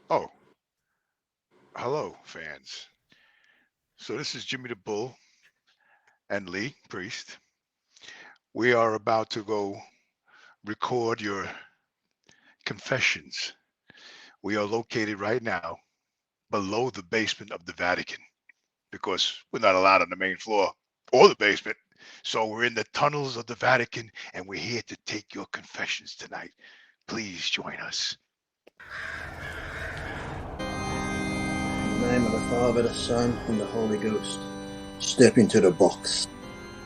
Oh, hello, fans. So this is Jimmy the Bull and Lee Priest. We are about to go record your confessions. We are located right now below the basement of the Vatican because we're not allowed on the main floor or the basement. So we're in the tunnels of the Vatican and we're here to take your confessions tonight. Please join us. In the name of the Father, the Son, and the Holy Ghost. Step into the box.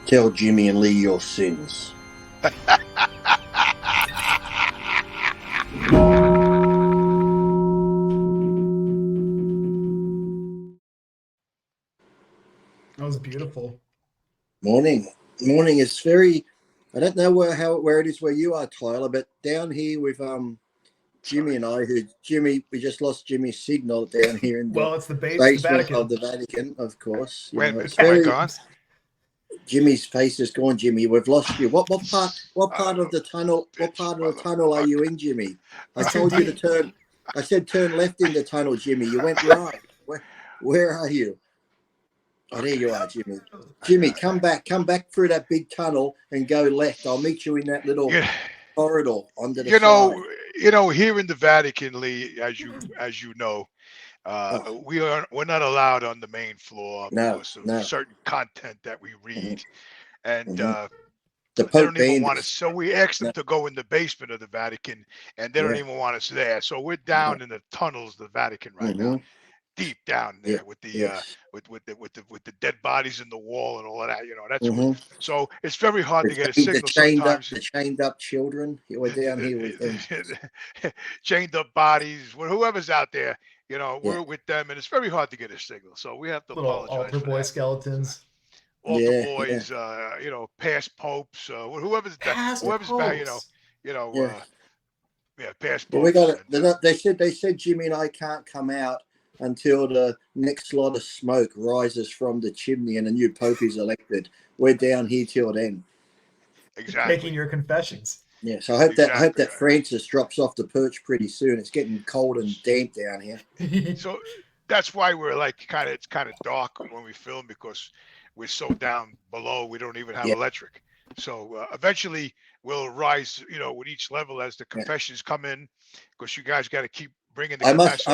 Tell Jimmy and Lee your sins. That was beautiful. Morning. Morning is very... I don't know where it is where you are, Tyler, but down here with Jimmy and I, we just lost Jimmy's signal down here in Well, it's the basement Vatican. of the Vatican, of course. It's very gone. Jimmy's face is gone, Jimmy. We've lost you. What part of the tunnel? What part of the tunnel are you in, Jimmy? I told you to turn. I said turn left in the tunnel, Jimmy. You went right. Where are you? Oh, there you are, Jimmy. Jimmy, come back through that big tunnel and go left. I'll meet you in that little corridor under the side. You know, here in the Vatican, Lee, as you know, we're not allowed on the main floor because of certain content that we read, and the Pope they don't even want us. So we asked them to go in the basement of the Vatican, and they don't even want us there. So we're down in the tunnels of the Vatican right now, deep down there with the with the dead bodies in the wall and all of that. You know, that's so it's very hard to get a signal sometimes. The chained up children, we're down here with them. Chained up bodies, whoever's out there. You know, we're with them, and it's very hard to get a signal. So we have to apologize. Altar boy skeletons. Altar boys, you know, past popes, whoever's past popes. Past popes. Well, we got it. They said Jimmy and I can't come out until the next lot of smoke rises from the chimney and a new pope is elected. We're down here till then. Exactly. Making your confessions. Yeah, so I hope that Francis drops off the perch pretty soon. It's getting cold and damp down here. So that's why we're like it's kind of dark when we film because we're so down below. We don't even have electric. So eventually we'll rise, you know, with each level as the confessions come in, because you guys got to keep bringing the confessions.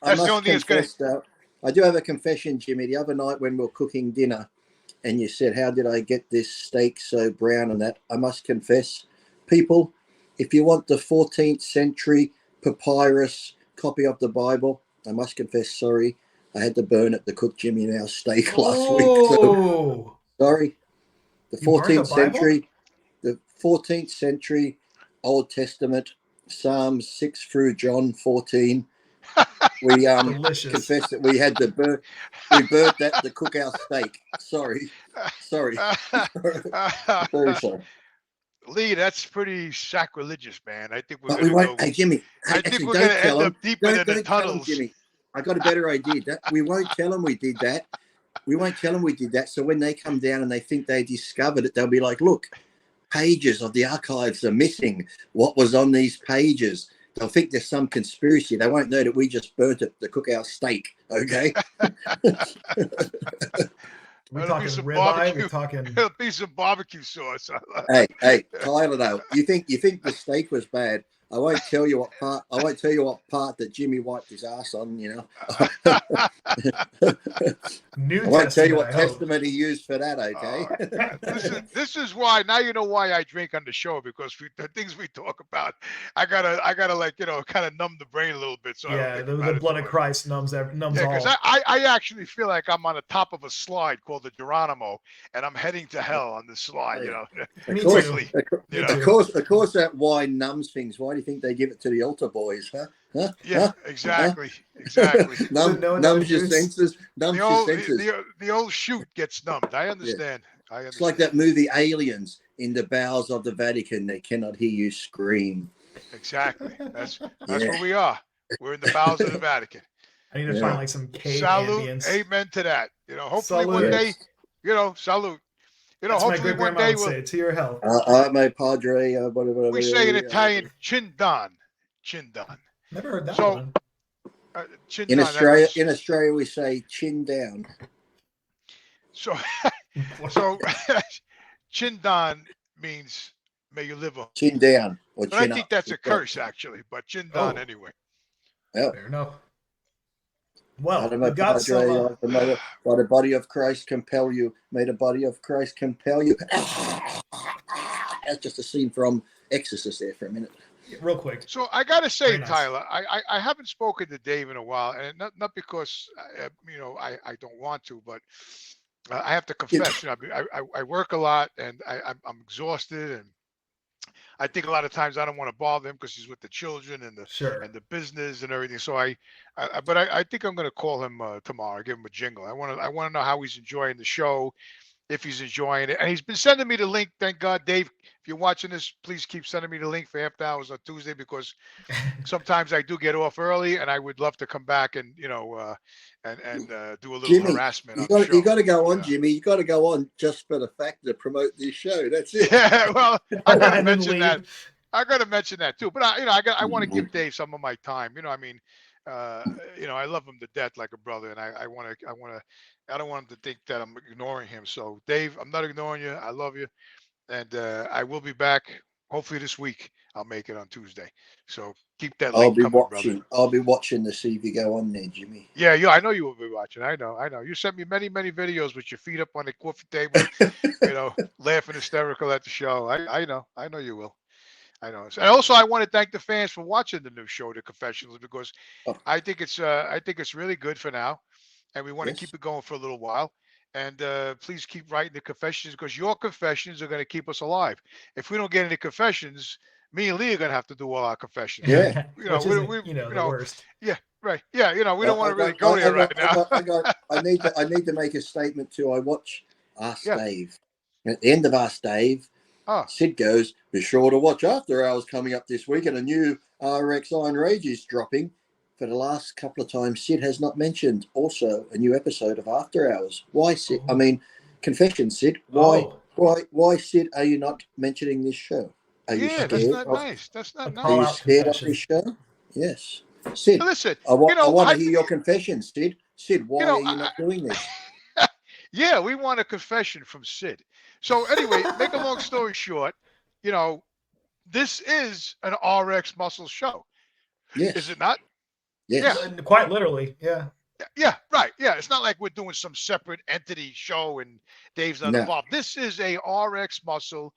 That's the only thing that's going to. I do have a confession, Jimmy. The other night when we were cooking dinner, and you said, "How did I get this steak so brown?" and that, I must confess. People, if you want the 14th century papyrus copy of the Bible, I must confess, sorry, I had to burn it to cook Jimmy and our steak last week. So, sorry. The 14th century Old Testament, Psalms 6 through John 14. We confessed that we had to burn that to cook our steak. Sorry. Very sorry. Lee, that's pretty sacrilegious, man. I think we're going to go. Hey, Jimmy. I think we're going to end up deeper in the tunnels. Jimmy, I got a better idea. We won't tell them we did that. So when they come down and they think they discovered it, they'll be like, look, pages of the archives are missing. What was on these pages? They'll think there's some conspiracy. They won't know that we just burnt it to cook our steak, okay? We're talking ribeye. We're talking. It'll be some barbecue sauce. Hey, Tyler, though, you think the steak was bad? I won't tell you what part that Jimmy wiped his ass on. You know. I won't tell you what testament he used for that. Okay. This is why now you know why I drink on the show, because the things we talk about, I gotta like, you know, kind of numb the brain a little bit. So the blood of Christ numbs all. Because I actually feel like I'm on the top of a slide called the Geronimo, and I'm heading to hell on the slide. You know, quickly. Of course, that wine numbs things. Why do you think they give it to the altar boys? Exactly. Numbs your senses. The old chute gets numbed. I understand. It's like that movie Aliens. In the bowels of the Vatican, they cannot hear you scream. That's where we are. We're in the bowels of the Vatican. I need to find like some cave salute, ambience. Amen to that. You know, hopefully one day, you know, salute. You know, that's hopefully one day we'll say, to your health. My padre, we say in Italian, chin don. Never heard that one. Chin In down, Australia, we say chin down. So, so chin down means may you live on. Chin down or But I chin think up. that's a curse, actually. But chin down anyway. Well, fair enough. Well, Padre, we got some. By the body of Christ compel you. May the body of Christ compel you. That's just a scene from Exorcist there for a minute. Real quick. So I got to say, nice. Tyler, I haven't spoken to Dave in a while, and not because I don't want to, but I have to confess, I work a lot, and I'm exhausted, and I think a lot of times I don't want to bother him because he's with the children and the business and everything. So I think I'm going to call him tomorrow. Give him a jingle. I want to know how he's enjoying the show, if he's enjoying it. And he's been sending me the link. Thank God, Dave. If you're watching this, please keep sending me the link for after hours on Tuesday, because sometimes I do get off early, and I would love to come back and do a little Jimmy, harassment on the show. You got to go on, yeah. Jimmy. You got to go on just for the fact to promote this show. That's it. Yeah, well, I got to mention that. I got to mention that too. But I want to give Dave some of my time. I love him to death like a brother, and I don't want him to think that I'm ignoring him. So, Dave, I'm not ignoring you. I love you, and I will be back hopefully this week. I'll make it on Tuesday. So keep that link coming, brother. I'll be watching to see if you go on there, Jimmy. Yeah, I know you will be watching. I know. You sent me many videos with your feet up on the coffee table, laughing hysterical at the show. I know you will. I know. And also, I want to thank the fans for watching the new show, The Confessionals, because I think it's really good for now, and we want to keep it going for a little while. And please keep writing the confessions, because your confessions are going to keep us alive. If we don't get any confessions, me and Lee are going to have to do all our confessions. Yeah, the worst. Yeah, right. Yeah, we don't want to really go there right now. I need to make a statement too. I watch Ask Dave. At the end of Ask Dave, Sid goes, "Be sure to watch After Hours coming up this week, and a new RX Iron Rage is dropping." For the last couple of times, Sid has not mentioned also a new episode of After Hours. Why, Sid? I mean, confession, Sid. Why, Sid, are you not mentioning this show? Are you scared? That's not nice. That's not nice. Are you scared of this show? Yes. Sid, listen, I want to hear your confession, Sid. Sid, why are you not doing this? Yeah, we want a confession from Sid. So anyway, make a long story short, this is an RX Muscle show. Yes. Is it not? Yes. Yeah, quite literally. Yeah. Yeah, right. Yeah, it's not like we're doing some separate entity show and Dave's not involved. This is a RX Muscle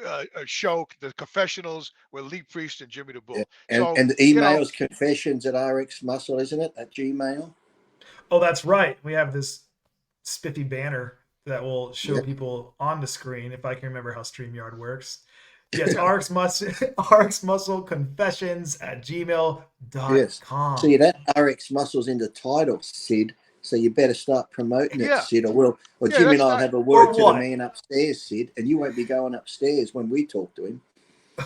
a show, The Confessionals, with Lee Priest and Jimmy the Bull. Yeah. And the email is confessions at RX Muscle, isn't it? At Gmail. Oh, that's right. We have this spiffy banner that will show people on the screen, if I can remember how StreamYard works. Yes, RX Muscle Confessions at gmail.com. Yes. See, that RX Muscle's in the title, Sid. So you better start promoting it, Sid, or Jimmy and I'll have a word to the man upstairs, Sid, and you won't be going upstairs when we talk to him.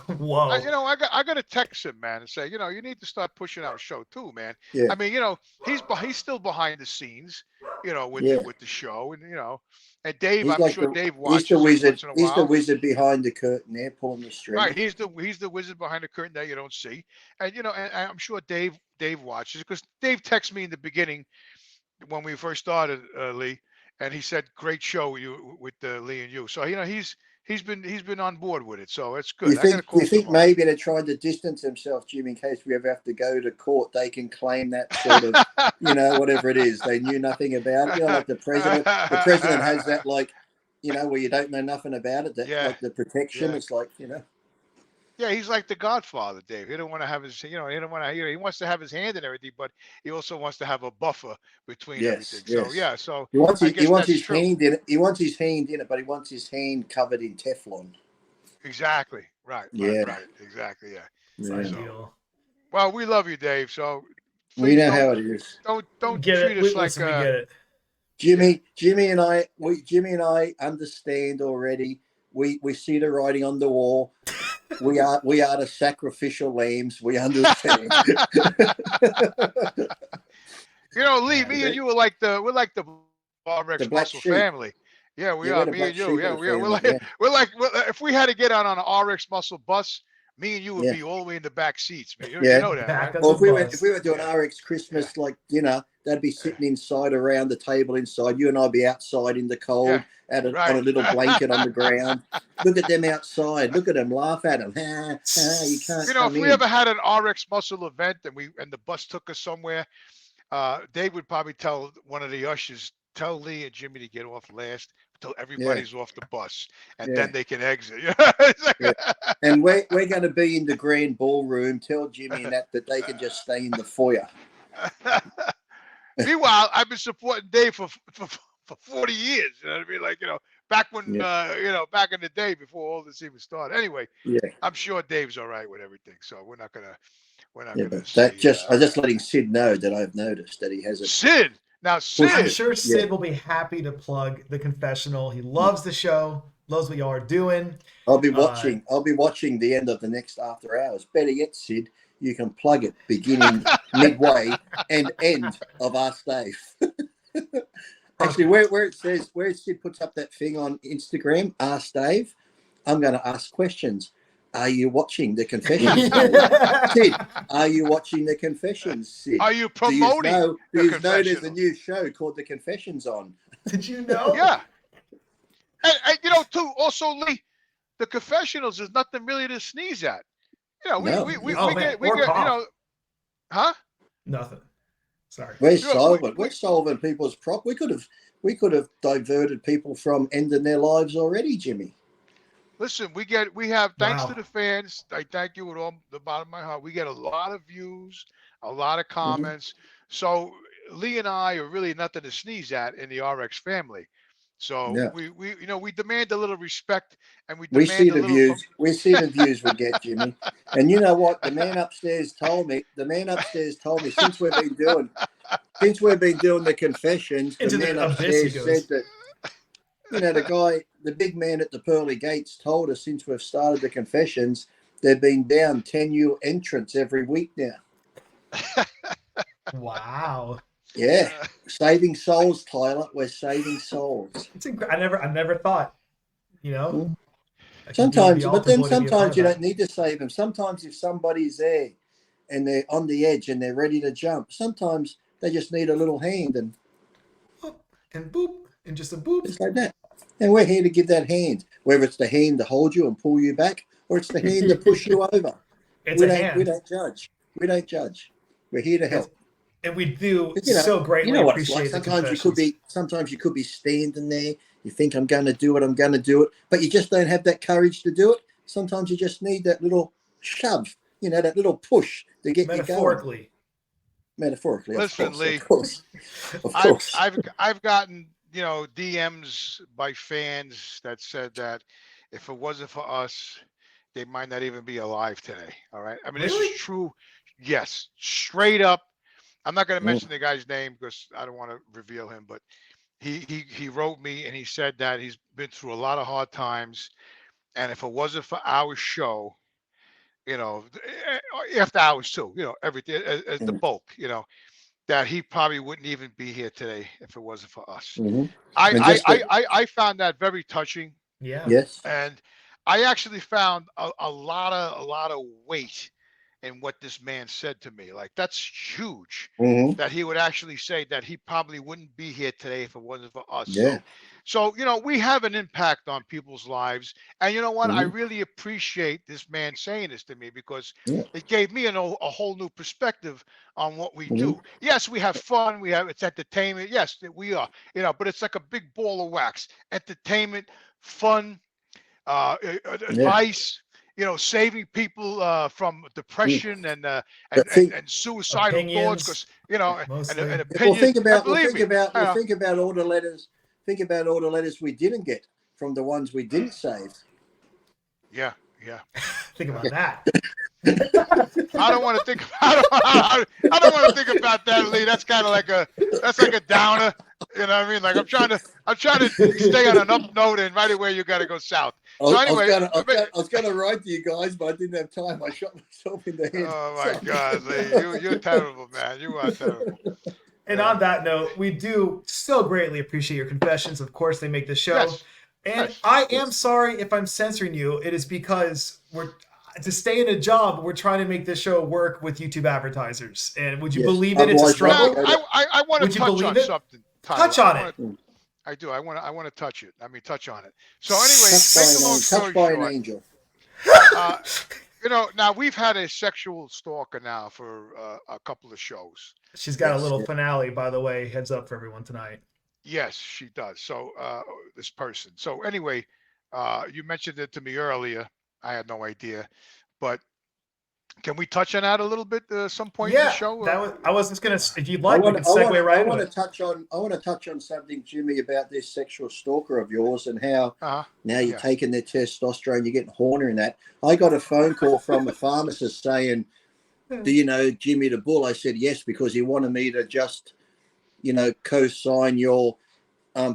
Whoa. I got to text him, man, and say, you need to start pushing our show too, man. Yeah. I mean, he's still behind the scenes, with the show, and and Dave, I'm sure Dave watches. He's the wizard. Once in a He's while. the wizard behind the curtain there, pulling the string. Right, he's the wizard behind the curtain that you don't see, and and I'm sure Dave watches, because Dave texted me in the beginning when we first started, Lee, and he said, "Great show with Lee and you." So he's been on board with it, so it's good. You think maybe they're trying to distance themselves, Jim, in case we ever have to go to court, they can claim that sort of, whatever it is, they knew nothing about it. Like the president has that, like, where you don't know nothing about it. Like the protection. It's like, Yeah, he's like the Godfather, Dave. He don't want to have his, he wants to have his hand in everything, but he also wants to have a buffer between everything. Yes. So he wants his hand in it. He wants his hand in it, but he wants his hand covered in Teflon. Exactly. Right. Right. Exactly. Yeah. So, well, we love you, Dave. So we know how it is. Don't treat us like we get it. Jimmy and I understand already. We see the writing on the wall. We are the sacrificial lambs. We understand. Lee, me and you are like the RX Muscle family. Yeah, we are. Me and you. Yeah, we're like if we had to get on an RX Muscle bus, me and you would be all the way in the back seats, man. You know that, Back right? of Well, the if we were doing RX Christmas, like dinner, they'd be sitting inside around the table inside. You and I'd be outside in the cold, on a little blanket on the ground. Look at them outside. Look at them. Laugh at them. You can't. If we ever had an RX Muscle event and the bus took us somewhere, Dave would probably tell one of the ushers, tell Lee and Jimmy to get off last until everybody's off the bus, and then they can exit. And we're going to be in the grand ballroom. Tell Jimmy and that they can just stay in the foyer. Meanwhile, I've been supporting Dave for 40 years. You know what I mean? Like, back when, back in the day before all this even started. Anyway, I'm sure Dave's all right with everything. So we're not gonna I just letting Sid know that I've noticed that he has a Sid. Now, Sid. I'm sure Sid will be happy to plug the confessional. He loves the show, loves what y'all are doing. I'll be watching the end of the next After Hours. Better yet, Sid, you can plug it beginning, midway, and end of Ask Dave. Actually, where Sid puts up that thing on Instagram, Ask Dave, I'm going to ask questions. Are you watching the confessions? Sid, are you watching the confessions, Sid? Are you promoting do you know there's a new show called The Confessions on? Did you know? Yeah. And too, also, Lee, the confessionals is nothing really to sneeze at. We get huh? Nothing. Sorry. We're solving people's problems. We could have diverted people from ending their lives already, Jimmy. Listen, we have thanks to the fans. I thank you with all the bottom of my heart. We get a lot of views, a lot of comments. So Lee and I are really nothing to sneeze at in the RX family. So we demand a little respect, and we see the views. We see the views we get, Jimmy. And you know what? The man upstairs told me since we've been doing the confessions, the man upstairs said that the big man at the pearly gates told us since we've started the confessions, they've been down 10 new entrants every week now. Wow. Yeah, saving souls, Tyler. We're saving souls. It's I never thought, Sometimes you don't need to save them. Sometimes if somebody's there and they're on the edge and they're ready to jump, sometimes they just need a little hand and boop, and just a boop, just like that. And we're here to give that hand, whether it's the hand to hold you and pull you back, or it's the hand to push you over. We don't judge. We're here to help. And we do so greatly appreciate it. Sometimes you could be standing there. You think I'm going to do it, but you just don't have that courage to do it. Sometimes you just need that little shove, that little push to get you going. Metaphorically. Listen, Lee. Of course. I've gotten DMs by fans that said that if it wasn't for us, they might not even be alive today. All right. I mean, This is true. Yes, straight up. I'm not going to mention the guy's name because I don't want to reveal him, but he wrote me and he said that he's been through a lot of hard times, and if it wasn't for our show, after hours too, everything as the bulk, that he probably wouldn't even be here today if it wasn't for us. I found that very touching. Yeah. Yes. And I actually found a lot of weight in what this man said to me. Like, that's huge that he would actually say that he probably wouldn't be here today if it wasn't for us. Yeah. So we have an impact on people's lives. And you know what? I really appreciate this man saying this to me because it gave me a whole new perspective on what we do. Yes, we have fun. It's entertainment. Yes, we are, but it's like a big ball of wax. Entertainment, fun, advice, saving people from depression and suicidal thoughts, because and opinion. Well, think about all the letters. Think about all the letters we didn't get from the ones we didn't save. Yeah. Think about that. I don't want to think. I don't want to think about that, Lee. That's kind of like a downer. You know what I mean? Like I'm trying to stay on an up note, and right away you got to go south. So anyway, I was gonna write to you guys, but I didn't have time. I shot myself in the head. Oh my God, Lee, you're terrible, man. You are terrible. And on that note, we do so greatly appreciate your confessions. Of course, they make the show. Yes. And I am sorry if I'm censoring you. It is because to stay in a job, we're trying to make this show work with YouTube advertisers. And would you Yes. believe it? It's a Otherwise, struggle. I want Would to you touch believe on it? something, Tyler. Touch on it. I do. I want to touch it. I mean, touch on it. So anyway, make a long story touched by an short, angel. you know, now we've had a sexual stalker now for a couple of shows. She's got a Yes, little yeah. finale, by the way. Heads up for everyone tonight. Yes, she does. So this person. So anyway, you mentioned it to me earlier. I had no idea, but can we touch on that a little bit some point in the show? I was just gonna. If you'd like, we can segue right into it. I want to touch on something, Jimmy, about this sexual stalker of yours and how now you're taking their testosterone, you're getting horny and that. I got a phone call from a pharmacist saying, "Do you know Jimmy the Bull?" I said yes, because he wanted me to just, co-sign your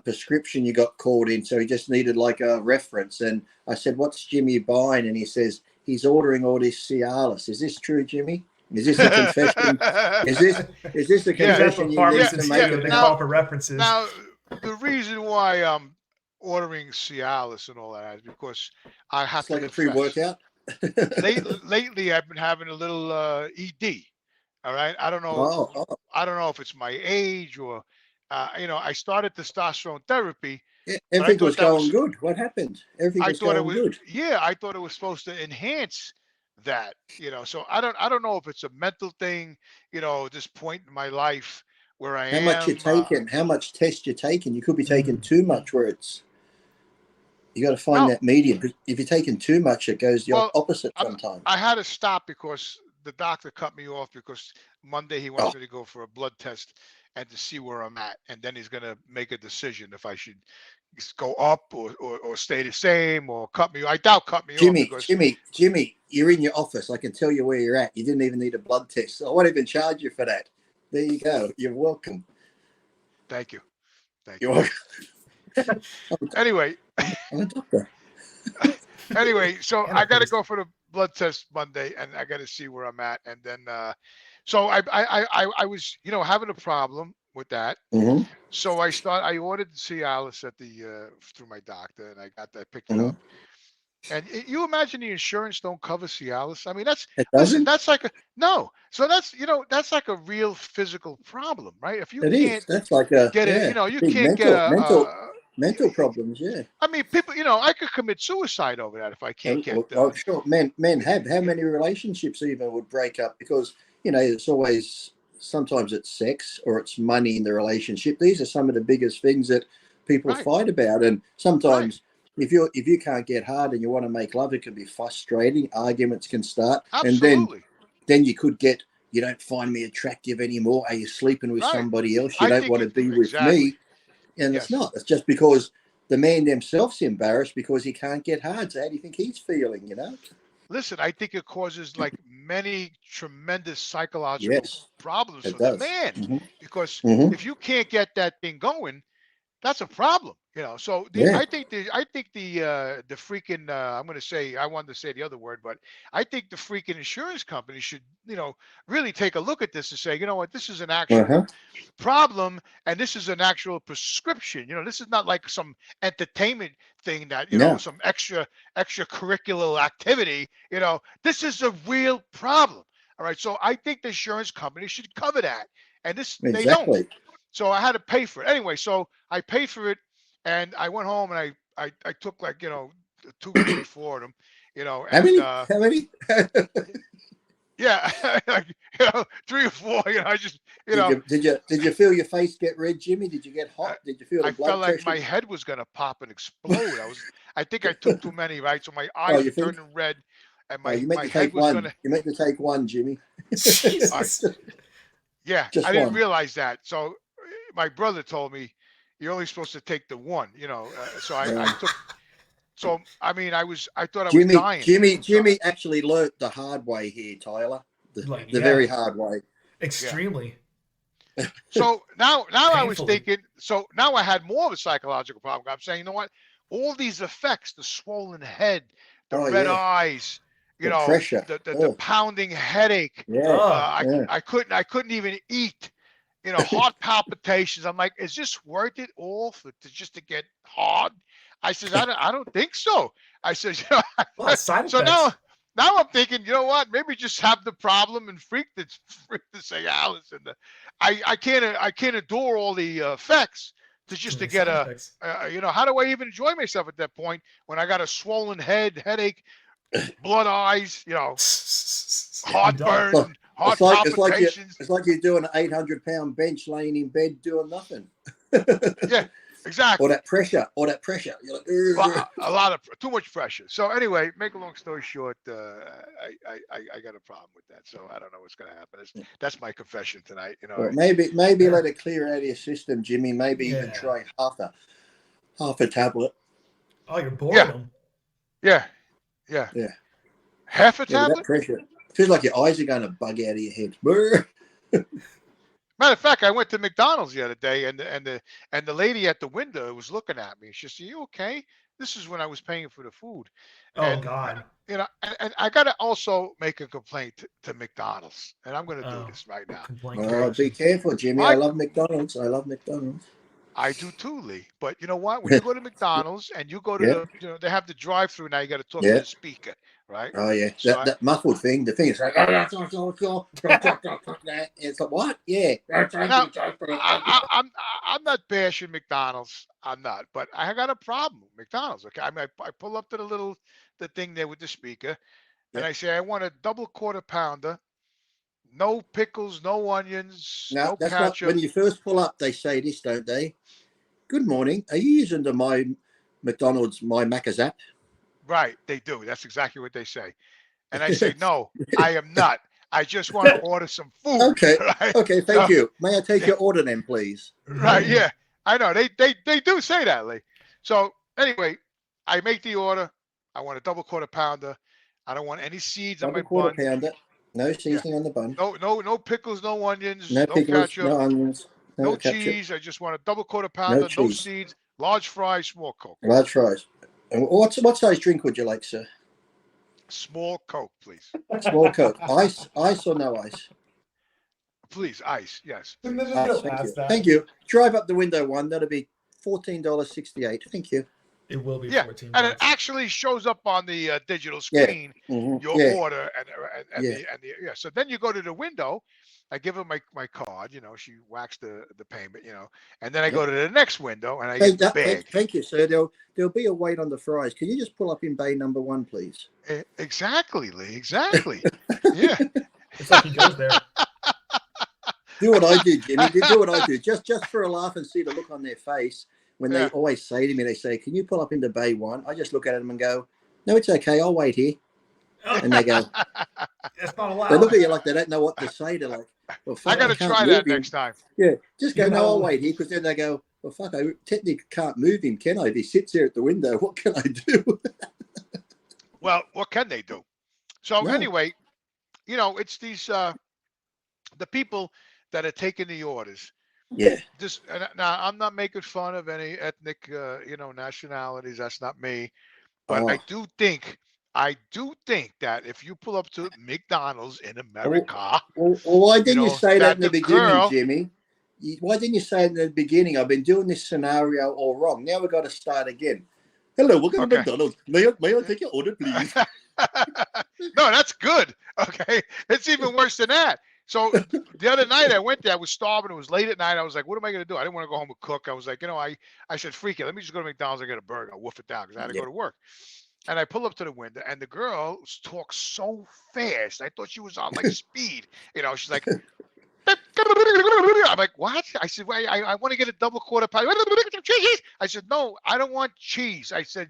prescription you got called in. So he just needed like a reference. And I said, "What's Jimmy buying?" And he says, he's ordering all this Cialis. Is this true, Jimmy? Is this a confession? Is this a confession you need to make? They call for references. Now, the reason why I'm ordering Cialis and all that is because I have to like a pre-workout. lately, I've been having a little ED. All right, I don't know. I don't know if it's my age or, I started testosterone therapy. Yeah, everything was going good. What happened? Everything was going good. Yeah, I thought it was supposed to enhance that. So I don't know if it's a mental thing. This point in my life where I am. How much you're taking? How much test you're taking? You could be taking too much. Where you got to find that medium. If you're taking too much, it goes the opposite sometimes. I had to stop because the doctor cut me off because Monday he wants me to go for a blood test and to see where I'm at, and then he's gonna make a decision if I should go up or stay the same or cut me. I doubt cut me off. Jimmy, you're in your office. I can tell you where you're at. You didn't even need a blood test. So I won't even charge you for that. There you go. You're welcome. Thank you. You're welcome. Anyway. I'm a doctor. Anyway, so I got to go for the blood test Monday, and I got to see where I'm at, and then so I was having a problem with that. Mm-hmm. So I ordered Cialis at through my doctor, and I got that picked up. And you imagine the insurance don't cover Cialis? I mean, that's like that's like a real physical problem, right? If you that's like a get it, you can't get mental problems. Yeah. I mean, people, I could commit suicide over that if I can't get. Sure, men have. How many relationships even would break up because it's always. Sometimes it's sex or it's money in the relationship. These are some of the biggest things that people fight about. And sometimes if you can't get hard and you want to make love, it can be frustrating. Arguments can start. Absolutely. And then you could get, you don't find me attractive anymore. Are you sleeping with somebody else? You don't want to be with me. And it's not. It's just because the man themselves embarrassed because he can't get hard. So how do you think he's feeling, Listen, I think it causes like many tremendous psychological problems for the man because if you can't get that thing going, that's a problem, So I think the freaking I'm going to say, I wanted to say the other word, but I think the freaking insurance company should really take a look at this and say, you know what, this is an actual problem and this is an actual prescription. This is not like some entertainment thing that some extracurricular activity. This is a real problem. All right, so I think the insurance company should cover that, and they don't. So I had to pay for it anyway. So I paid for it, and I went home and I took like 2 or 3, 4 of them. How many? Yeah, like, 3 or 4. I just Did you feel your face get red, Jimmy? Did you get hot? Did you feel the blood felt like pressure? my head was gonna pop and explode. I think I took too many, right? So my eyes were turning red, and my head was gonna. You meant to take one, Jimmy. Jesus. Yeah, I didn't realize that. So my brother told me you're only supposed to take the one. So I took. So I mean, I thought I was dying. Jimmy actually learnt the hard way here, Tyler. The very hard way. Extremely. Yeah. So now I was thinking. So now I had more of a psychological problem. I'm saying, you know what? All these effects: the swollen head, the red eyes, the pressure, the pounding headache. I couldn't even eat. Heart palpitations. I'm like, is this worth it all just to get hard? I said, I don't think so. I said, side so effects. now I'm thinking, you know what? Maybe just have the problem and freak the Cialis and I can't endure all the effects to get Side effects. how do I even enjoy myself at that point when I got a swollen head, headache, blood eyes, You're done. heartburn, heart palpitations. It's like you're doing an 800-pound bench laying in bed doing nothing. Yeah, exactly. Or that pressure. You're like, well, a lot of too much pressure. So anyway, make a long story short, I got a problem with that. So I don't know what's going to happen. That's my confession tonight. well, maybe let it clear out of your system, Jimmy. Maybe even try half a tablet. Oh, you're boredom. Yeah. Half a tablet. That pressure feels like your eyes are going to bug out of your head. Matter of fact, I went to McDonald's the other day, and the lady at the window was looking at me. She said, "You okay?" This is when I was paying for the food. Oh God. And I got to also make a complaint to McDonald's, and I'm going to do this right now. Be careful, Jimmy. I love McDonald's. I do too, Lee. But you know what? When you go to McDonald's and you go to they have the drive-through now. You got to talk to the speaker, right? Oh yeah, so that muffled thing. The thing is like, it's like what? Yeah. Now, I'm not bashing McDonald's. I'm not, but I got a problem with McDonald's. Okay, I pull up to the thing there with the speaker, and I say I want a double quarter pounder. No pickles, no onions, no that's ketchup. When you first pull up, they say this, don't they? Good morning. Are you using my McDonald's My Macca's app? Right, they do. That's exactly what they say. And I say, no, I am not. I just want to order some food. Okay. Right? Okay, thank you. May I take your order then, please? Right, yeah. I know. They do say that, Lee. So anyway, I make the order. I want a double quarter pounder. I don't want any seeds on my quarter bun. Pounder. No seasoning on the bun. No pickles, no onions, no pickles, ketchup, no onions, no ketchup. cheese. I just want a double quarter pounder, no seeds, large fries, small Coke. Large fries. And what size drink would you like, sir? Small Coke, please. Small Coke. Ice or no ice? Please, ice, yes. Ice, thank you. Drive up the window one. That'll be $14.68. Thank you. It will be 14. And it actually shows up on the digital screen your order and So then you go to the window. I give her my card. She whacks the payment. And then I go to the next window and I get the bag. Thank you, sir. There'll be a wait on the fries. Can you just pull up in bay number 1, please? Exactly, Lee. Exactly. Yeah. It's like he goes there. Do what I do, Jimmy. Do what I do. Just for a laugh and see the look on their face. When they always say to me, they say, "Can you pull up into bay 1?" I just look at them and go, "No, it's okay. I'll wait here." And they go, "That's not allowed." They look at you like they don't know what to say. They're like, "Well, fuck, I got to try that next time." Yeah, just go, "No, I'll wait here," because then they go, "Well, fuck, I technically can't move him, can I? If he sits there at the window, what can I do?" Well, what can they do? So anyway, it's these the people that are taking the orders. Yeah. Now I'm not making fun of any ethnic, nationalities. That's not me. But I do think that if you pull up to McDonald's in America, why didn't you say that in the beginning, Jimmy? Why didn't you say it in the beginning? I've been doing this scenario all wrong. Now we've got to start again. Hello, welcome to McDonald's. May I take your order, please? No, that's good. Okay, it's even worse than that. So the other night I went there, I was starving. It was late at night. I was like, what am I going to do? I didn't want to go home and cook. I was like, I said, freak it. Let me just go to McDonald's and get a burger. I'll wolf it down because I had to go to work. And I pull up to the window and the girl talks so fast. I thought she was on like speed. She's like, I'm like, what? I said, well, I want to get a double quarter pounder. I said, no, I don't want cheese. I said,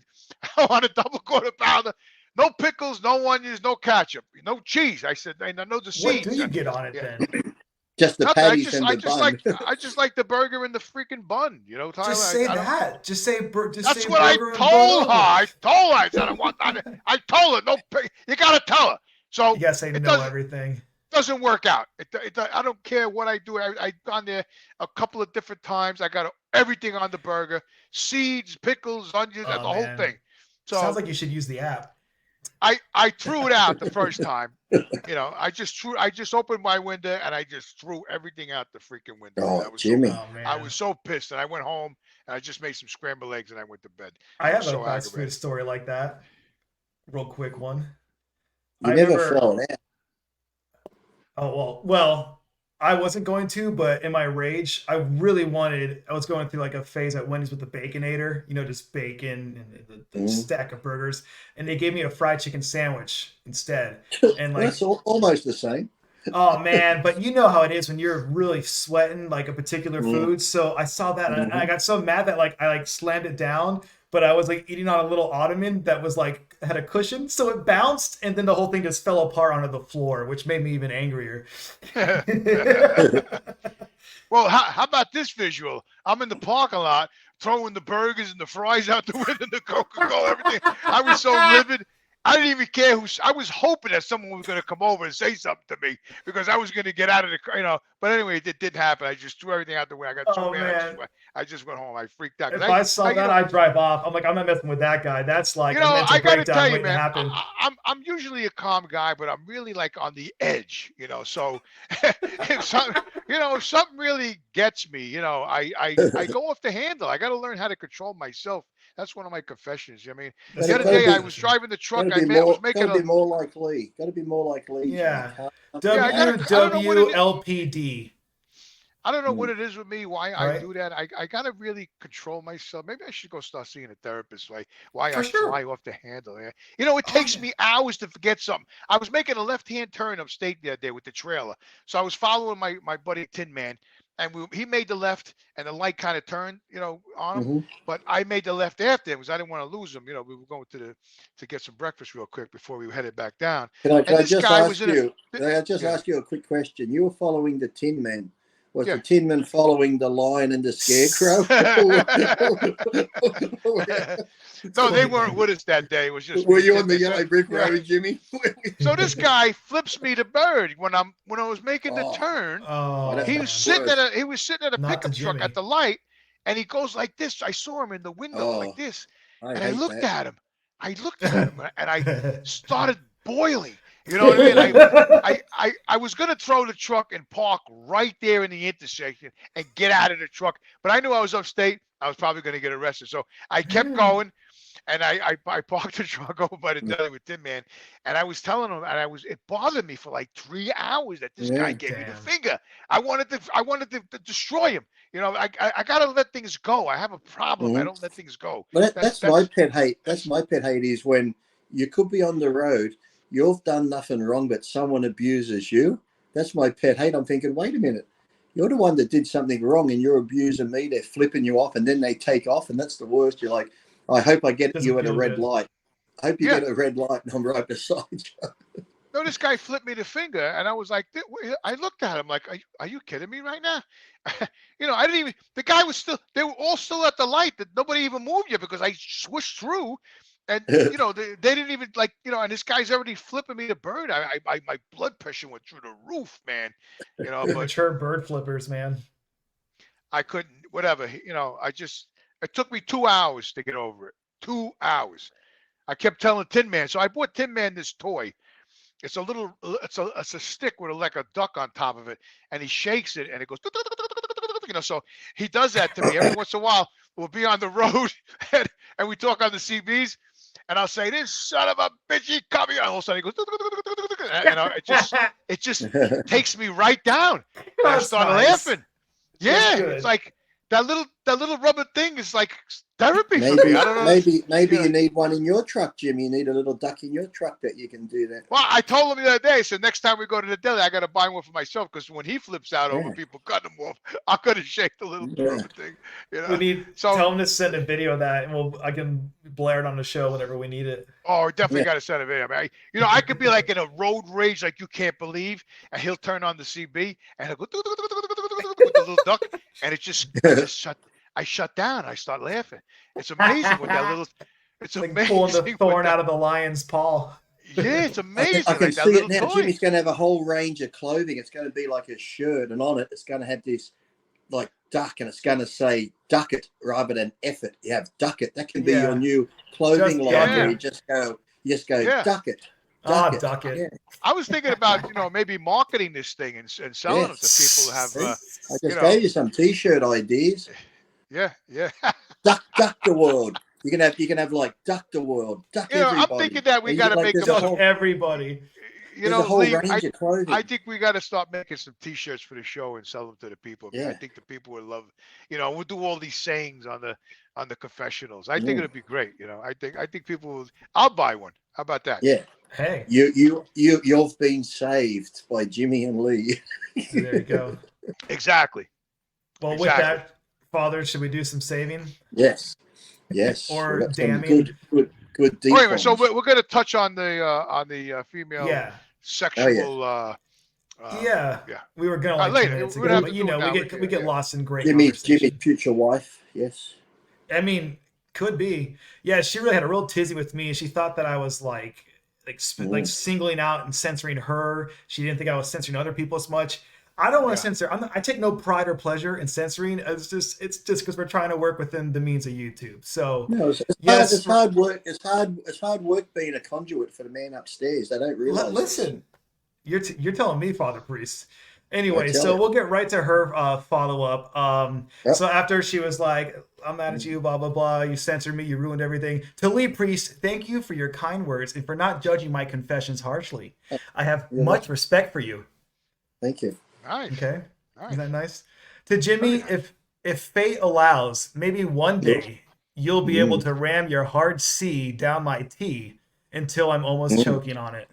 I want a double quarter pounder. No pickles, no onions, no ketchup, no cheese. I said, I know the seeds. What do you get on it then? Just the patties and the bun. I just like the burger and the freaking bun. Tyler. Just say that. Just say burger. That's what I told her. I said I want that. I told her no. You gotta tell her. So you gotta say no everything. Doesn't work out. I don't care what I do. I've gone there a couple of different times. I got everything on the burger: seeds, pickles, onions, the whole thing. So sounds like you should use the app. I threw it out the first time. I just opened my window and I just threw everything out the freaking window. Oh, Jimmy. I was so pissed, and I went home and I just made some scrambled eggs and I went to bed. I have a fast food story like that. Real quick one. You I never remember. throw it out. Oh well, I wasn't going to, but in my rage, I really wanted. I was going through like a phase at Wendy's with the Baconator, just bacon and the Mm. stack of burgers, and they gave me a fried chicken sandwich instead. And Well, that's like, almost the same. oh man, but you know how it is when you're really sweating like a particular Mm. food. So I saw that and I Mhm. got so mad that like I like slammed it down, but I was like eating on a little ottoman that was like had a cushion, so it bounced and then the whole thing just fell apart onto the floor, which made me even angrier. Well, how about this visual? I'm in the parking lot throwing the burgers and the fries out the window, the Coca-Cola, everything. I was so livid. I didn't even care who. I was hoping that someone was going to come over and say something to me because I was going to get out of the. But anyway, it didn't happen. I just threw everything out the window. I got so Oh mad. man. I just went home. I freaked out. If I saw that, I'd drive off. I'm like, I'm not messing with that guy. That's like a mental I got to breakdown tell you, waiting to man, happen. I'm usually a calm guy, but I'm really like on the edge, So if something really gets me, I go off the handle. I got to learn how to control myself. That's one of my confessions. I mean, That's the a other great day I was confession. driving the truck. Gotta be I was more. making Gotta a. be more like Lee. Gotta be more like Lee. Yeah. Yeah, I don't know what it is. WWLPD. I don't know what it is with me, why I Right? do that. I gotta really control myself. Maybe I should go start seeing a therapist. Why For I sure. fly off the handle. It Oh takes yeah. me hours to forget something. I was making a left-hand turn upstate the other day with the trailer, so I was following my buddy Tin Man, and he made the left, and the light kind of turned, on him. Mm-hmm. But I made the left after him because I didn't want to lose him. We were going to get some breakfast real quick before we headed back down. Can And I this just guy was ask in a. you? Can I just Yeah, ask you a quick question? You were following the Tin Man. Was yeah. the Tin Man following the Lion and the Scarecrow? No, they weren't with us that day. It was just me Were and you Tim. on the yellow brick Yeah. road, Jimmy? So this guy flips me the bird when I was making the Oh, turn. Oh that's He man. was sitting at worse. a Not to pickup truck at Jimmy. the light, and he goes like this. I saw him in the window like Oh, this, I and I hate looked that. at him. And I started boiling. You know what I mean? I was gonna throw the truck and park right there in the intersection and get out of the truck, but I knew I was upstate. I was probably gonna get arrested, so I kept going. And I parked the truck over by the deli with Tim Man, and I was telling him, and it bothered me for like 3 hours that this guy Yeah. gave me the Damn. finger. I wanted to destroy him. I gotta let things go. I have a problem. I Mm-hmm. don't let things go. But that's my pet hate. That's That's my pet hate is when you could be on the road, you've done nothing wrong, but someone abuses you. That's my pet hate. I'm thinking, wait a minute, you're the one that did something wrong, and you're abusing me. They're flipping you off, and then they take off, and that's the worst. You're like, I hope I get Doesn't you at a feel red good. light. I hope you yeah. get a red light, and I'm right beside you. No, this guy flipped me the finger, and I was like, I looked at him like, are you kidding me right now? I didn't even. The guy was still. They were all still at the light. That nobody even moved yet because I swished through, and they didn't even like. And this guy's already flipping me the bird. My blood pressure went through the roof, man. But Immature bird flippers, man. I couldn't. Whatever. It took me 2 hours to get over it. 2 hours. I kept telling Tin Man. So I bought Tin Man this toy. It's a stick with like a duck on top of it, and he shakes it, and it goes. So he does that to me every once in a while. We'll be on the road, and we talk on the CBs, and I'll say, "This son of a bitch, he coming!" And all of a sudden he goes, and it just takes me right down. And I That's started nice. laughing. That's Yeah, good. it's like that little rubber thing is like therapy for Maybe, me. I don't know. maybe you need one in your truck, Jimmy. You need a little duck in your truck that you can do that. Well, I told him the other day, so next time we go to the deli, I got to buy one for myself because when he flips out over Yeah. people cutting him off, I'm going to shake the little Yeah. rubber thing. We need So, tell him to send a video of that, and I can blare it on the show whenever we need it. oh, definitely Yeah. got to send a video. Man. I could be like in a road rage like you can't believe, and he'll turn on the CB, and he'll go with the little duck, and I shut down. I start laughing. It's amazing what that little. It's Like amazing pulling the what thorn that. out of the lion's paw. Yeah, it's I amazing. can Like that see little it now. toy. Jimmy's going to have a whole range of clothing. It's going to be like a shirt, and on it, it's going to have this like duck, and it's going to say "duck it" rather than "F it." You have "duck it." That can be your new clothing Just line duck where it. you just go Yeah. "duck it." Duck it. Yeah. I was thinking about, maybe marketing this thing and selling them to people who have, I just gave you some T-shirt ideas. yeah. Duck the world. You can have like duck the world, duck everybody. I'm thinking that we got to make duck everybody. You know, a whole Lee, range of clothing. I think we got to start making some T-shirts for the show and sell them to the people. Yeah. I think the people would love. We'll do all these sayings on the confessionals. I think it'd be great. I think people will. I'll buy one. How about that? Yeah. Hey. You've been saved by Jimmy and Lee. There you go. Exactly. Well, with that, Father, should we do some saving? Yes. Or damning? Good. Wait a minute. So we're going to touch on the female sexual. Yeah. We were going to later. 2 minutes ago, but we get lost in great Jimmy's conversation. future wife. Yes. I mean, could be. Yeah, she really had a real tizzy with me. She thought that I was like singling out and censoring her. She didn't think I was censoring other people as much. I don't want to censor. I take no pride or pleasure in censoring. It's just because we're trying to work within the means of YouTube. So it's hard work. It's hard work being a conduit for the man upstairs. They don't realize. Listen, you're telling me, Father Priest. Anyway, so we'll get right to her follow up. So after she was like, "I'm mad at you, blah blah blah. You censored me. You ruined everything." To Lee Priest, thank you for your kind words and for not judging my confessions harshly. I have much respect for you. Thank you. Nice. Okay. Nice. Isn't that nice? To Jimmy, if fate allows, maybe one day you'll be able to ram your hard C down my T until I'm almost choking on it.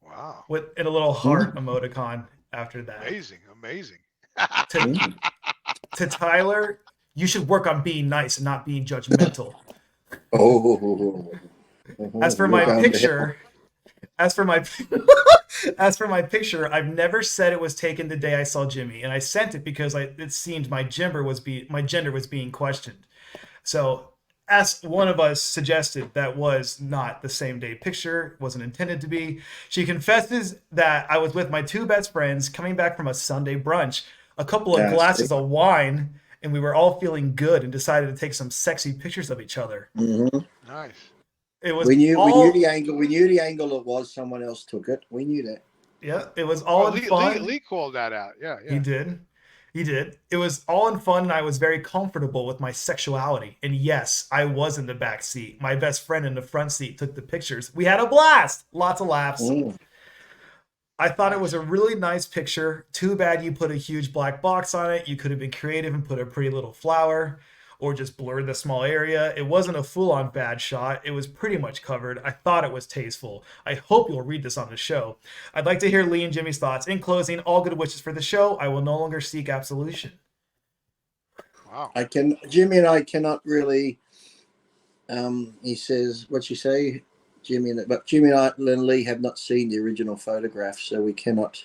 Wow. In a little heart emoticon after that. Amazing. To Tyler, you should work on being nice and not being judgmental. As for my picture, I've never said it was taken the day I saw Jimmy, and I sent it because it seemed my gender was being questioned. So, as one of us suggested, that was not the same day picture, wasn't intended to be. She confesses that I was with my 2 best friends coming back from a Sunday brunch, a couple of glasses of wine, and we were all feeling good and decided to take some sexy pictures of each other. Nice. It was we knew the angle. We knew the angle it was. Someone else took it. We knew that. Yeah, it was all in fun. Lee called that out. Yeah. He did. It was all in fun, and I was very comfortable with my sexuality. And yes, I was in the back seat. My best friend in the front seat took the pictures. We had a blast. Lots of laughs. I thought it was a really nice picture. Too bad you put a huge black box on it. You could have been creative and put a pretty little flower, or just blurred the small area. It wasn't a full-on bad shot. It was pretty much covered. I thought it was tasteful. I hope you'll read this on the show. I'd like to hear Lee and Jimmy's thoughts. In closing, all good wishes for the show. I will no longer seek absolution. Wow. Jimmy and I cannot really, he says, what'd you say? Jimmy and I and Lee have not seen the original photograph, so we cannot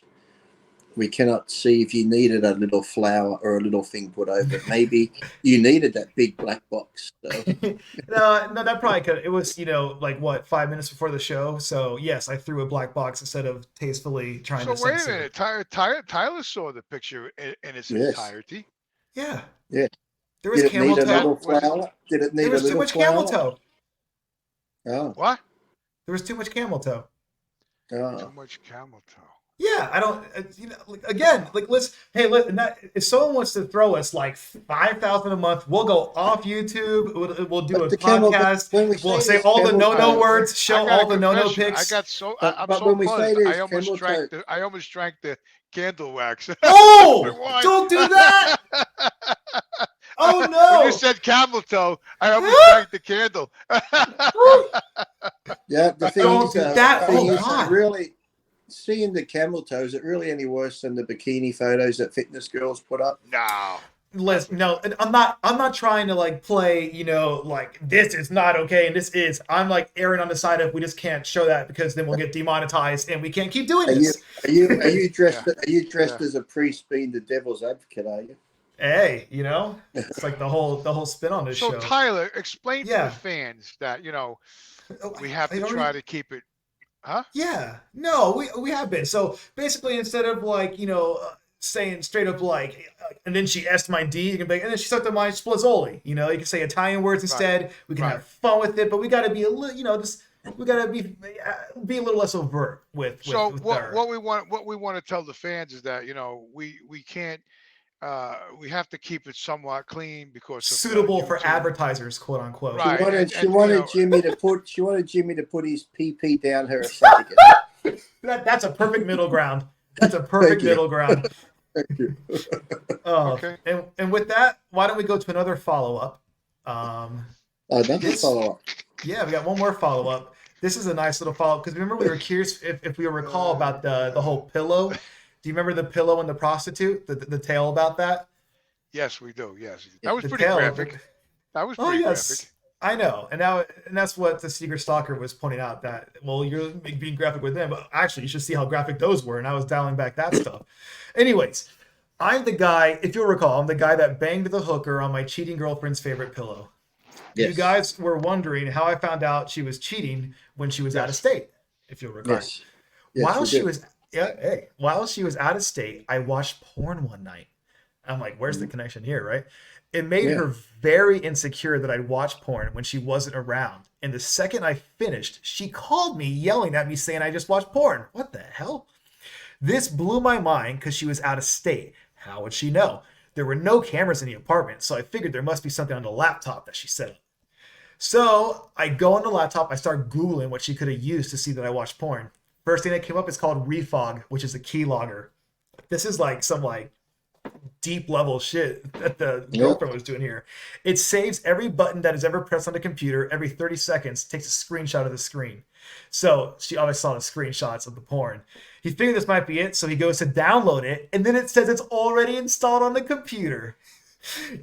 see if you needed a little flower or a little thing put over it. Maybe you needed that big black box. So. No, that probably could. It was, 5 minutes before the show. So yes, I threw a black box instead of tastefully trying to. So wait a minute, Tyler saw the picture in its entirety. Yeah. Yeah. There was camel toe. Did it need there was too much camel toe. Oh. What? There was too much camel toe. Oh. Too much camel toe. Yeah, I don't. If someone wants to throw us like $5,000 a month, we'll go off YouTube. We'll do a podcast. We'll say all the no words, show all the no pics. I'm so buzzed. I almost drank the candle wax. Oh, don't do that! Oh no! When you said camel toe, I almost drank the candle. Yeah, the thing don't is, do that. Really. Seeing the camel toe, is it really any worse than the bikini photos that fitness girls put up? No. No, and I'm not trying to play, this is not okay and this is. I'm erring on the side of we just can't show that because then we'll get demonetized and we can't keep doing this. Are you dressed as a priest being the devil's advocate, are you? Hey, it's like the whole spin on this show. So Tyler, explain to the fans that, we have to try to keep it. Huh? Yeah. No, we have been. So basically, instead of saying straight up and then she asked my D, you can be and then she sucked on my splizzoli. You can say Italian words instead. We can have fun with it, but we got to be a little, we got to be a little less overt with. So what we want to tell the fans is that we can't we have to keep it somewhat clean because of Suitable for YouTube. advertisers, quote unquote. Right. She and, wanted Jimmy to put his PP down her esophagus. That's a perfect middle ground. That's a perfect middle ground. Thank you. Okay. And with that, why don't we go to another follow-up? Another follow-up. Yeah, we got one more follow-up. This is a nice little follow-up because remember we were curious if we recall about the whole pillow. Do you remember the pillow and the prostitute? The tale about that? Yes, we do. Yes, that was The pretty tale graphic. That was pretty graphic. I know, and that's what the secret stalker was pointing out, that you're being graphic with them, but actually you should see how graphic those were, and I was dialing back that stuff. Anyways, I'm the guy, if you'll recall, I'm the guy that banged the hooker on my cheating girlfriend's favorite pillow. Yes. You guys were wondering how I found out she was cheating when she was out of state, if you'll recall. Yes. While she was out of state, I watched porn one night. I'm like, where's the connection here, right? It made her very insecure that I'd watch porn when she wasn't around. And the second I finished, she called me yelling at me saying I just watched porn. What the hell? This blew my mind because she was out of state. How would she know? There were no cameras in the apartment, so I figured there must be something on the laptop that she set up. So I go on the laptop, I start Googling what she could have used to see that I watched porn. First thing that came up is called Refog, which is a keylogger. This is like some deep level shit that the girlfriend was doing here. It saves every button that is ever pressed on the computer every 30 seconds, takes a screenshot of the screen. So she always saw the screenshots of the porn. He figured this might be it, so he goes to download it, and then it says it's already installed on the computer.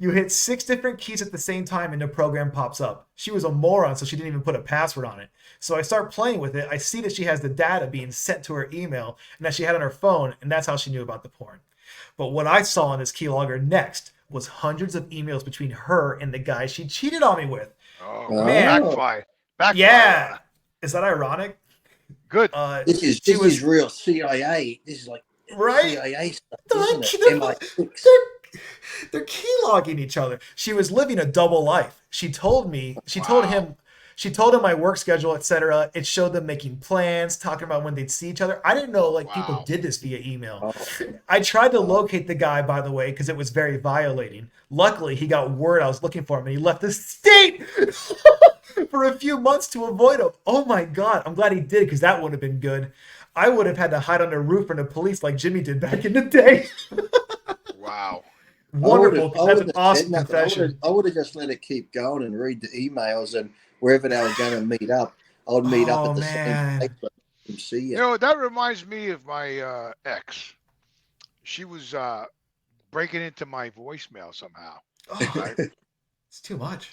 You hit 6 different keys at the same time and the program pops up. She was a moron, so she didn't even put a password on it. So I start playing with it. I see that she has the data being sent to her email and that she had on her phone, and that's how she knew about the porn. But what I saw in this keylogger next was hundreds of emails between her and the guy she cheated on me with. Oh, man. Backfire. Yeah. Is that ironic? Good. This is real CIA. This is like CIA stuff, isn't it? They're keylogging each other. She was living a double life. She told him my work schedule, etc. It showed them making plans, talking about when they'd see each other. I didn't know people did this via email. I tried to locate the guy, by the way, because it was very violating. Luckily, he got word I was looking for him, and he left the state for a few months to avoid him. Oh my God, I'm glad he did, because that would have been good. I would have had to hide under a roof from the police like Jimmy did back in the day. Wow. Wonderful. That's an awesome confession. I would have just let it keep going and read the emails, and wherever they were going to meet up, I would meet up at the same place and see you. You know, that reminds me of my ex. She was breaking into my voicemail somehow. Right? It's too much.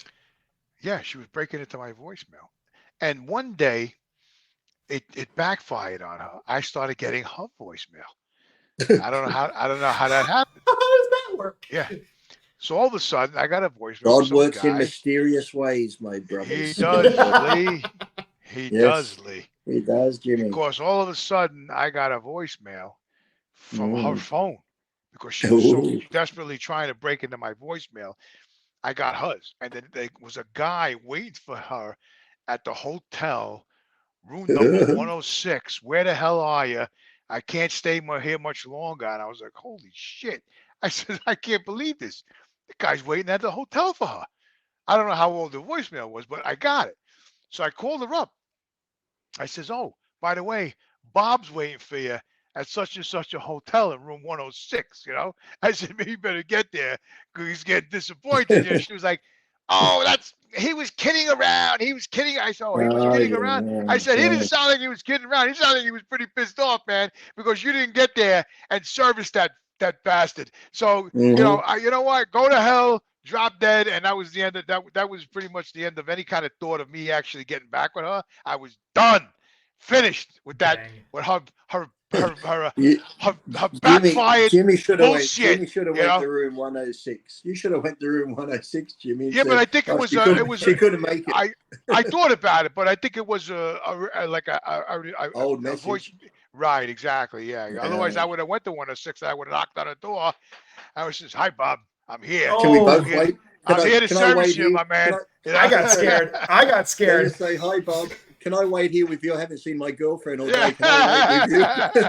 Yeah, she was breaking into my voicemail. And one day, it backfired on her. I started getting her voicemail. I don't know how that happened. How does that work? Yeah. So all of a sudden, I got a voicemail. God works in mysterious ways, my brother. He does, Lee. He does, Lee. He does, Jimmy. Because all of a sudden, I got a voicemail from her phone because she was so desperately trying to break into my voicemail. I got hers, and then there was a guy waiting for her at the hotel, room number 106. Where the hell are you? I can't stay here much longer. And I was like, holy shit. I said, I can't believe this. The guy's waiting at the hotel for her. I don't know how old the voicemail was, but I got it. So I called her up. I says, oh, by the way, Bob's waiting for you at such and such a hotel in room 106, you know? I said, maybe you better get there because he's getting disappointed. And she was like, oh, he was kidding around. He was kidding. I said, oh, he was kidding around. I said, he didn't sound like he was kidding around. He sounded like he was pretty pissed off, man, because you didn't get there and service that bastard. So, you know what? Go to hell, drop dead. And that was the end of that. That was pretty much the end of any kind of thought of me actually getting back with her. I was done, finished with that, with her backfired Jimmy should have went bullshit. to room 106. You should have went to room 106, Jimmy. Yeah, but I think she couldn't make it. I thought about it, but I think it was a old message. Voice. Right, exactly. Yeah. Otherwise, I would have went to 106. I would have knocked on the door. I was just, hi, Bob. I'm here. Can we both wait? I'm here to service you, my man. I got scared. Can you say hi, Bob? can I wait here with you? I haven't seen my girlfriend all day. Can I wait with you?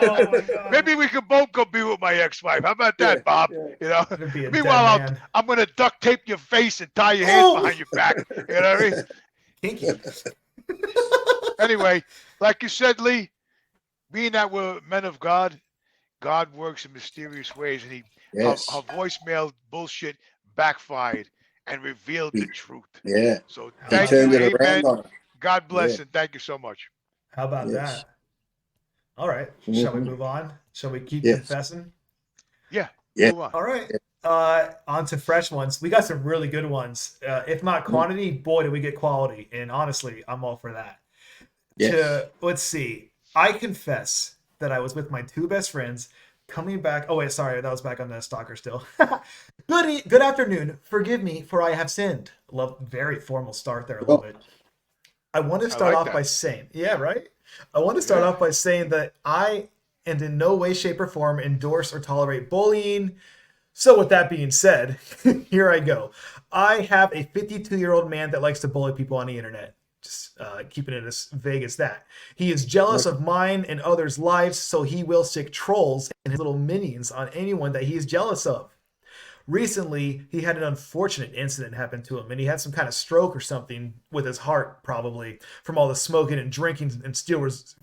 Oh my God. Maybe we could both go be with my ex-wife. How about that, Yeah, Bob? yeah. You know. Gonna be a dead Meanwhile, man. I'm gonna duct tape your face and tie your hands Oh! behind your back. You know what I mean? Kinky. Anyway, like you said, Lee, being that we're men of God, God works in mysterious ways, and Yes. her voicemail bullshit backfired and revealed the truth. Yeah. So He thank turned you, it around amen. on her. God bless Yeah. and thank you so much. How about Yes. that? All right. Shall we Mhm. move on? Shall we keep Yes. confessing? Yeah. Yeah. Move on. All right. On to fresh ones. We got some really good ones. If not quantity, boy, do we get quality. And honestly, I'm all for that. Yes. Let's see. I confess that I was with my two best friends coming back. Oh wait, sorry, that was back on the stalker still. Good afternoon. Forgive me, for I have sinned. Love, very formal start there. I love it. I want to start like off that. by saying, yeah, right. I want to start off by saying that I, and in no way, shape, or form, endorse or tolerate bullying. So with that being said, here I go. I have a 52-year-old man that likes to bully people on the internet. Just keeping it as vague as that. He is jealous of mine and others' lives, so he will stick trolls and his little minions on anyone that he is jealous of. Recently, he had an unfortunate incident happen to him, and he had some kind of stroke or something with his heart, probably from all the smoking and drinking and steel reserves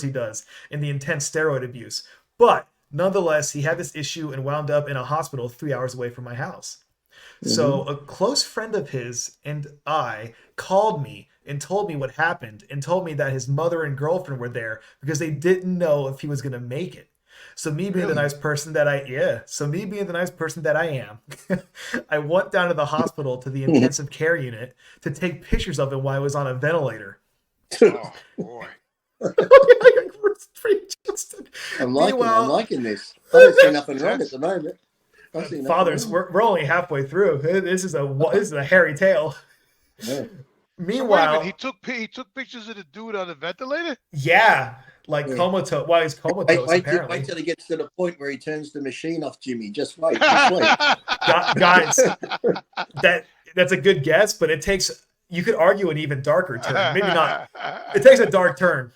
he does, and the intense steroid abuse. But nonetheless, he had this issue and wound up in a hospital 3 hours away from my house. So a close friend of his and I called me and told me what happened and told me that his mother and girlfriend were there because they didn't know if he was going to make it. So me being the nice person that I am, I went down to the hospital to the intensive care unit to take pictures of him while I was on a ventilator. Oh boy. I'm liking this. I don't see nothing wrong at the moment. Fathers, we're only halfway through. This is a hairy tale. Yeah. Meanwhile, so he took pictures of the dude on the ventilator. Yeah, like comatose. Well, he's comatose apparently. Wait till he gets to the point where he turns the machine off, Jimmy. Just wait. Just wait. Guys, that's a good guess, but it takes. You could argue an even darker turn. Maybe not. It takes a dark turn,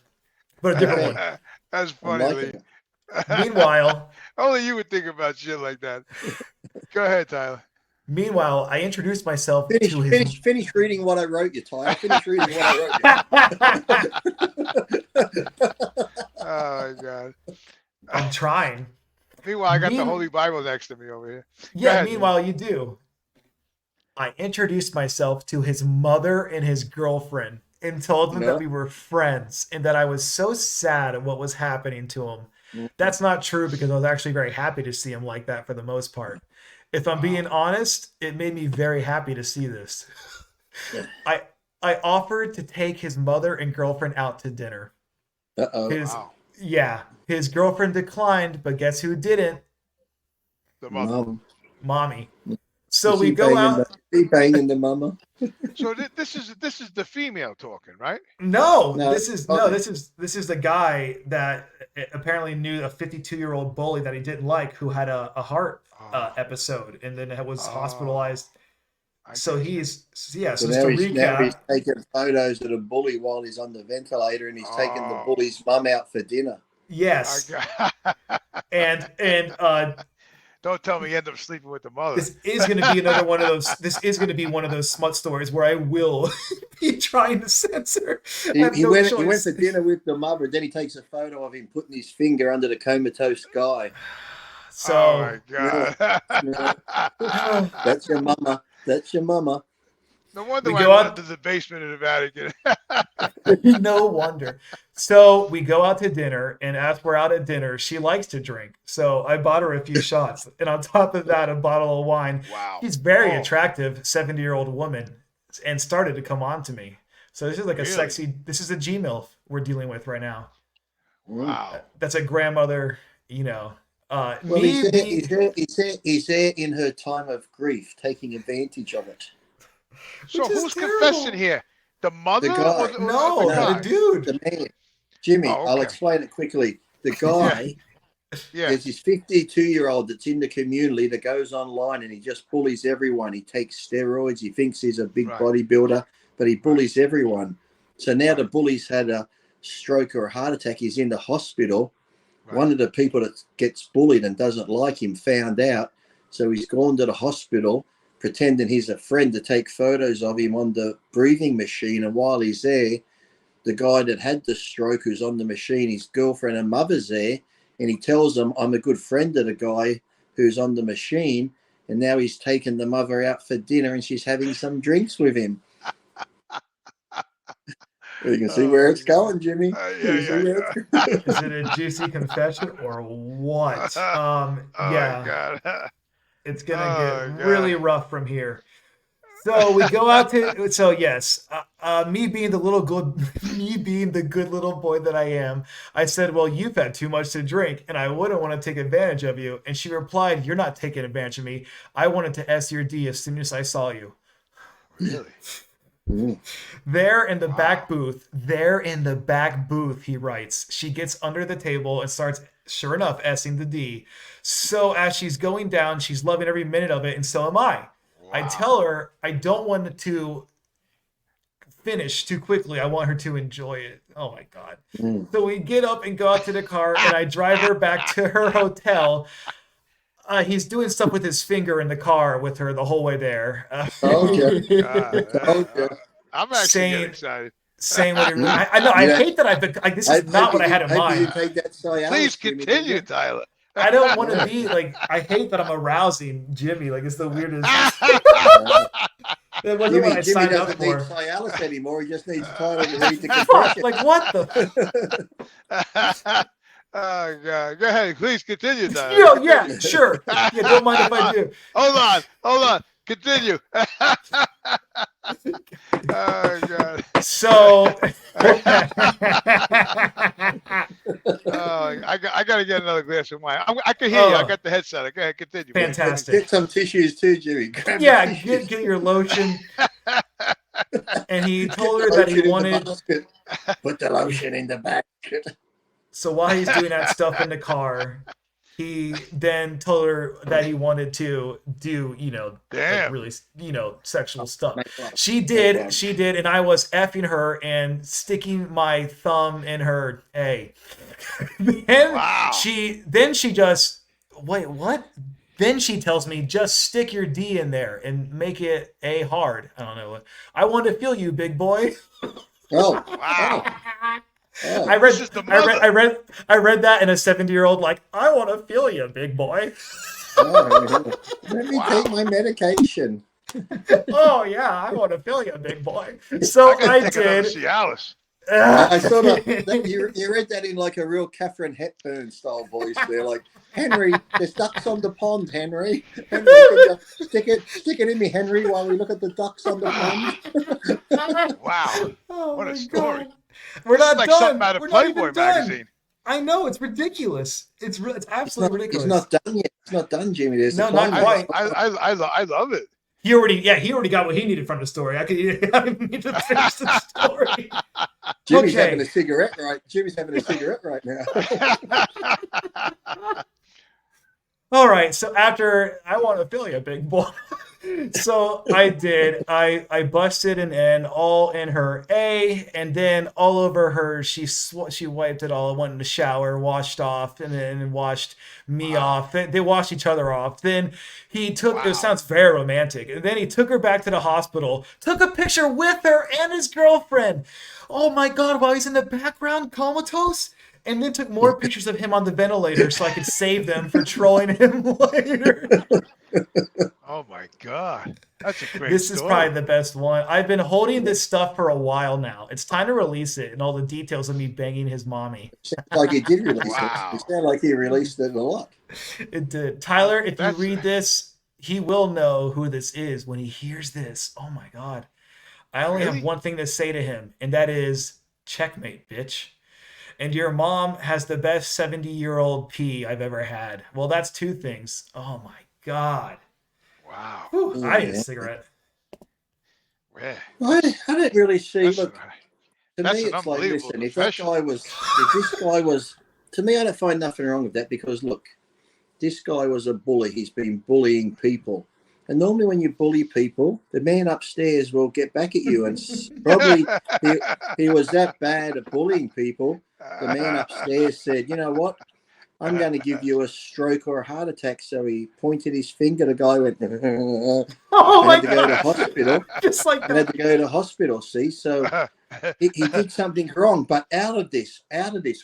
but a different one. That's funny, Lee. Meanwhile, only you would think about shit like that. Go ahead, Tyler. Meanwhile, I introduced myself Finish reading what I wrote you, Tyler. Finish reading what I wrote you. Oh my God. I'm trying. Meanwhile, I got the Holy Bible next to me over here. Yeah, ahead, meanwhile, you do. I introduced myself to his mother and his girlfriend and told them that we were friends and that I was so sad at what was happening to him. That's not true because I was actually very happy to see him like that for the most part. If I'm being honest, it made me very happy to see this. I offered to take his mother and girlfriend out to dinner. Yeah, his girlfriend declined, but guess who didn't? The mother. Mommy. So we go out. He banging the mama. So this is the female talking, right? No, this is the guy that apparently knew a 52-year-old bully that he didn't like who had a heart episode and then was hospitalized. So he's So now he's taking photos of the bully while he's on the ventilator, and he's taking the bully's mum out for dinner. Yes. and don't tell me you end up sleeping with the mother. This is going to be another one of those. This is going to be one of those smut stories where I will be trying to censor. He went for dinner with the mother, and then he takes a photo of him putting his finger under the comatose guy. So, oh my God. That's your mama. That's your mama. No wonder I went to the basement of the Vatican. No wonder. So we go out to dinner, and as we're out at dinner, she likes to drink. So I bought her a few shots, and on top of that, a bottle of wine. Wow. She's very attractive, 70-year-old woman, and started to come on to me. So this is like a sexy. This is a G-MILF we're dealing with right now. Wow. That's a grandmother, you know. Well, he's there in her time of grief, taking advantage of it. So who's confessing here? The mother? The guy. The dude. The man. Jimmy, I'll explain it quickly. The guy is this 52-year-old that's in the community that goes online and he just bullies everyone. He takes steroids. He thinks he's a big bodybuilder, but he bullies everyone. So now the bully's had a stroke or a heart attack. He's in the hospital. Right. One of the people that gets bullied and doesn't like him found out. So he's gone to the hospital pretending he's a friend to take photos of him on the breathing machine. And while he's there, the guy that had the stroke who's on the machine, his girlfriend and mother's there. And he tells them, I'm a good friend of the guy who's on the machine. And now he's taken the mother out for dinner and she's having some drinks with him. You can see where it's going, Jimmy. Yeah. Is it a juicy confession or what? Yeah. God. It's gonna get really rough from here. So we go out to. So yes, me being the good little boy that I am, I said, "Well, you've had too much to drink, and I wouldn't want to take advantage of you." And she replied, "You're not taking advantage of me. I wanted to S your D as soon as I saw you." Really? There in the back booth, he writes, she gets under the table and starts, sure enough, S-ing the D. So as she's going down, she's loving every minute of it, and so am I. Wow. I tell her I don't want it to finish too quickly. I want her to enjoy it. Oh my God. So we get up and go out to the car, and I drive her back to her hotel. He's doing stuff with his finger in the car with her the whole way there. Okay. I'm actually getting excited. Saying what I know. I hate that I've been. This is not what I had in mind. Please continue, Tyler. I don't want to be like. I hate that I'm arousing Jimmy. Like, it's the weirdest. That wasn't what I signed up for. Jimmy doesn't need Cialis anymore. He just needs Tyler to read the confession. Like, what the? Oh God! Go ahead, please continue, Tyler. Yeah, sure. Yeah, don't mind if I do. Hold on. Continue. Oh God. So. I got to get another glass of wine. I can hear you. I got the headset. Go ahead, continue. Fantastic. Get some tissues too, Jimmy. Get your lotion. And he told her that he wanted. Put the lotion in the basket. So while he's doing that stuff in the car, he then told her that he wanted to do, like really, sexual stuff. She did, and I was effing her and sticking my thumb in her A. Then she just, wait, what? Then she tells me, just stick your D in there and make it A hard. I don't know what. I want to feel you, big boy. Oh, wow. Oh. I read that in a 70-year-old, like, I want to feel you, big boy. Let me take my medication. Oh yeah, I want to feel you, big boy. So I did. Cialis. I sort of you read that in like a real Catherine Hepburn style voice there, like, Henry, there's ducks on the pond, Henry. Stick it in me, Henry, while we look at the ducks on the pond. Wow. Oh, what a story. God. We're not like done. Something out of Playboy magazine. I know, it's ridiculous. It's absolutely ridiculous. It's not done yet. It's not done, Jimmy. There's not quite. I love it. He already got what he needed from the story. I didn't need to finish the story. Jimmy's having a cigarette right now. All right. So after I want to feel you, big boy. So I did. I busted an N all in her A, and then all over her. She wiped it all. Went in the shower, washed off, and then washed me off. They washed each other off. Then he took. It sounds very romantic. And then he took her back to the hospital. Took a picture with her and his girlfriend. Oh my God! While he's in the background, comatose. And then took more pictures of him on the ventilator so I could save them for trolling him later. Oh my God. That's a great This story. is probably the best one. I've been holding this stuff for a while now. It's time to release it and all the details of me banging his mommy. Sounds like he did release it. It sounded like he released it a lot. It did. Tyler, if you read this, he will know who this is when he hears this. Oh my God. I only have one thing to say to him, and that is checkmate, bitch. And your mom has the best 70-year-old pee I've ever had. Well, that's two things. Oh my God. Wow. Whew, I need a cigarette. Yeah. I didn't really see. That's look, to me, it's like, listen, if this guy was, to me, I don't find nothing wrong with that because, look, this guy was a bully. He's been bullying people. And normally when you bully people, the man upstairs will get back at you. And probably he was that bad at bullying people. The man upstairs said, you know what? I'm going to give you a stroke or a heart attack. So he pointed his finger. The guy went, Oh my had to go to hospital. Just like And had to go to hospital, see? So he did something wrong. But out of this,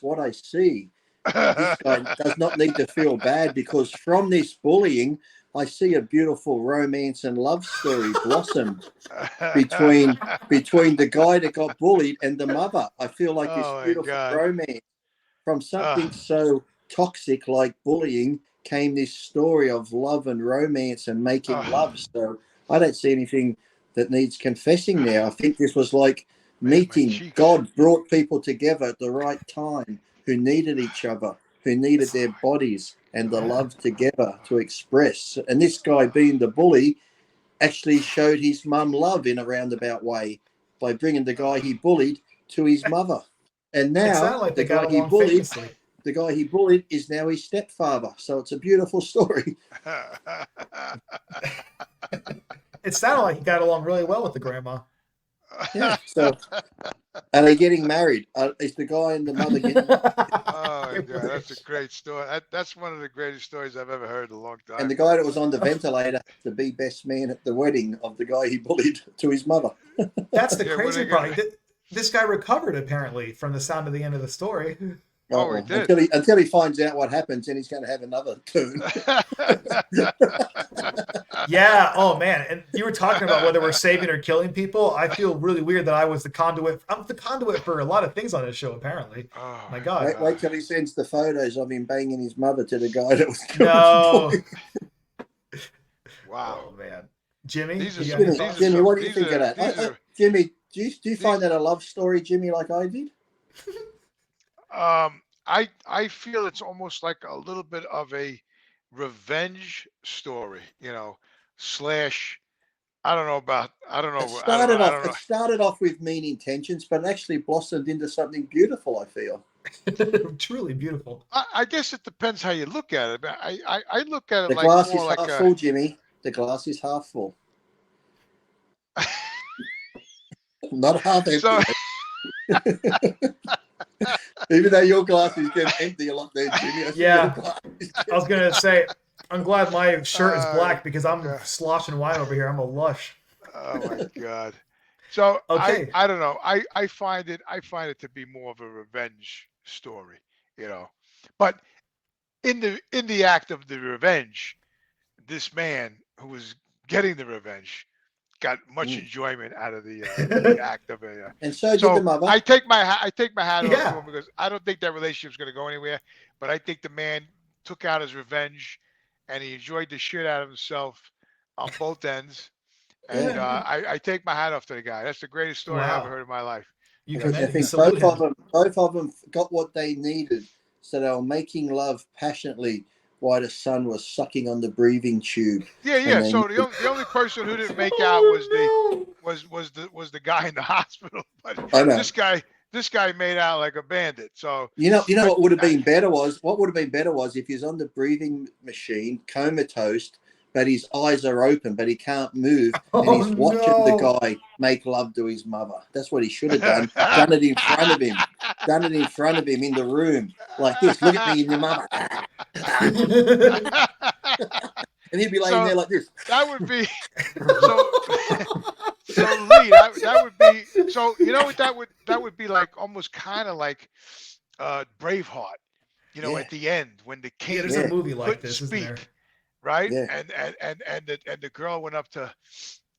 what I see, this guy does not need to feel bad, because from this bullying, I see a beautiful romance and love story blossom between the guy that got bullied and the mother. I feel like this beautiful romance from something so toxic like bullying came this story of love and romance and making love. So I don't see anything that needs confessing now. I think this was like meeting. God brought people together at the right time who needed each other, who needed their bodies and the love together to express. And this guy, being the bully, actually showed his mum love in a roundabout way by bringing the guy he bullied to his mother. And now like the guy he bullied is now his stepfather. So it's a beautiful story. It sounded like he got along really well with the grandma. Yeah. So, are they getting married? Is the guy and the mother getting married? Oh my God, that's a great story. That's one of the greatest stories I've ever heard in a long time. And the guy that was on the ventilator to be best man at the wedding of the guy he bullied to his mother. That's the crazy part. This guy recovered apparently from the sound of the end of the story. Oh, he did. Until he finds out what happens, and he's going to have another turn. Yeah. Oh man. And you were talking about whether we're saving or killing people. I feel really weird that I was the conduit. I'm the conduit for a lot of things on this show. Apparently. Oh my God. Wait till he sends the photos of him banging his mother to the guy that was killed. No. Wow. Oh man. Jimmy. Jimmy, what do you think of that? Jimmy, do you find that a love story, Jimmy, like I did? I feel it's almost like a little bit of a revenge story, slash. I don't know. It started off with mean intentions, but actually blossomed into something beautiful, I feel. Truly beautiful. I guess it depends how you look at it. I look at it like glass is half full, Jimmy. The glass is half full. Not half empty. So... Even though your glass is getting empty a lot there, Jimmy. Yeah. I was going to say, I'm glad my shirt is black because I'm sloshing wine over here. I'm a lush. Oh my God. So okay. I don't know. I find it to be more of a revenge story, But in the act of the revenge, this man who was getting the revenge got much enjoyment out of the act of it. And so did the mother. I take my hat off to him because I don't think that relationship's going to go anywhere. But I think the man took out his revenge, and he enjoyed the shit out of himself on both ends. And I take my hat off to the guy. That's the greatest story I've ever heard in my life. I think both of them got what they needed, so they were making love passionately while the son was sucking on the breathing tube. Yeah. So the only person who didn't make out was the guy in the hospital. But this guy made out like a bandit. So what would have been better was if he's on the breathing machine, comatose, but his eyes are open, but he can't move, and he's watching the guy make love to his mother. That's what he should have done. Done it in front of him. Done it in front of him in the room like this. Look at me and your mother. And he'd be laying there like this. That would be so Lee, that would be so what that would be like, almost kind of like Braveheart, at the end when the king there's a movie like this, speak, isn't there? right? Yeah. And the girl went up to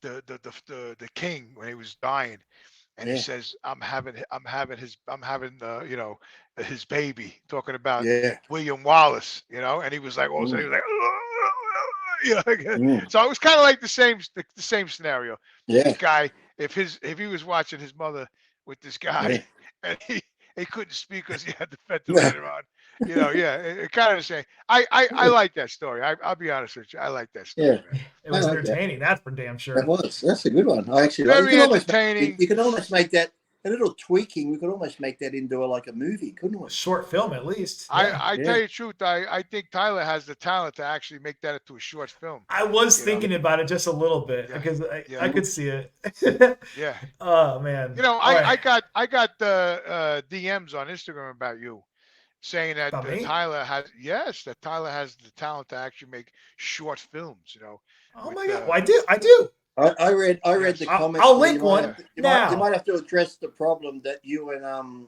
the king when he was dying, and he says, I'm having his baby, talking about William Wallace, and he was like, all of a sudden he was like, so it was kind of like the same scenario. Yeah. This guy, if he was watching his mother with this guy, and he couldn't speak because he had the ventilator on. It kind of the same. I like that story. I'll be honest with you. I like that story. Yeah. Man. It was entertaining. That's for damn sure. That was. That's a good one. I actually very entertaining. You can almost make that little tweaking, we could almost make that into like a movie, couldn't we? Short film, at least. I Yeah. tell you the truth, I think Tyler has the talent to actually make that into a short film. I was thinking about it just a little bit Yeah. because Yeah. I could see it. Yeah. Oh man. You know, All right. I got the DMs on Instagram about you saying that About me? Tyler has the talent to actually make short films. You know. Oh with, my god. Well, I do. I read Yes. the comments. I'll there. link one You now. might have to address the problem that you and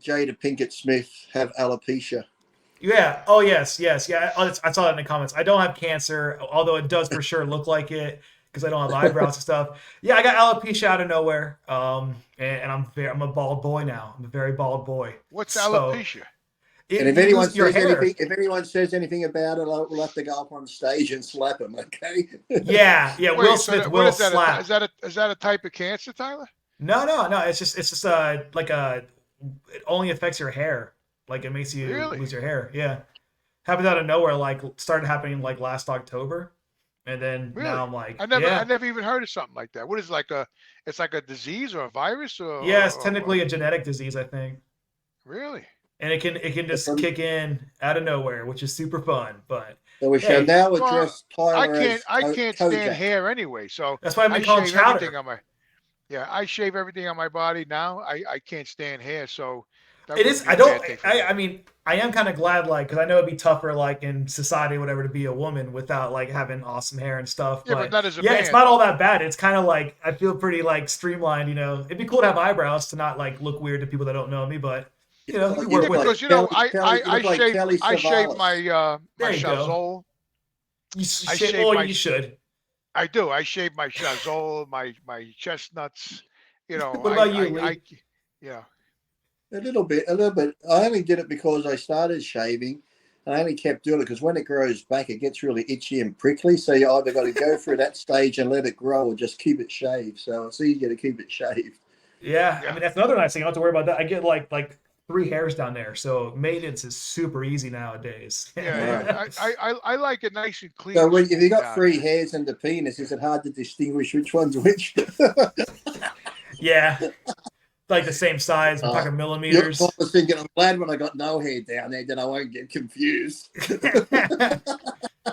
Jada Pinkett Smith have alopecia. Yeah. Oh yes. Yeah. I saw that in the comments. I don't have cancer, although it does for sure look like it because I don't have eyebrows and stuff. Yeah, I got alopecia out of nowhere. And I'm a bald boy now. I'm a very bald boy. What's So, alopecia? And if anyone says anything about it, we'll have to go up on stage and slap him. Okay? Yeah. Wait, Will so Smith what will is that? slap. Is that a type of cancer, Tyler? No. It's just like it only affects your hair. Like it makes you Really? lose your hair. Yeah. Happened out of nowhere. Like started happening like last October, and then Really? now I'm like, I never even heard of something like that. What is it, it's like a disease or a virus or? yeah, it's technically a genetic disease, I think. Really? And it can just kick in out of nowhere, which is super fun. But So we shall now Well, address Tyler I as can't Kojak. stand hair anyway, so that's why I've I been called shave Chowder. everything on my. Yeah, I shave everything on my body now. I can't stand hair, so that It wouldn't is. be a I don't. bad thing for me. I mean, I am kind of glad, like, because I know it'd be tougher, like, in society, or whatever, to be a woman without like having awesome hair and stuff. Yeah, but not as a yeah, man. it's not all that bad. It's kind of like I feel pretty like streamlined. You know, it'd be cool to have eyebrows to not like look weird to people that don't know me, but you know, you You work look with like because you know Kelly- I you look like shave Kelly I shave Savalas. my There my you go. chazole. You I should. shave Oh, my- you should. I do. I shave my chazole, my chestnuts. You know, What about you, Lee? yeah. A little bit. I only did it because I started shaving. And I only kept doing it because when it grows back, it gets really itchy and prickly. So you either got to go through that stage and let it grow, or just keep it shaved. So it's easier to keep it shaved. Yeah, Yeah. I mean that's another nice thing. I don't have to worry about that. I get like 3 hairs down there, so maintenance is super easy nowadays. Yeah, I like it nice and clean. So if you got down 3 there. hairs in the penis, is it hard to distinguish which one's which? Yeah, like the same size. We're talking millimeters. I was thinking, I'm glad when I got no hair down there, then I won't get confused.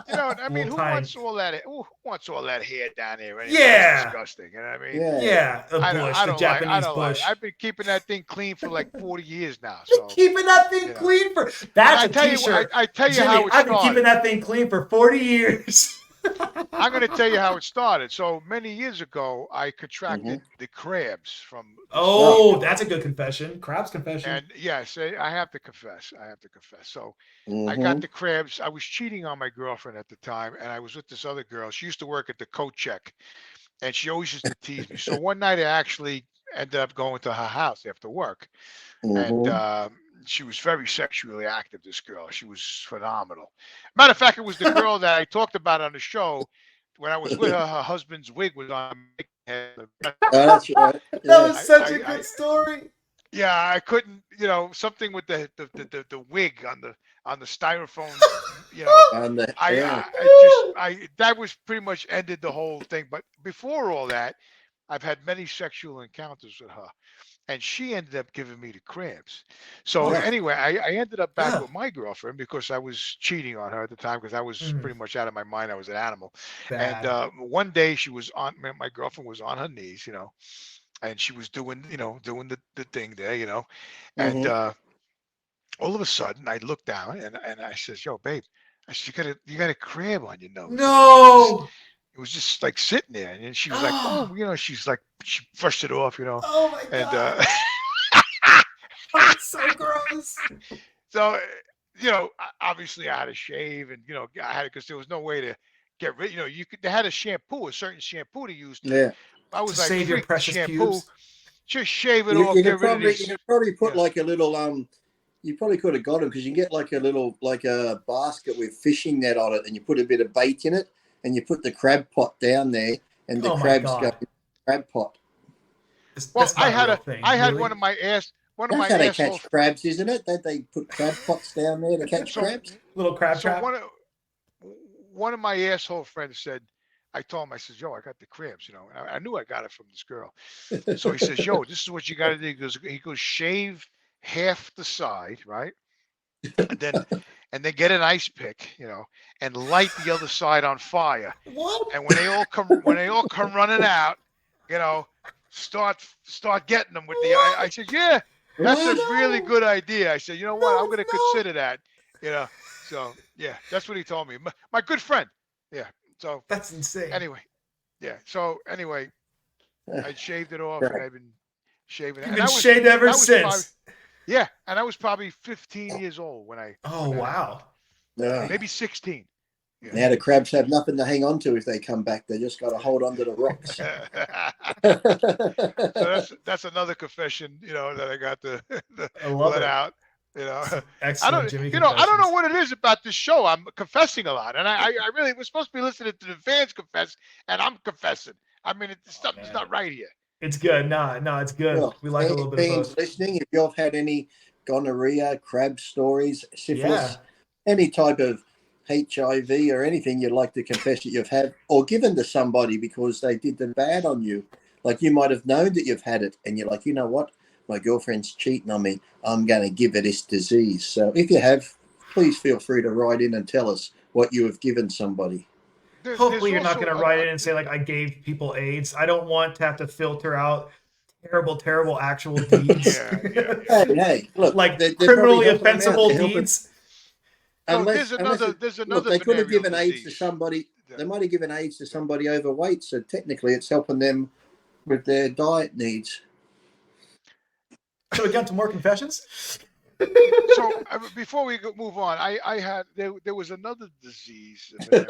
You know, I mean, Little who tiny. wants all that? Who wants all that hair down there? Anyway? Yeah. It's disgusting. You know what I mean? Yeah. Yeah, a I bush, don't the like. Japanese I don't bush. like. I've been keeping that thing clean for like 40 years now. So Keeping that thing you know. clean for that's I a tell you, t-shirt. I tell you Jimmy, how it I've been keeping started. that thing clean for 40 years. I'm going to tell you how it started. So many years ago, I contracted the crabs from. Oh, that's a good confession. Crab's confession. And yes, I have to confess. So Mm-hmm. I got the crabs. I was cheating on my girlfriend at the time, and I was with this other girl. She used to work at the coat check, and she always used to tease me. So one night, I actually ended up going to her house after work, and she was very sexually active. This girl, she was phenomenal. Matter of fact, it was the girl that I talked about on the show. When I was with her, her husband's wig was on. That's right. That Yeah. was such a good story. Yeah, I couldn't, something with the wig on the styrofoam, And that was pretty much ended the whole thing. But before all that, I've had many sexual encounters with her, and she ended up giving me the crabs. So Yeah. anyway, I ended up back Yeah. with my girlfriend because I was cheating on her at the time because I was pretty much out of my mind. I was an animal. Bad. And one day she was my girlfriend was on her knees, and she was doing the thing there, and all of a sudden I looked down and I says, "Yo, babe," I said, "You got a crab on your nose." No. It was just like sitting there, and she was like, "Oh," she's like, she brushed it off, Oh my and god. That's so gross. so obviously I had to shave, and I had because there was no way to get rid. They had a certain shampoo to use. yeah. I was To like, save your "Freak the precious shampoo, pubes. just shave it You, off, you, get could rid of probably, this." you could probably put Yeah. like a little you probably could have got them because you can get like a basket with fishing net on it, and you put a bit of bait in it, and you put the crab pot down there, and the Oh my crabs God. go in the crab pot. Well, That's not I had a real thing, I had really. one of my That's how they catch crabs, isn't it? That they put crab pots down there to catch So- crabs. little crab So trap. one of my asshole friends said, I told him, I says, yo, I got the cramps, I knew I got it from this girl. So he says, yo, this is what you got to do. He goes, shave half the side, right? And then get an ice pick, and light the other side on fire. What? And when they all come running out, start getting them with the. I said, yeah, that's a really good idea. I said, you know what, I'm going to consider that. So yeah, that's what he told me. My good friend. Yeah. So that's insane. Anyway, yeah. So anyway, I shaved it off, and I've been shaving it. You've been shaved ever since. Yeah, and I was probably 15 years old when I. Oh wow. Yeah. Maybe 16. Yeah. Now the crabs have nothing to hang on to if they come back. They just got to hold on to the rocks. So that's another confession, that I got to let out. Excellent, Jimmy. I don't know what it is about this show. I'm confessing a lot, and I really was supposed to be listening to the fans confess, and I'm confessing. I mean, something's not right here. It's good. No, it's good. Well, we like a little bit of both. Listening, if you've had any gonorrhea, crab stories, syphilis, any type of HIV or anything you'd like to confess that you've had or given to somebody because they did the bad on you, like you might have known that you've had it, and you're like, you know what? My girlfriend's cheating on me. I'm going to give her this disease. So if you have, please feel free to write in and tell us what you have given somebody. Hopefully you're not going to write in and say, like, I gave people AIDS. I don't want to have to filter out terrible actual deeds. Hey, look. Like criminally offensible deeds. There's another look, they could have given AIDS to somebody. They might have given AIDS to somebody overweight. So technically it's helping them with their diet needs. So we got to more confessions. So before we move on, I had there was another disease. I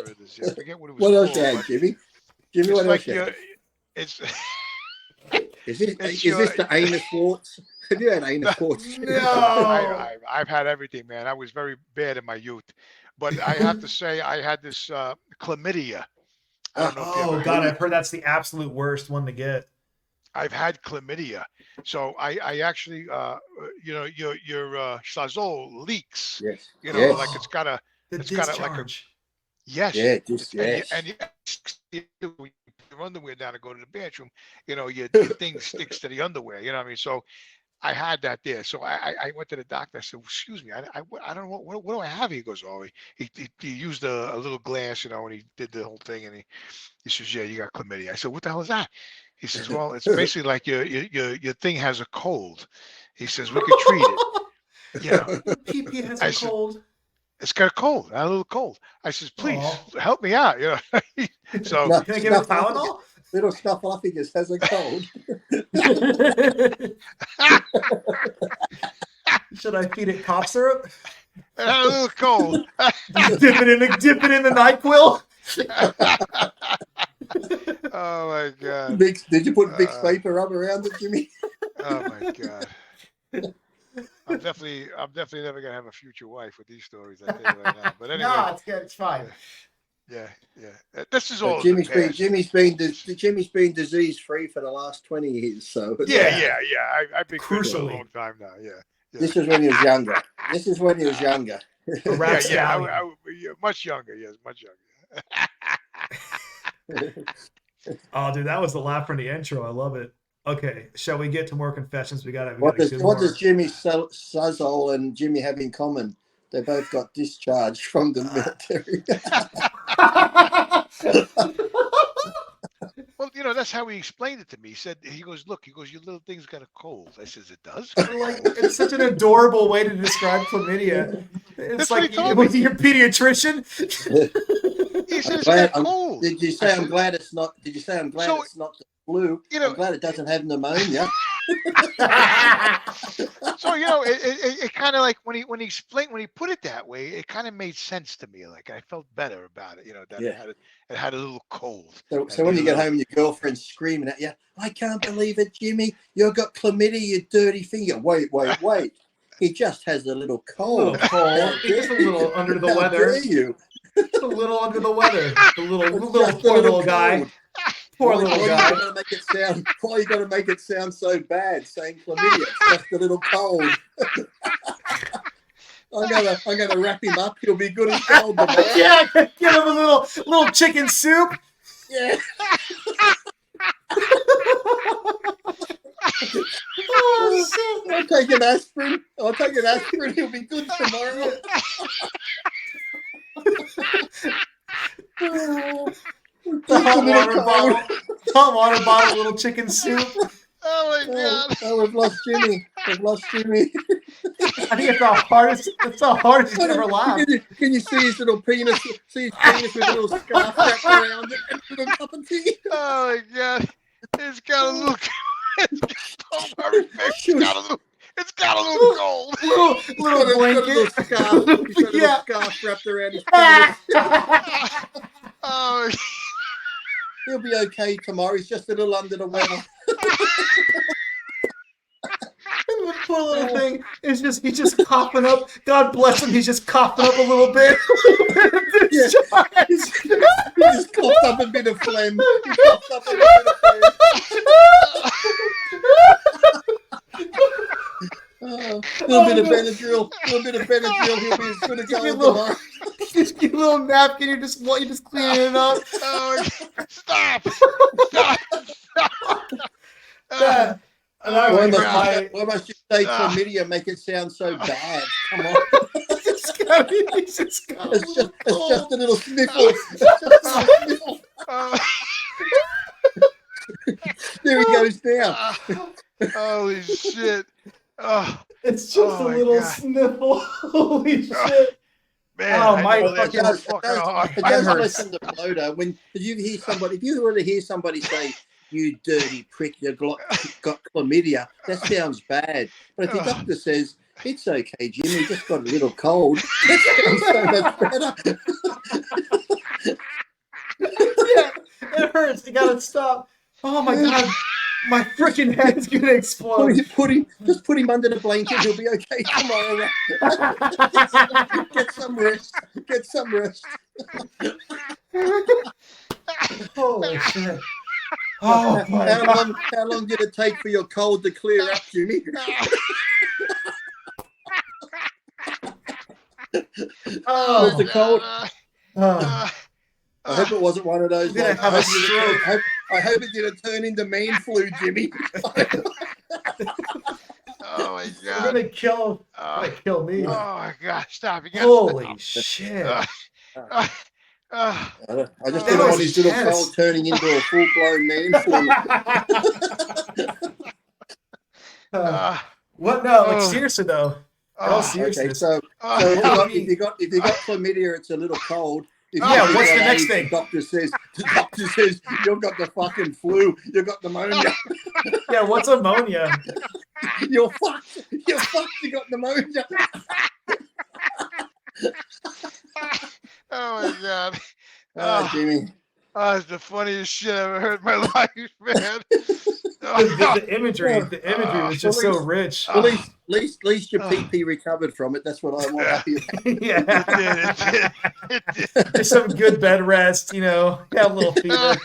forget what it was. What else you had, Jimmy? Jimmy, what else you had? It's. Is this the anus warts? Have you had anus warts? No. I've had everything, man. I was very bad in my youth, but I have to say I had this chlamydia. I don't know if you ever God, I've heard that's the absolute worst one to get. I've had chlamydia, so I actually, your schlazol leaks. Yes. Like it's got a like a. Yes. Yeah. And you put your underwear down to go to the bathroom. Your thing sticks to the underwear. You know what I mean? So I had that there. So I went to the doctor. I said, "Excuse me, I don't know what do I have?" He goes, "Oh, he used a little glass, and he did the whole thing, and he says, "Yeah, you got chlamydia." I said, "What the hell is that?" He says, "Well, it's basically like your thing has a cold." He says, "We could treat it." PP has a cold. It's got a cold, a little cold. I says, "Please help me out." So can I give it Tylenol? Little snuffleupagus has a cold. Should I feed it cough syrup? It had a little cold. dip it in the NyQuil. Oh my God! Did you put Vicks vapor rub around it, Jimmy? Oh my God! I'm definitely never gonna have a future wife with these stories. I tell you right now. But anyway, no, it's good. It's fine. Yeah. This is all. Jimmy's been disease free for the last 20 years. So yeah. I've been good for a long time now. Yeah. This is when he was younger. Much younger. Yes, much younger. Oh, dude, that was the laugh from the intro. I love it. Okay, shall we get to more confessions? What does Jimmy Sazol and Jimmy have in common? They both got discharged from the military. Well, that's how he explained it to me. He goes, your little thing's got a cold. I says, it does? It's such an adorable way to describe chlamydia. It's like with your pediatrician. He says it's got cold. Did you say I'm glad it's not the flu? I'm glad it doesn't have pneumonia. So it kind of like when he put it that way, it kind of made sense to me. Like I felt better about it. That it had a little cold. So when you get home, your girlfriend's screaming at you, "I can't believe it, Jimmy! You've got chlamydia, you dirty finger." Wait. He just has a little cold. He's just a little under the weather. How dare you? Just a little under the weather. The poor little guy. Poor little guy. Why are you going to make it sound so bad saying chlamydia? It's just a little cold. I'm gonna wrap him up. He'll be good and cold. Yeah, give him a little chicken soup. Yeah. Oh shit! I'll take an aspirin. I'll take an aspirin. He'll be good tomorrow. The hot water bottle, little chicken soup. Oh my God! Oh, we've lost Jimmy. We've lost Jimmy. I think it's the hardest. It's the hardest he's ever laughed. Can you see his little penis? See his penis with a little scarf wrapped around it and a little cup of tea. Oh my God! It's got a little. Don't worry, it's got a little gold. Little blanket. He's got a little scarf wrapped around his penis. Oh. He'll be okay tomorrow. He's just a little under the weather. The poor little thing is he's just coughing up. God bless him. He's just coughing up a little bit. Yeah. He just coughed up a bit of phlegm. He coughed up a bit of phlegm. A little bit of Benadryl. He'll be as good as going tomorrow. Just give a little napkin. You're just cleaning it up. Oh, stop! Why must you say chlamydia make it sound so bad? Come on. It's just a little sniffle. There he goes down. Holy shit. It's just a little sniffle. Holy shit. Man, oh my fucking hard. It does listen to bloater. If you were to hear somebody say, "You dirty prick, you got chlamydia," that sounds bad. But if the doctor says, "It's okay, Jimmy, just got a little cold," that sounds so much better. Yeah, it hurts. You gotta stop. Oh my God. My freaking head's gonna explode. Just put him under the blanket. He'll be okay tomorrow. Get some rest. Holy shit. Oh my God. How long did it take for your cold to clear up, Jimmy? Oh, the cold. I hope it wasn't one of those. Like, have a stroke. I hope it didn't turn into man flu, Jimmy. Oh my God! You're gonna kill me. Oh my God! Stop! Holy shit! I just didn't want his little cold turning into a full-blown man flu. What? No, like seriously though. Okay, so if you got chlamydia, it's a little cold. What's the next thing? The doctor says you've got the fucking flu. You've got pneumonia. Yeah, what's ammonia? You're fucked. You got pneumonia. Oh my God. Jimmy. It's the funniest shit I've ever heard in my life, man. The imagery was just so rich. At least your PP recovered from it. That's what I want happy about. Yeah, it did. Just some good bed rest, had a little fever.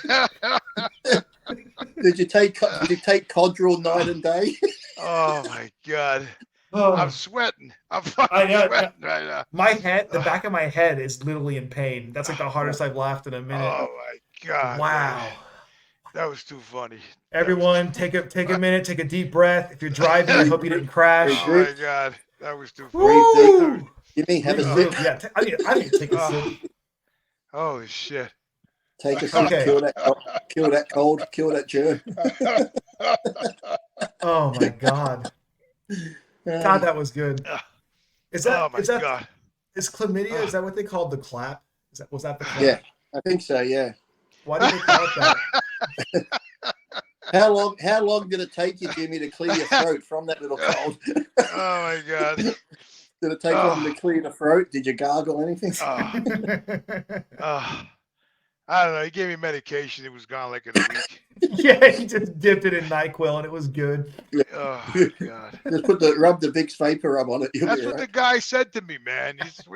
Did you take Codral night and day? Oh my God. I'm sweating. I'm fucking sweating right now. My head, the back of my head is literally in pain. That's like the hardest I've laughed in a minute. Oh my God. Wow. Man. That was too funny. Everyone, take a minute, take a deep breath. If you're driving, I hope you didn't crash. Oh my God. That was too funny. Woo! You mean have a sip? Yeah, I need to take a sip. Holy shit. Take a sip, Okay. kill that cold, kill that germ. Oh my God. God, that was good. Is God. Is chlamydia? Is that what they called the clap? Was that the clap? Yeah, I think so. Yeah. Why did they call it that? How long did it take you, Jimmy, to clear your throat from that little cold? Oh my God. Did it take long to clear the throat? Did you gargle anything? I don't know. He gave me medication. It was gone like in a week. Yeah, he just dipped it in NyQuil and it was good. Yeah. Oh God. Just rub the Vicks vapor rub on it. That's what the guy said to me, man. That's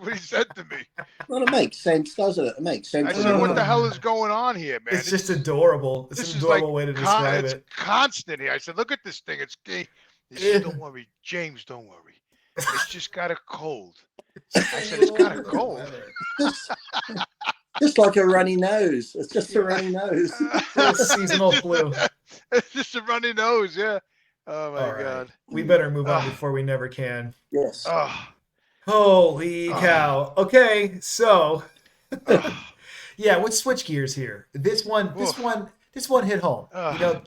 what he said to me. Well, it makes sense, doesn't it? It makes sense. I said, what the hell is going on here, man? It's just adorable. It's an adorable way to describe it. It's constant here. I said, look at this thing. It's gay. He said, don't worry, James, don't worry. It's just got a cold. I said, it's got a cold. just like a runny nose. It's just a runny nose. Little seasonal flu. It's just a runny nose, yeah. Oh my All right. God. We better move on Ah. before we never can. Yes. Oh, Holy cow. Okay, so yeah, let's switch gears here. This one hit home. You know,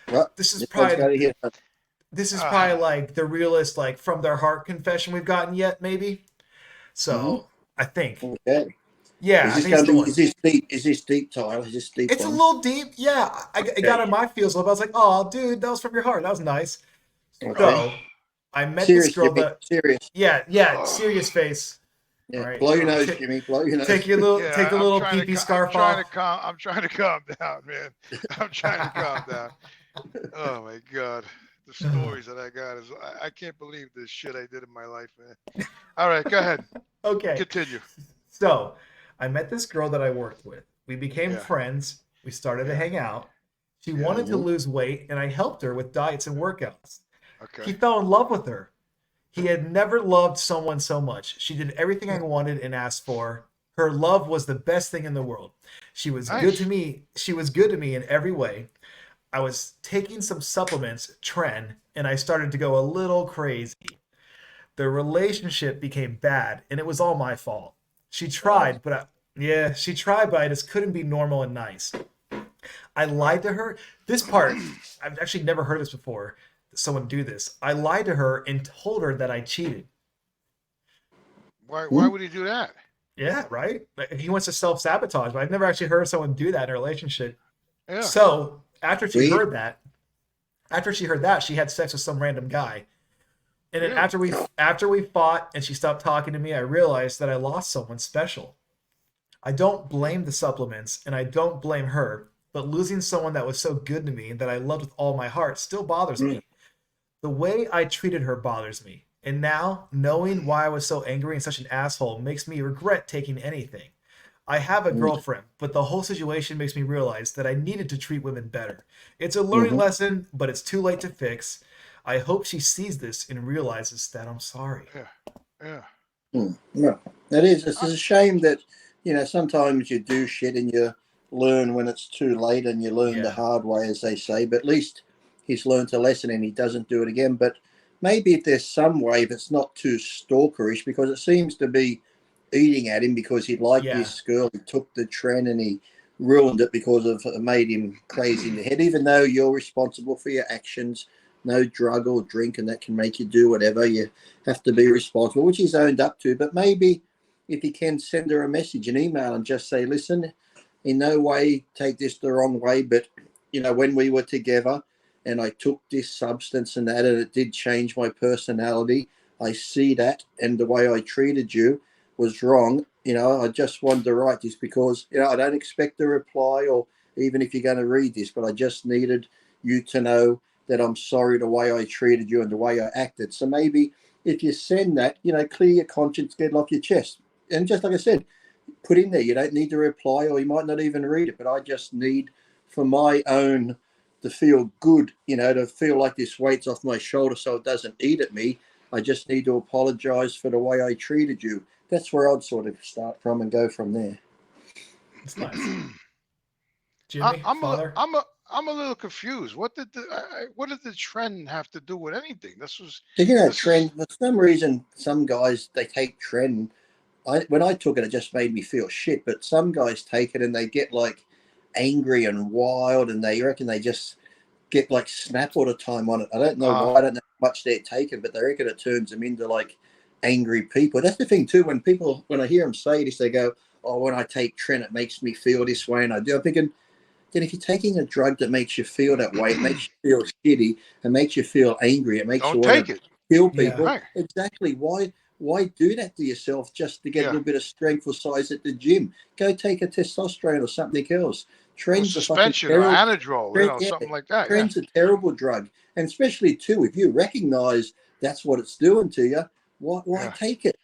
Right. this is This one's gotta probably hit. like the realest, like from their heart confession we've gotten yet, maybe. So I think. Okay. Yeah, I Is this think it's going the to one. be? Is this deep? Is this deep, Tyler? Is this deep? It's a one? little deep. Yeah, it got in my feels a little bit. I was like, oh, dude, that was from your heart. That was nice. Okay. So I met Serious, this girl Jimmy. that. Serious. Yeah, serious face. Yeah. All right. Blow your nose, Take- Jimmy. Blow your nose. Take your little, yeah, take the I'm little trying to pee-pee ca- scarf off. I'm trying to calm down, man. I'm trying to calm down. Oh my God. The stories that I got is I can't believe this shit I did in my life, man. All right, go ahead. Okay. Continue. So I met this girl that I worked with. We became Yeah. friends. We started to hang out. She Yeah. wanted to lose weight, and I helped her with diets and workouts. Okay. He fell in love with her. He had never loved someone so much. She did everything I wanted and asked for. Her love was the best thing in the world. She was good Nice. to me. She was good to me in every way. I was taking some supplements, Tren, and I started to go a little crazy. The relationship became bad, and it was all my fault. She tried, but she tried, but I just couldn't be normal and nice. I lied to her. This part, I've actually never heard this before. Someone do this. I lied to her and told her that I cheated. Why would he do that? Yeah, right? He wants to self-sabotage, but I've never actually heard someone do that in a relationship. Yeah. So after she We- heard that, she had sex with some random guy. And then Really? after we fought and she stopped talking to me, I realized that I lost someone special. I don't blame the supplements and I don't blame her, but losing someone that was so good to me and that I loved with all my heart still bothers me. The way I treated her bothers me. And now, knowing why I was so angry and such an asshole makes me regret taking anything. I have a girlfriend, but the whole situation makes me realize that I needed to treat women better. It's a learning lesson, but it's too late to fix. I hope she sees this and realizes that I'm sorry. Yeah. No, that is. It's a shame that sometimes you do shit and you learn when it's too late, and you learn the hard way, as they say. But at least he's learned a lesson and he doesn't do it again. But maybe if there's some way that's not too stalkerish, because it seems to be eating at him because he liked this girl. He took the trend and he ruined it because of it made him crazy in the head. Even though you're responsible for your actions, no drug or drink, and that can make you do whatever. You have to be responsible, which he's owned up to. But maybe if he can send her a message, an email, and just say, listen, in no way take this the wrong way, but when we were together and I took this substance and that, and it did change my personality, I see that, and the way I treated you was wrong. I just wanted to write this because I don't expect a reply, or even if you're going to read this, but I just needed you to know that I'm sorry the way I treated you and the way I acted. So maybe if you send that, clear your conscience, get it off your chest. And just like I said, put in there, you don't need to reply, or you might not even read it, but I just need, for my own, to feel good, to feel like this weight's off my shoulder so it doesn't eat at me. I just need to apologize for the way I treated you. That's where I'd sort of start from and go from there. It's nice. Jimmy, Father? I'm a little confused. What did the trend have to do with anything? Trend, for some reason, some guys, they take trend. When I took it, it just made me feel shit. But some guys take it and they get like angry and wild, and they reckon they just get like snap all the time on it. I don't know why. I don't know how much they're taking, but they reckon it turns them into like angry people. That's the thing too. When I hear them say this, they go, "Oh, when I take Trent, it makes me feel this way," and I do. I'm thinking, then if you're taking a drug that makes you feel that way, it makes you feel shitty, it makes you feel angry, it makes you want to kill people. Right. Exactly. Why do that to yourself just to get a little bit of strength or size at the gym? Go take a testosterone or something else. Trends suspension or Anadrol, something like that. Trends a terrible drug, and especially too if you recognize that's what it's doing to you. Why take it?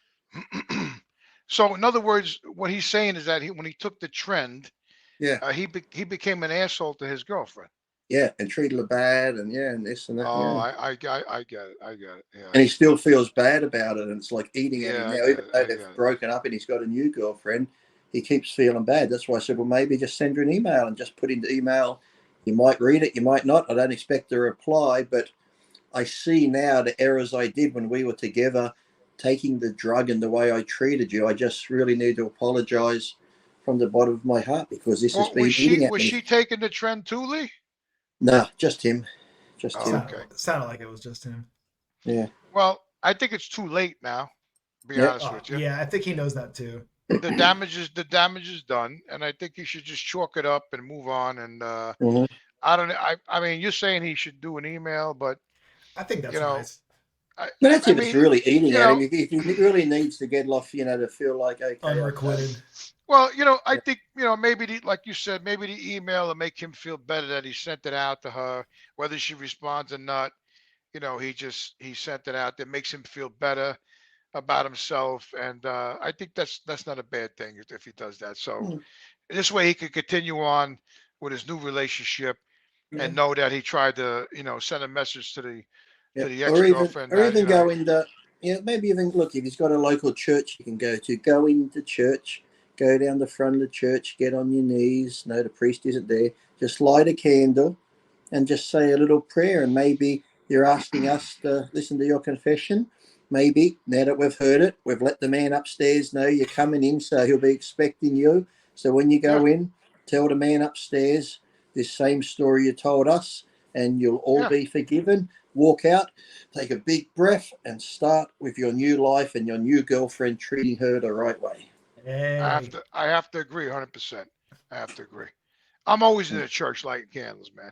So, in other words, what he's saying is that when he took the trend, he became an asshole to his girlfriend. Yeah, and treated her bad, and this and that. Oh, I get it. Yeah. And he still feels bad about it, and it's like eating at him now, even though they've broken up and he's got a new girlfriend. he keeps feeling bad. That's why I said, well, maybe just send her an email and just put in the email. You might read it, you might not. I don't expect a reply, but I see now the errors I did when we were together, taking the drug and the way I treated you. I just really need to apologize from the bottom of my heart, because this has Well, been eating at was me. she taking the trend too, Lee? No, just him. Just Oh, him. okay. Sounded like it was just him. Yeah. Well, I think it's too late now. To be Yep. honest with you. Yeah, I think he knows that too. The damage is done, and I think he should just chalk it up and move on. And Mhm. I don't. I mean, you're saying he should do an email, but I think that's you know, nice. I, But that's I if it's mean, really eating you at him. know, If he really needs to get off, to feel like, okay, I've done. Unrequited. well, I think maybe like you said, maybe the email will make him feel better that he sent it out to her, whether she responds or not. He sent it out. That makes him feel better about himself, and I think that's not a bad thing if he does that. So Mm. this way he could continue on with his new relationship Yeah. and know that he tried to send a message to the Yeah. ex-girlfriend Or that even go into, maybe even look, if he's got a local church you can go into church, go down the front of the church, get on your knees. No, the priest isn't there. Just light a candle and just say a little prayer. And maybe you're asking us to listen to your confession. Maybe now that we've heard it, we've let the man upstairs know you're coming in, so he'll be expecting you. So when you go yeah in, tell the man upstairs this same story you told us, and you'll all yeah be forgiven. Walk out, take a big breath, and start with your new life and your new girlfriend, treating her the right way. Hey. I have to agree 100%. I have to agree. I'm always in the church lighting candles, man.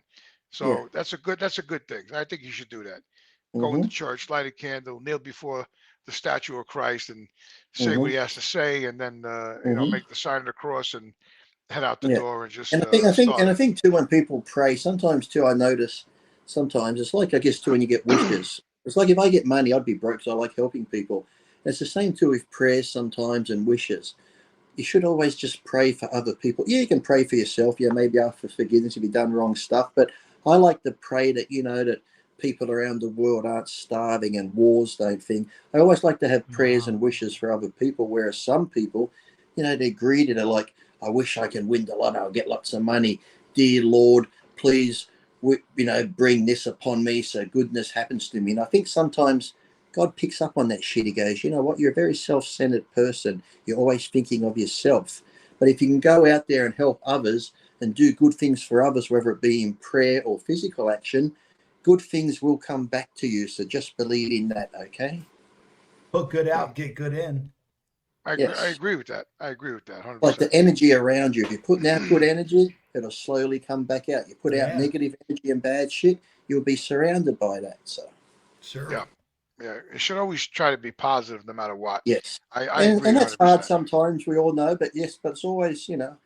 Yeah. So that's a good thing. I think you should do that. Go Mm-hmm. into church, light a candle, kneel before the statue of Christ, and say what Mm-hmm. he has to say, and then Mm-hmm. make the sign of the cross and head out the Yeah. door and just And I start it. think too, when people pray, sometimes too, I notice sometimes it's like, I guess too, when you get wishes, it's like if I get money, I'd be broke. So I like helping people. It's the same too with prayers sometimes and wishes. You should always just pray for other people. Yeah, you can pray for yourself. Yeah, maybe ask for forgiveness if you've done wrong stuff. But I like to pray that, that people around the world aren't starving and wars don't think. I always like to have prayers Wow. and wishes for other people, whereas some people, they're greedy. They're like, I wish I can win the lotto. I'll get lots of money. Dear Lord, please, bring this upon me so goodness happens to me. And I think sometimes God picks up on that shit. He goes, you know what? You're a very self-centered person. You're always thinking of yourself. But if you can go out there and help others and do good things for others, whether it be in prayer or physical action, good things will come back to you. So just believe in that, okay? Put good Yeah, out, get good in. I Yes. agree with that. I agree with that Like 100%. the energy around you. If you're putting out good energy, it'll slowly come back out. You put out Yeah, negative energy and bad shit, you'll be surrounded by that. So, sure. Yeah, yeah. It should always try to be positive no matter what. yes. I agree And that's hard 100%. sometimes, we all know, but yes, but it's always, try And to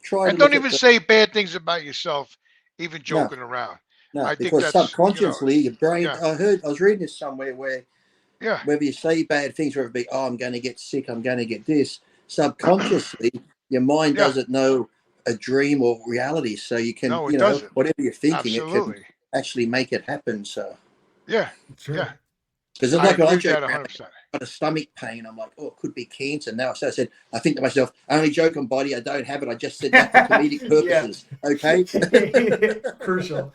don't look at even the, say bad things about yourself, even no. joking around. No, I think because that's subconsciously your brain. yeah, I was reading this somewhere where yeah, whether you say bad things, whether it be, oh, I'm going to get sick, I'm going to get this, subconsciously your mind yeah. doesn't know a dream or reality. So you can, No, it doesn't. whatever you're thinking, it can Absolutely. actually make it happen. So Yeah, yeah. Sure. because it's I like I agree with joke that around, 100%. got a stomach pain. I'm like, oh, it could be cancer. Now, so I said, I think to myself, I only joke on body, I don't have it. I just said that for comedic Yeah. purposes. Okay. Crucial.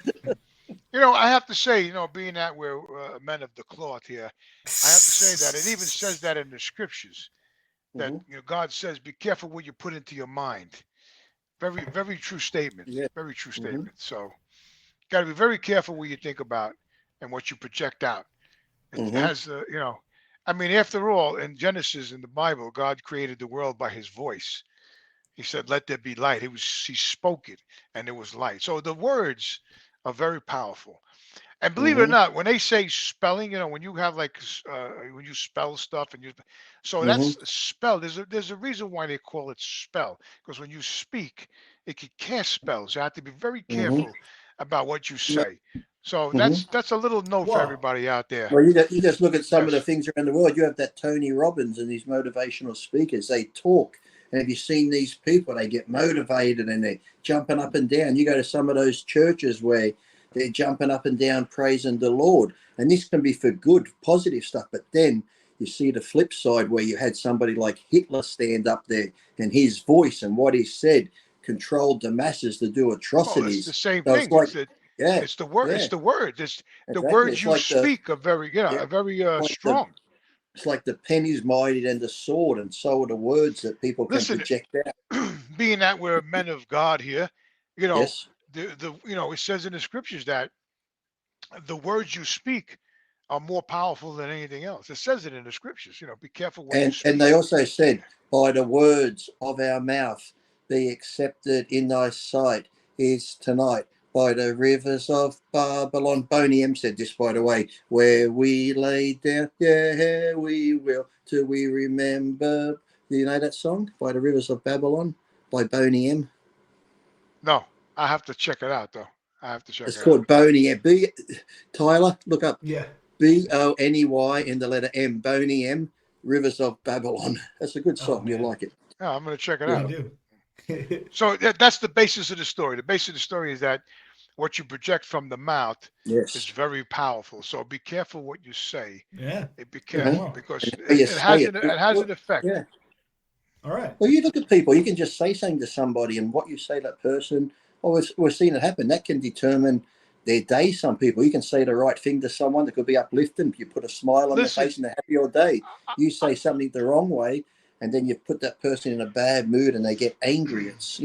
I have to say, being that we're men of the cloth here, I have to say that it even says that in the scriptures that Hmm. God says, "Be careful what you put into your mind." Very, very true statement. Yeah. Very true Hmm. statement. So, got to be very careful what you think about and what you project out. It Hmm. has, I mean, after all, in Genesis in the Bible, God created the world by His voice. He said, "Let there be light." He spoke it, and there was light. So the words are very powerful. And believe it or Hmm. not, when they say spelling, when you have like when you spell stuff so Hmm. that's spell. There's a reason why they call it spell, because when you speak, it can cast spells. You have to be very Hmm. careful about what you say. So Hmm. that's a little note for Whoa. everybody out there. Well, you just look at some of the Yes. things around the world. You have that Tony Robbins and these motivational speakers. They talk, and have you seen these people? They get motivated and they're jumping up and down. You go to some of those churches where they're jumping up and down praising the Lord, and this can be for good, positive stuff. But then you see the flip side where you had somebody like Hitler stand up there, and his voice and what he said controlled the masses to do Well, it's the atrocities. same So it's thing. like, yeah, It's the word. It's yeah, the words. It's the exactly. words It's you like the speak are very, yeah, are very like the strong. it's like the pen is mighty than the sword, and so are the words that people can Listen, project out. being that we're men of God here, you know, Yes, it says in the scriptures that the words you speak are more powerful than anything else. It says it in the scriptures. Be careful what you and speak. they also said, by the words of our mouth be accepted in thy sight is tonight by the rivers of Babylon. Boney M said this, by the way, where we lay down, yeah, we will, till we remember. Do you know that song, By the Rivers of Babylon, by Boney M? No, I have to check it out though. I have to check It's it out. called Boney M. Tyler, look up Yeah. Boney in the letter M, Boney M, Rivers of Babylon. That's a good Oh song. You'll man, like it. Yeah, I'm going to check it I out. do. So that's the basis of the story. The basis of the story is that what you project from the mouth is Yes. very powerful. So be careful what you say. Yeah. Be I Uh-huh. careful will. because And how you it say has it. it has an effect. Yeah. All right. Well, you look at people, you can just say something to somebody, and what you say to that person, we're seeing it happen. That can determine their day. Some people, you can say the right thing to someone that could be uplifting. You put a smile on their Listen, face and they're happy all day. I, You say something the wrong way, and then you put that person in a bad mood and they get angry. It's.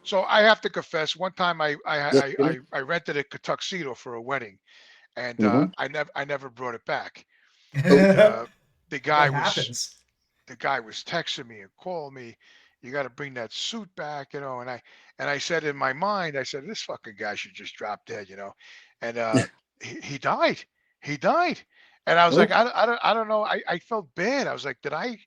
so I have to confess. One time I I Yes, I, Jimmy. I I rented a tuxedo for a wedding, and Mm-hmm. I never brought it back. Oh, And It the guy was happens. the guy was texting me and calling me, you got to bring that suit back, and I said in my mind, I said, this fucking guy should just drop dead. And he died. He died. And I was like, oh. I don't know. I felt bad. I was like, did I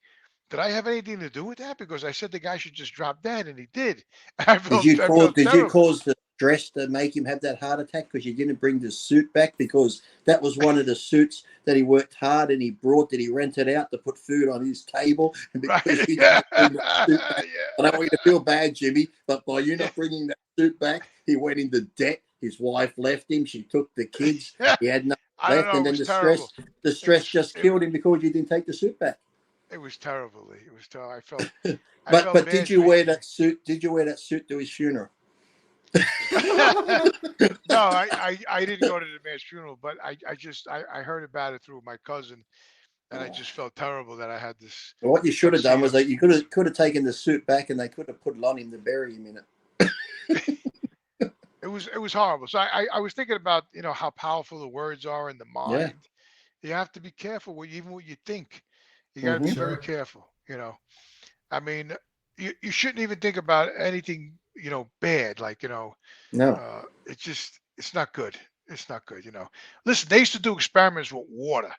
have anything to do with that? Because I said the guy should just drop dead, and he did. I Did felt you I cause felt did you terrible. cause the stress to make him have that heart attack because you didn't bring the suit back? Because that was one of the suits that he worked hard and that he rented out to put food on his table, and Right? because you Yeah. didn't bring that suit back. I don't want you to feel bad, Jimmy, but by you Yeah. not bringing that suit back, he went into debt. His wife left him. She took the kids. Yeah. He had nothing I don't left, know. and It then was terrible. the It stress was just it, killed him because you didn't take the suit back. it was terrible. Lee. It was terrible. I But felt did bad you for wear that suit? Did you wear that suit to his funeral? No, I didn't go to the man's funeral, but I heard about it through my cousin, and I just felt terrible that I had this What you should have done was tuxedo. that you could have taken the suit back and they could have put it on him to bury him in it. It was horrible. So I was thinking about how powerful the words are in the Yeah. mind. You have to be careful even what you think. You got to be Mm-hmm. very Sure. careful. I mean, you shouldn't even think about anything bad like No. it's not good. It's not good. Listen, they used to do experiments with water.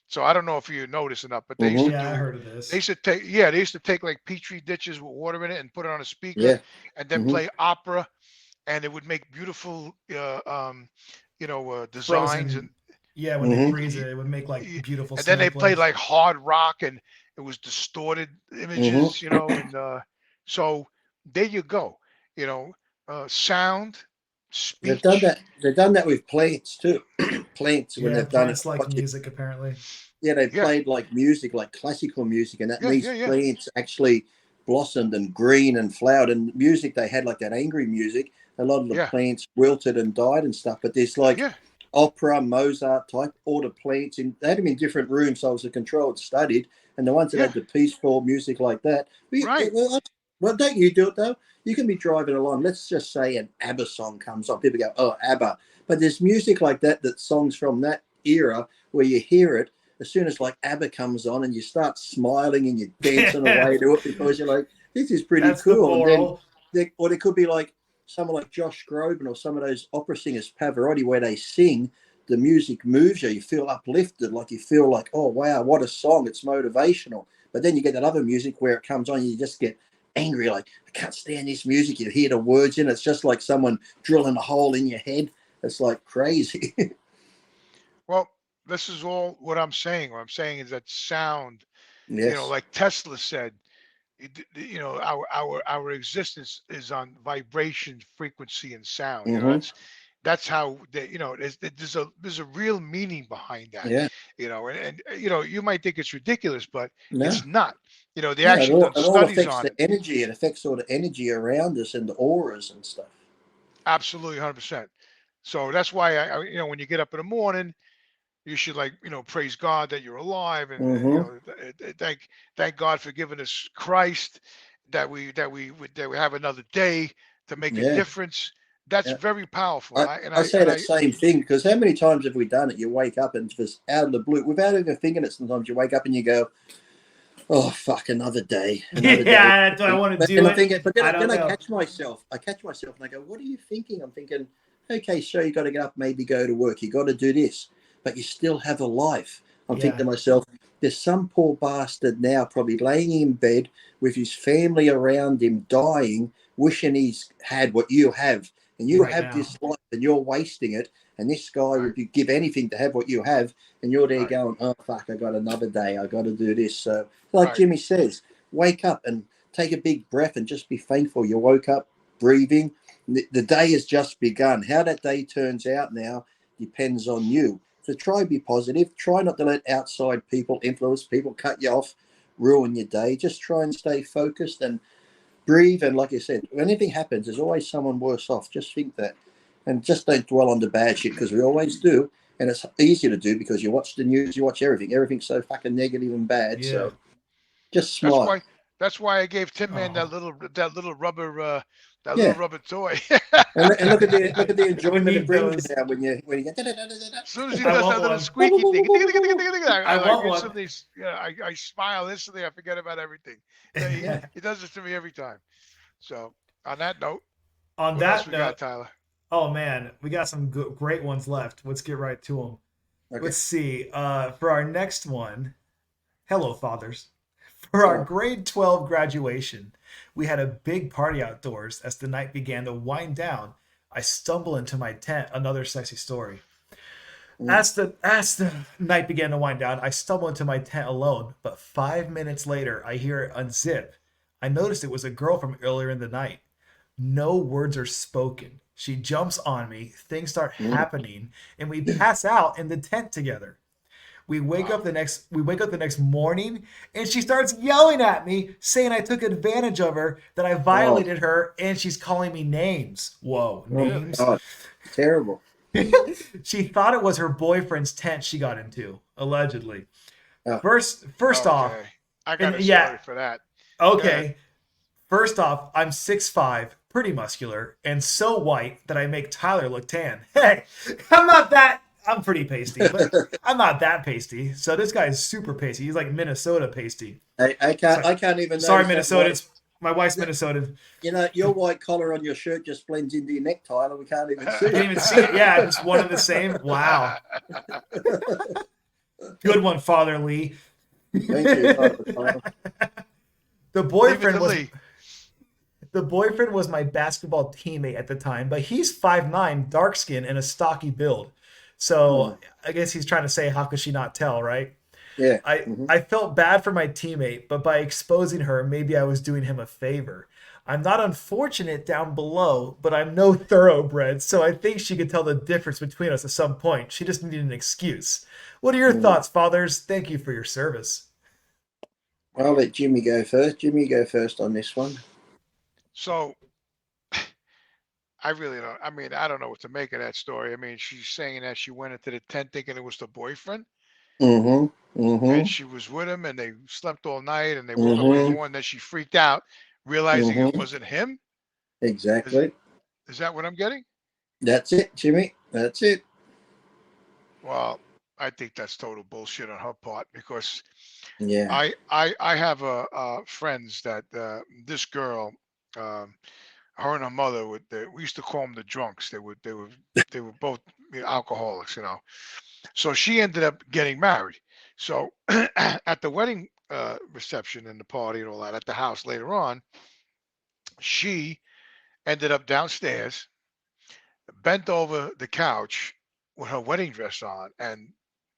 So I don't know if you noticed or not, but Mm-hmm. Yeah, I heard of this. they used to take like petri ditches with water in it and put it on a speaker Yeah. and then Mm-hmm. play opera, and it would make beautiful designs, Frozen. Yeah, when they Mm-hmm. freeze it, it would make like beautiful and then they played snowflakes. like hard rock, and it was distorted Mm-hmm. images, and so there you go. you know Sound, They've done speech. that. They've done that with plants too. Plants when Yeah, they've done it. plants like music apparently. Yeah, they Yeah, played like music, like classical music, and that yeah, these yeah, yeah, plants actually blossomed and green and flowered. And music, they had like that angry music. A lot of the yeah, plants wilted and died and stuff. But there's like yeah, opera, Mozart type, all the plants they had them in different rooms, so it was a controlled studied. And the ones that yeah. had the peaceful music like that, Right. well, don't you do it though? You can be driving along. Let's just say an ABBA song comes on. People go, "Oh, ABBA," but there's music like that. That songs from that era where you hear it as soon as like ABBA comes on, and you start smiling and you're dancing away to it because you're like, "This is pretty That's the cool." And then, moral. or it could be like someone like Josh Groban or some of those opera singers, Pavarotti, where they sing. The music moves you. You feel uplifted, like you feel like, "Oh wow, what a song! It's motivational." But then you get that other music where it comes on, and you just get angry, like, I can't stand this music. You hear the words in it. It's just like someone drilling a hole in your head. It's like crazy. Well, this is all what I'm saying. What I'm saying is that sound, Yes. like Tesla said, our existence is on vibration, frequency, and sound. Mm-hmm. that's how there's a real meaning behind that, Yeah. and you might think it's ridiculous, but No. it's not. They No, actually done it all studies affects on the it. energy. It affects all the energy around us and the auras and stuff. Absolutely, 100%. So that's why when you get up in the morning, you should praise God that you're alive, and Mm-hmm. thank God for giving us Christ, that we have another day to make a Yeah. difference. That's Yeah. very powerful, I, and I and I I say and that I same thing because how many times have we done it? You wake up and just out of the blue, without even thinking it, sometimes you wake up and you go, oh, fuck, another day, another day. Yeah, do I want to And do I it? think, but I then don't I know. catch myself. And I go, what are you thinking? I'm thinking, okay, so you got to get up, maybe go to work. You got to do this, but you still have a life. I'm thinking Yeah. to myself, there's some poor bastard now probably laying in bed with his family around him, dying, wishing he's had what you have. And you Right have now. this life and you're wasting it. And this guy right, would give anything to have what you have. And you're there right, going, oh, fuck, I got another day. I got to do this. So, like right, Jimmy says, wake up and take a big breath and just be thankful you woke up breathing. The day has just begun. How that day turns out now depends on you. So try be positive. Try not to let outside people influence people, cut you off, ruin your day. Just try and stay focused and breathe. And like I said, when anything happens, there's always someone worse off. Just think that. And just don't dwell on the bad shit because we always do. And it's easy to do because you watch the news, you watch everything. Everything's so fucking negative and bad. Yeah. So just that's smile. why that's why I gave Tin Man Oh, that little Yeah. rubber toy. And look at the we enjoyment it need brings you those. now when you get As soon as he I does want that little one. squeaky thing, I I like want one. instantly, I smile instantly. I forget about everything. yeah. He does this to me every time. So on that note, On what else that we got, note, Tyler? oh man, we got some great ones left. Let's get right to them. Okay. Let's see. For our next one, hello, fathers. For our Oh. grade 12 graduation, we had a big party outdoors. As the night began to wind down, I stumble into my tent. Another sexy story. Mm. As the night began to wind down, I stumble into my tent alone. But 5 minutes later, I hear it unzip. I noticed it was a girl from earlier in the night. No words are spoken. She jumps on me. Things start Mm. happening, and we pass out in the tent together. Wow. We wake up the next morning, and she starts yelling at me, saying I took advantage of her, that I Oh. violated her, and she's calling me names. Whoa, Oh my Really? names. God. Terrible. She thought it was her boyfriend's tent she got into, allegedly. Oh. First off, Okay. I got and a yeah, story for that. Go ahead. okay. First off, I'm 6'5", pretty muscular, and so white that I make Tyler look tan. Hey, I'm not that. I'm pretty pasty, but I'm not that pasty. So this guy is super pasty. He's like Minnesota pasty. I So, can't even sorry, notice that white. Minnesotans. My wife's Minnesotan. Your white collar on your shirt just blends into your necktie, and we can't even see You can't it. even see it. Yeah, just one and the same. Wow. Good one, Father Lee. Thank you. the Leave it boyfriend to was Lee. the boyfriend was my basketball teammate at the time, but he's 5'9", dark skin, and a stocky build. So Mm. I guess he's trying to say, how could she not tell, right? Yeah. I Mm-hmm. I felt bad for my teammate, but by exposing her, maybe I was doing him a favor. I'm not unfortunate down below, but I'm no thoroughbred, so I think she could tell the difference between us at some point. She just needed an excuse. What are your Mm. thoughts, fathers? Thank you for your service. I'll let Jimmy go first. Jimmy, go first on this one. So I really don't. I mean, I don't know what to make of that story. I mean, she's saying that she went into the tent thinking it was the boyfriend, Mm-hmm. and Mm-hmm. she was with him, and they slept all night, and they woke up in the Mm-hmm. morning. Then she freaked out, realizing it Mm-hmm. wasn't him. Is Exactly. is that what I'm getting? That's it, Jimmy. That's it. Well, I think that's total bullshit on her part because Yeah. I have friends that this girl, um, her and her mother we used to call them the drunks. They were both alcoholics, So she ended up getting married. So at the wedding reception and the party and all that at the house later on, she ended up downstairs, bent over the couch with her wedding dress on, and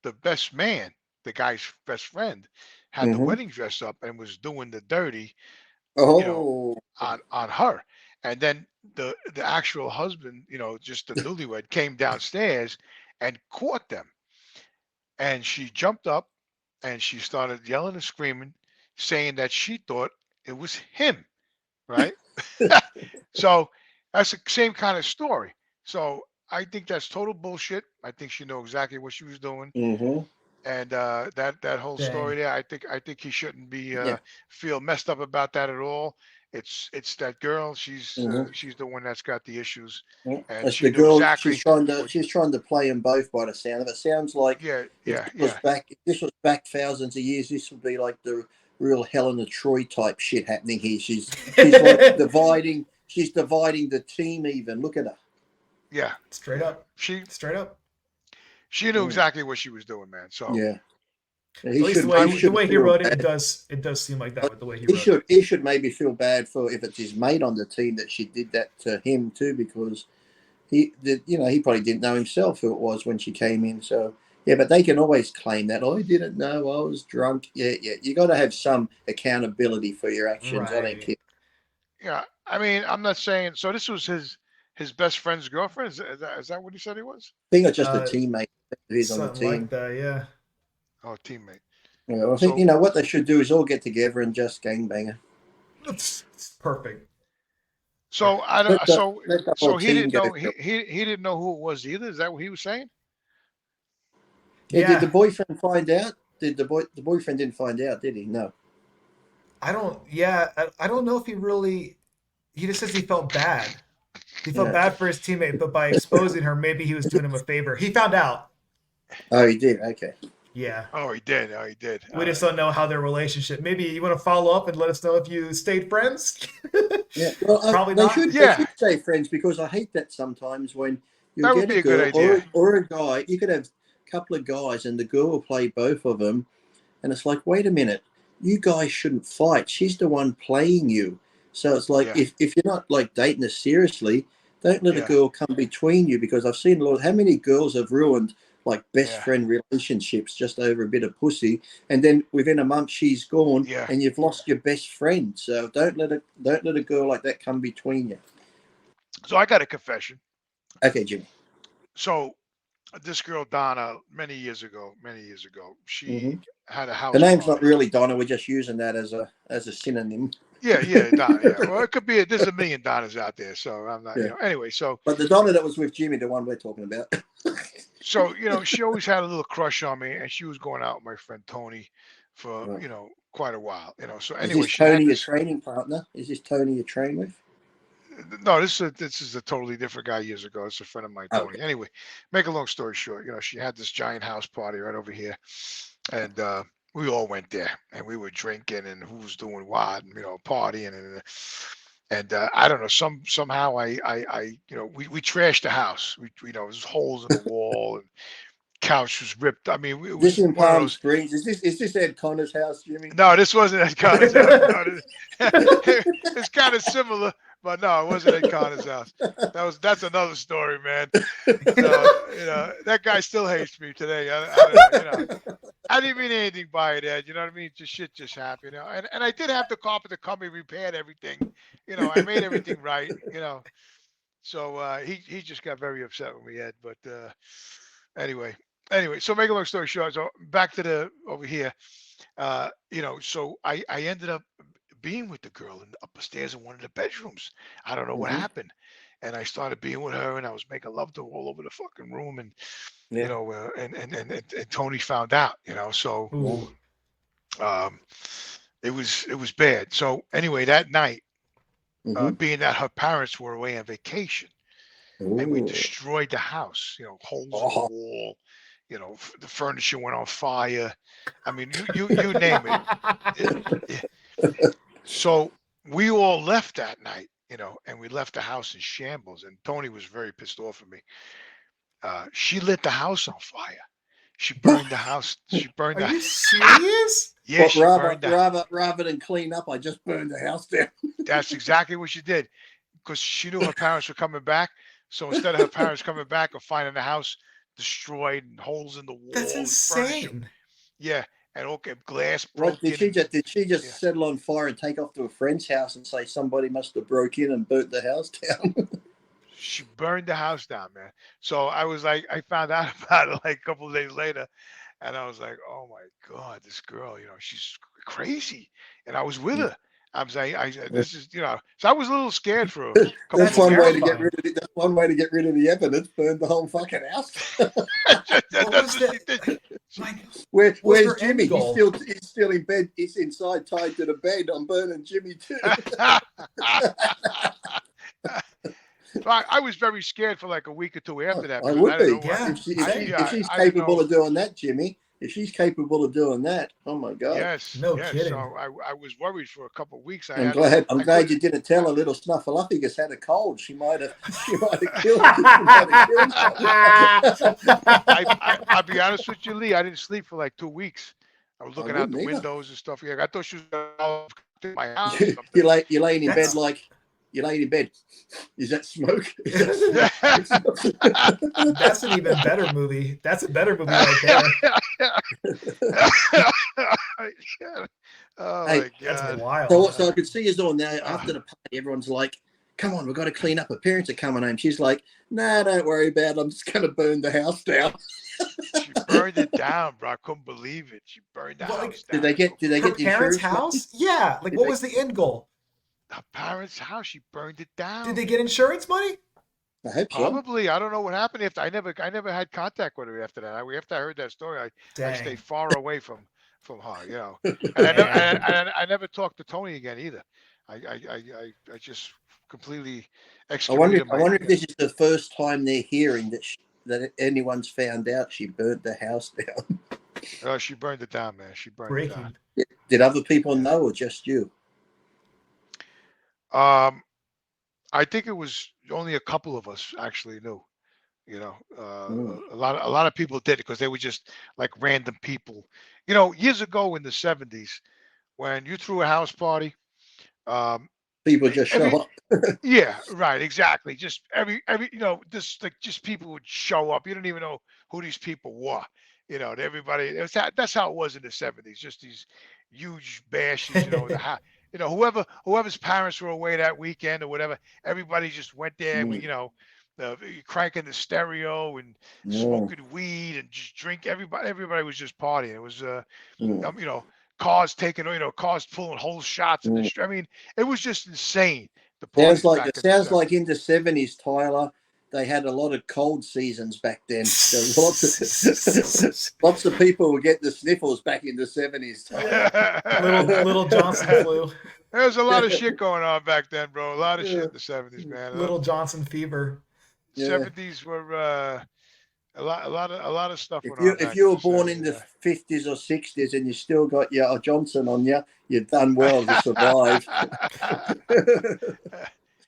the best man, the guy's best friend, had the Mm-hmm. wedding dress up and was doing the dirty you know, Oh. on her. And then the actual husband, just the newlywed, came downstairs and caught them. And she jumped up and she started yelling and screaming, saying that she thought it was him, right? So that's the same kind of story. So I think that's total bullshit. I think she knew exactly what she was doing. Mm-hmm. And that whole Dang. story there, I think he shouldn't be Yeah. feel messed up about that at all. It's that girl. Mm-hmm. She's the one that's got the issues, and That's she the knew girl. She's exactly trying to what. play them both by the sound of it. Sounds like Yeah, if yeah, this was yeah, back thousands of years, this would be like the real Helen of Troy type shit happening here. She's like dividing. She's dividing the team. Even look at her. yeah, Straight yeah. up. She Straight up. she knew Mm. exactly what she was doing, man. So Yeah. At least the I way would. the way he feel wrote it, bad. it does seem like that with the way he He wrote it. should maybe feel bad for if it's his mate on the team that she did that to him too, because he probably didn't know himself who it was when she came in. So yeah, but they can always claim that, I didn't know, I was drunk. Yeah, you got to have some accountability for your actions. I don't Right. care. Yeah, I mean, I'm not saying. So this was his best friend's girlfriend. Is that what he said he was? I think it's just a Uh, teammate who's on the something like team. that. Yeah. Oh, teammate. I think So what they should do is all get together and just gangbanger. It's perfect. so I don't. Let the So let the whole so he team didn't go know for it. he didn't know who it was either. Is that what he was saying? Yeah, did the Yeah. boyfriend find out? Did the boyfriend didn't find out, did he? No. I don't. Yeah. I don't know if he really. He just says he felt bad. He felt Yeah. bad for his teammate, but by exposing her, maybe he was doing him a favor. He found out. Oh, he did. Okay. Yeah. Oh, he did. Oh, he did. We All just right. don't know how their relationship. Maybe you want to follow up and let us know if you stayed friends. Yeah, well, Probably they not. should Yeah, stay friends, because I hate that sometimes when you'll that would get a be a good girl idea. or a guy. You could have a couple of guys, and the girl will play both of them, and it's like, wait a minute, you guys shouldn't fight. She's the one playing you. So it's like, Yeah, if you're not like dating her seriously, don't let a yeah, girl come between you, because I've seen a lot. How many girls have ruined like best yeah, friend relationships just over a bit of pussy, and then within a month she's gone, yeah. and you've lost your best friend. So don't let a girl like that come between you. So I got a confession. Okay, Jimmy. So this girl Donna, many years ago, Hmm. she had a Her house name's not party. really Donna. We're just using that as a synonym. Yeah, yeah, Donna. Yeah. Well, it could be. There's a million Donnas out there, so I'm not. Yeah. Anyway, But the Donna that was with Jimmy, the one we're talking about. so she always had a little crush on me, and she was going out with my friend Tony for Right. quite a while. So Is anyway, this she had Tony your this. training partner? Is this Tony you train with? No, this is a totally different guy years ago. It's a friend of mine, Okay. Tony. Anyway, make a long story short, she had this giant house party right over here, and we all went there, and we were drinking, and who was doing what, and partying, and I don't know, somehow we trashed the house. There's holes in the wall, and couch was ripped. I mean, it This was in one of Palm those. Springs. Is this Ed Connor's house, Jimmy? No, this wasn't Ed Connor's house. No, it's kind of similar, but no, it wasn't Ed Connor's house. That's another story, man. So that guy still hates me today. I don't know. I didn't mean anything by it, Ed. You know what I mean? Just shit just happened. And I did have the carpenter come and repaired everything. I made everything right. So he just got very upset with me, Ed. But anyway, so make a long story short. So back to the over here. So I ended up being with the girl upstairs in one of the bedrooms. I don't know what Hmm. happened. And I started being with her, and I was making love to her all over the fucking room, and Yeah. and Tony found out, so Ooh. um, it was bad. So anyway, that night, Mm-hmm. being that her parents were away on vacation, and we Ooh. destroyed the house, holes in the Oh. wall, the furniture went on fire. I mean, you name it. It- So we all left that night, and we left the house in shambles. And Tony was very pissed off at me. She lit the house on fire. She burned the house. She burned Are the. you serious? Yeah, But she burned the. rather than clean up, I just burned the house down. That's exactly what she did, because she knew her parents were coming back. So instead of her parents coming back or finding the house destroyed and holes in the That's wall and furniture, insane. yeah. and all glass What broken. did she just settle on fire and take off to a friend's house and say somebody must have broke in and burnt the house down? She burned the house down, man. So I was like, I found out about it like a couple of days later, and I was like, oh my God, this girl, she's crazy. And I was with her. I'm saying, this is, so I was a little scared for a couple That's of one way to weeks. get rid of it. That's one way to get rid of the evidence. Burn the whole fucking house. That's what she did. Where's Jimmy? He's still in bed. He's inside, tied to the bed. I'm burning Jimmy too. I was very scared for like a week or two after that. I would be. If she's capable of doing that, Jimmy. If she's capable of doing that, oh my God. Yes. No yes. kidding. So I was worried for a couple of weeks. I'm glad you didn't tell a little snuffleupagus had a cold. She might have killed I'll be honest with you, Lee. I didn't sleep for like 2 weeks. I was looking out the windows and stuff. Yeah, I thought she was in my house. You're laying in bed like you're laying in bed. Is that smoke? That's an even better movie. That's a better movie right there. Oh hey, my God. That's wild. So I could see us all now after the party. Everyone's like, come on, we've got to clean up. Her parents are coming home. She's like, nah, don't worry about it. I'm just going to burn the house down. She burned it down, bro. I couldn't believe it. She burned the house down. Did they get the parents' insurance house? Yeah. Like, what was the end goal? Her parents' house. She burned it down. Did they get insurance money? I hope so. Probably. I don't know what happened after. I never had contact with her after that. After I heard that story, I stayed far away from her. And I never talked to Tony again either. I just completely excluded. I wonder if this is the first time they're hearing that anyone's found out she burnt the house down. Oh, she burned it down, man. She burned it down. Did other people know or just you? I think it was only a couple of us actually knew. A lot of people did it because they were just like random people. Years ago in the 70s, when you threw a house party, people just show up. Yeah, right, exactly. Just just people would show up. You don't even know who these people were. Everybody. That's how it was in the 70s. Just these huge bashes. Whoever's parents were away that weekend or whatever, everybody just went there. Cranking the stereo and smoking weed and just drink. Everybody was just partying. It was cars cars pulling whole shots in the street. I mean, it was just insane. Sounds like in the 70s, Tyler, they had a lot of cold seasons back then. Lots of people would get the sniffles back in the 70s. Little Johnson flu. There was a lot of shit going on back then, bro. A lot of shit in the 70s, man. Little Johnson fever. 70s were a lot of stuff. If you were born in the 50s or 60s and you still got your Johnson on you, you've done well to survive.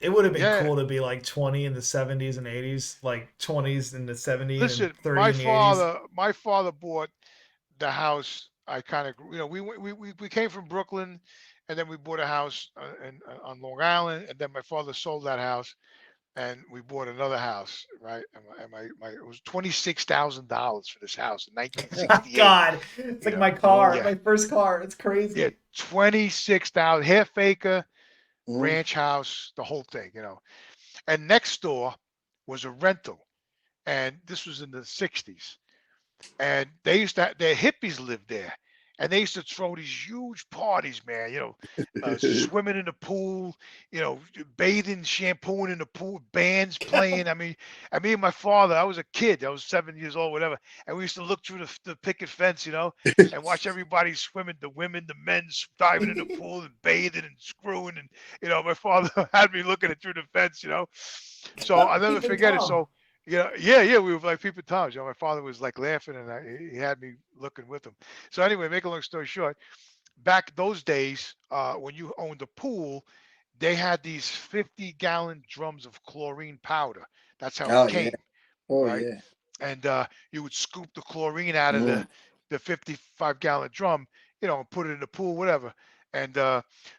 It would have been cool to be like 20 in the 70s and 80s, like 20s in the 70s. Listen, and 30 in the 80s. My father bought the house. I kind of, we came from Brooklyn, and then we bought a house on Long Island, and then my father sold that house, and we bought another house, right? And it was $26,000 for this house in 1968. God, it's like my car, my first car. It's crazy. Yeah, 26,000, half acre. Ranch house, the whole thing, and next door was a rental, and this was in the 60s, and their hippies lived there, and they used to throw these huge parties, man, swimming in the pool, bathing, shampooing in the pool, bands playing. I mean, me and my father, I was a kid, I was 7 years old, whatever, and we used to look through the picket fence, and watch everybody swimming, the women, the men diving in the pool and bathing and screwing, and my father had me looking it through the fence, so I'll never forget it. So we were like peeping toms. My father was like laughing, and he had me looking with him. So anyway, make a long story short, back those days, when you owned a pool, they had these 50-gallon drums of chlorine powder. That's how it came. Right? And you would scoop the chlorine out of the 55-gallon drum, and put it in the pool, whatever. And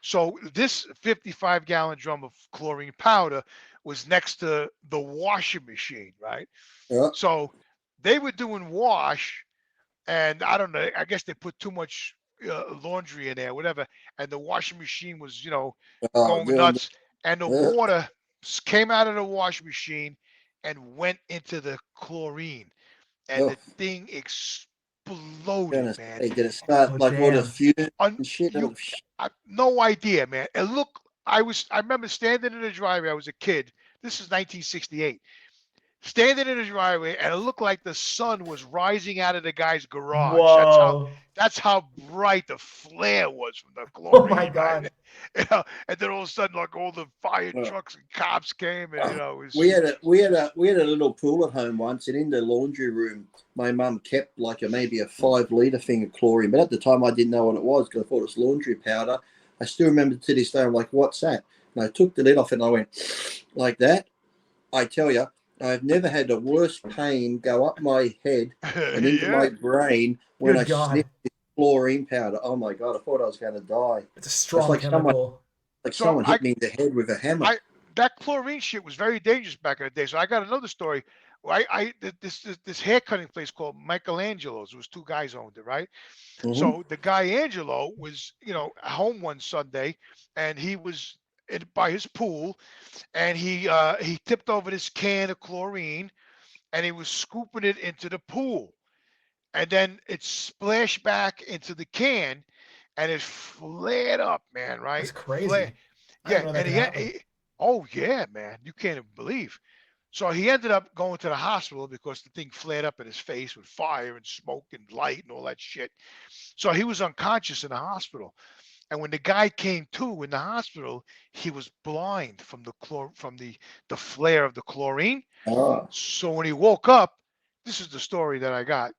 so this 55-gallon drum of chlorine powder was next to the washing machine, right? Yeah. So they were doing wash and I don't know. I guess they put too much laundry in there, whatever, and the washing machine was, Oh, going doing nuts, and the the, water came out of the washing machine and went into the chlorine, and oh, the thing exploded, gonna man. say, did it start Oh like all the damn. fumes On and shit? you, no idea, man. And look, I remember standing in the driveway. I was a kid. This is 1968. Standing in the driveway, and it looked like the sun was rising out of the guy's garage. Whoa. That's how bright the flare was from the Oh my chlorine, right? god. And then all of a sudden, like all the fire Oh, trucks and cops came, and it we was had a little pool at home once, and in the laundry room, my mum kept like maybe a 5 litre thing of chlorine. But at the time, I didn't know what it was because I thought it was laundry powder. I still remember to this day. I'm like, "What's that?" And I took the lid off, and I went like that. I tell you, I've never had a worse pain go up my head and into yeah. my brain when I Good god. sniffed the chlorine powder. Oh my god, I thought I was going to die. It's a It's strong chemical. like So someone hit me in the head with a hammer. that chlorine shit was very dangerous back in the day. So I got another story. This hair cutting place called Michelangelo's. It was two guys owned it, right? Mm-hmm. So the guy Angelo was, home one Sunday, and he was by his pool, and he tipped over this can of chlorine, and he was scooping it into the pool, and then it splashed back into the can, and it flared up, man. Right? That's Flare. crazy. I Yeah, didn't know that and could happen. oh yeah, man, you can't even believe. So he ended up going to the hospital because the thing flared up in his face with fire and smoke and light and all that shit. So he was unconscious in the hospital. And when the guy came to in the hospital, he was blind from the flare of the chlorine. Oh, So when he woke up, this is the story that I got.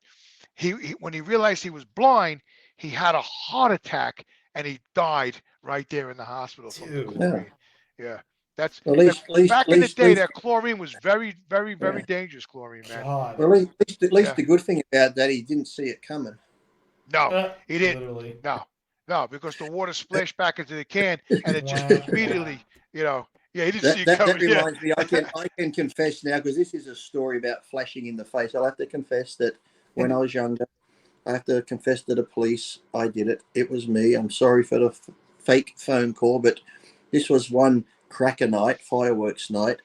He when he realized he was blind, he had a heart attack and he died right there in the hospital from the Dude. yeah. chlorine. Yeah, that's At that, least, at least, at back in the least, at day. least, That chlorine was very, very, very yeah. dangerous. Chlorine, man. God. Well, at least Yeah. the good thing about that, he didn't see it coming. No, he didn't. Literally. No, no, because the water splashed back into the can and it just Wow. immediately, yeah, he didn't see That it that coming. that Yeah. reminds me, I can confess now because this is a story about flashing in the face. I'll have to confess that when I was younger, I have to confess to the police I did it. It was me. I'm sorry for the fake phone call, but this was one cracker night, fireworks night.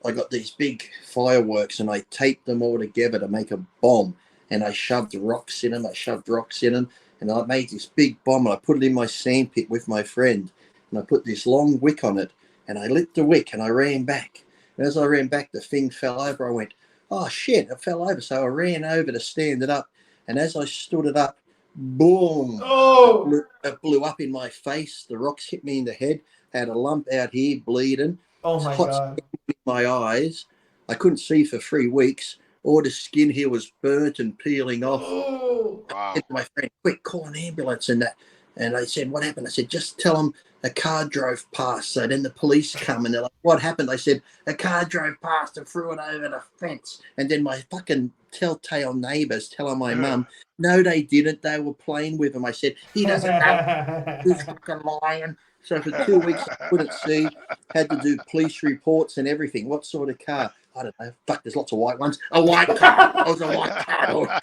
I got these big fireworks and I taped them all together to make a bomb. And I shoved rocks in them. And I made this big bomb. And I put it in my sandpit with my friend. And I put this long wick on it. And I lit the wick and I ran back. And as I ran back, the thing fell over. I went, "Oh shit!" It fell over. So I ran over to stand it up. And as I stood it up, boom! Oh. It blew up in my face. The rocks hit me in the head. I had a lump out here, bleeding. Oh my Hot god. in my eyes. I couldn't see for 3 weeks. All the skin here was burnt and peeling off. Oh. I said Wow. to my friend, "Quick, call an ambulance," and that. And they said, "What happened?" I said, "Just tell them a car drove past." So then the police come and they're like, "What happened?" I said, "A car drove past and threw it over the fence." And then my fucking telltale neighbours telling my mum, "No, they didn't. They were playing with him." I said, "He doesn't know. Who's fucking lying?" So for 2 weeks, I couldn't see. Had to do police reports and everything. What sort of car? I don't know. Fuck, there's lots of white ones. A white car. I was a white car.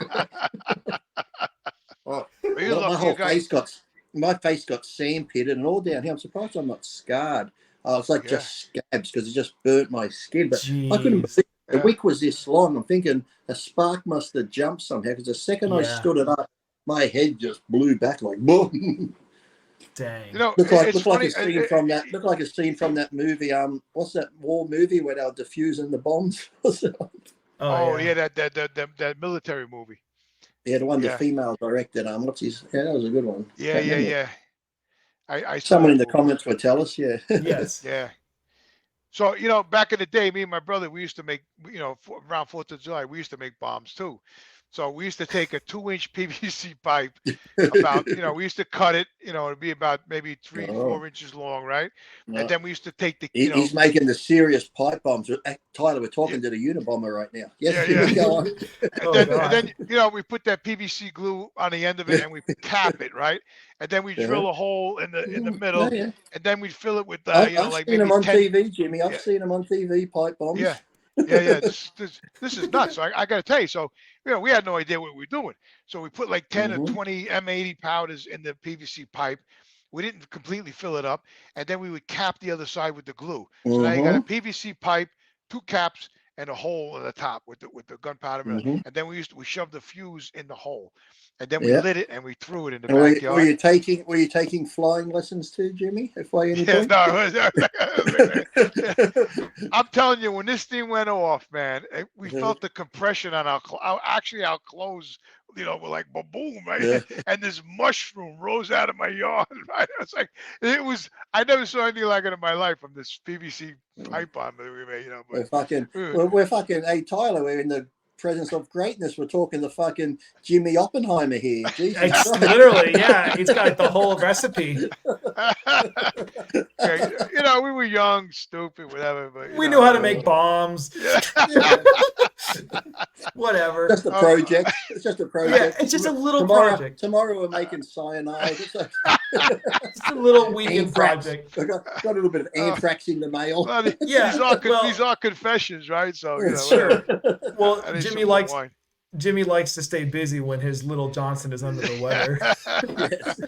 Oh, You're my lucky you whole got. my face got sandpitted and all down here. I'm surprised I'm not scarred. It's like Yeah. just scabs because it just burnt my skin. But I couldn't Jeez. believe the Yeah. wick was this long. I'm thinking a spark must have jumped somehow because the second I Yeah. stood it up, my head just blew back like boom. Dang. Looked like It's funny. a scene from that. Looked like a scene from that movie. What's that war movie where they were diffusing the bombs? Oh Yeah, yeah. that military movie. Yeah, the one the Yeah, female directed. What's his? Yeah, that was a good one. yeah, Can't yeah, remember. yeah. I saw Someone that in the movie. comments will tell us. Yeah. Yes. Yeah. So back in the day, me and my brother, we used to make, around 4th of July, we used to make bombs too. So we used to take a 2-inch PVC pipe, about, we used to cut it, it'd be about maybe three, Oh, 4 inches long, right? And no. then we used to take the, He's making the serious pipe bombs. Tyler, we're yeah, talking to the Unabomber right now. yeah, Yes, yeah. Jimmy, go on. And Oh then god. we put that PVC glue on the end of it and we cap it, right? And then we Uh-huh. drill a hole in the No, middle, yeah. and then we fill it with I've like seen maybe them on 10. TV, Jimmy. I've Yeah, seen them on TV, pipe yeah. bombs. Yeah. This is nuts. So I got to tell you. So we had no idea what we were doing. So we put like 10 or 20 M80 powders in the PVC pipe. We didn't completely fill it up, and then we would cap the other side with the glue. So now you got a PVC pipe, 2 caps, and a hole at the top with the gunpowder. And then we shoved the fuse in the hole, and then we lit it and we threw it in the And backyard. were you taking flying lessons too, Jimmy? If by any point? No. I'm telling you, when this thing went off, man, we felt the compression on our clothes, were like boom, right? Yeah. And this mushroom rose out of my yard, right? It's like I never saw anything like it in my life from this PVC pipe bomb that we made, But, we're fucking. Hey Tyler, we're in the presence of greatness. We're talking the fucking Jimmy Oppenheimer here. Jesus It's Christ. literally, yeah. He's got the whole recipe. We were young, stupid, whatever. But We knew how to make bombs. Whatever. Just a project. It's just a project. Yeah, it's just a little project. Tomorrow we're making cyanide. It's Just a little weekend project. I got a little bit of anthrax in the mail. Well, Yeah, these are confessions, right? So sure. Well, I need Jimmy some likes wine. Jimmy likes to stay busy when his little Johnson is under the weather.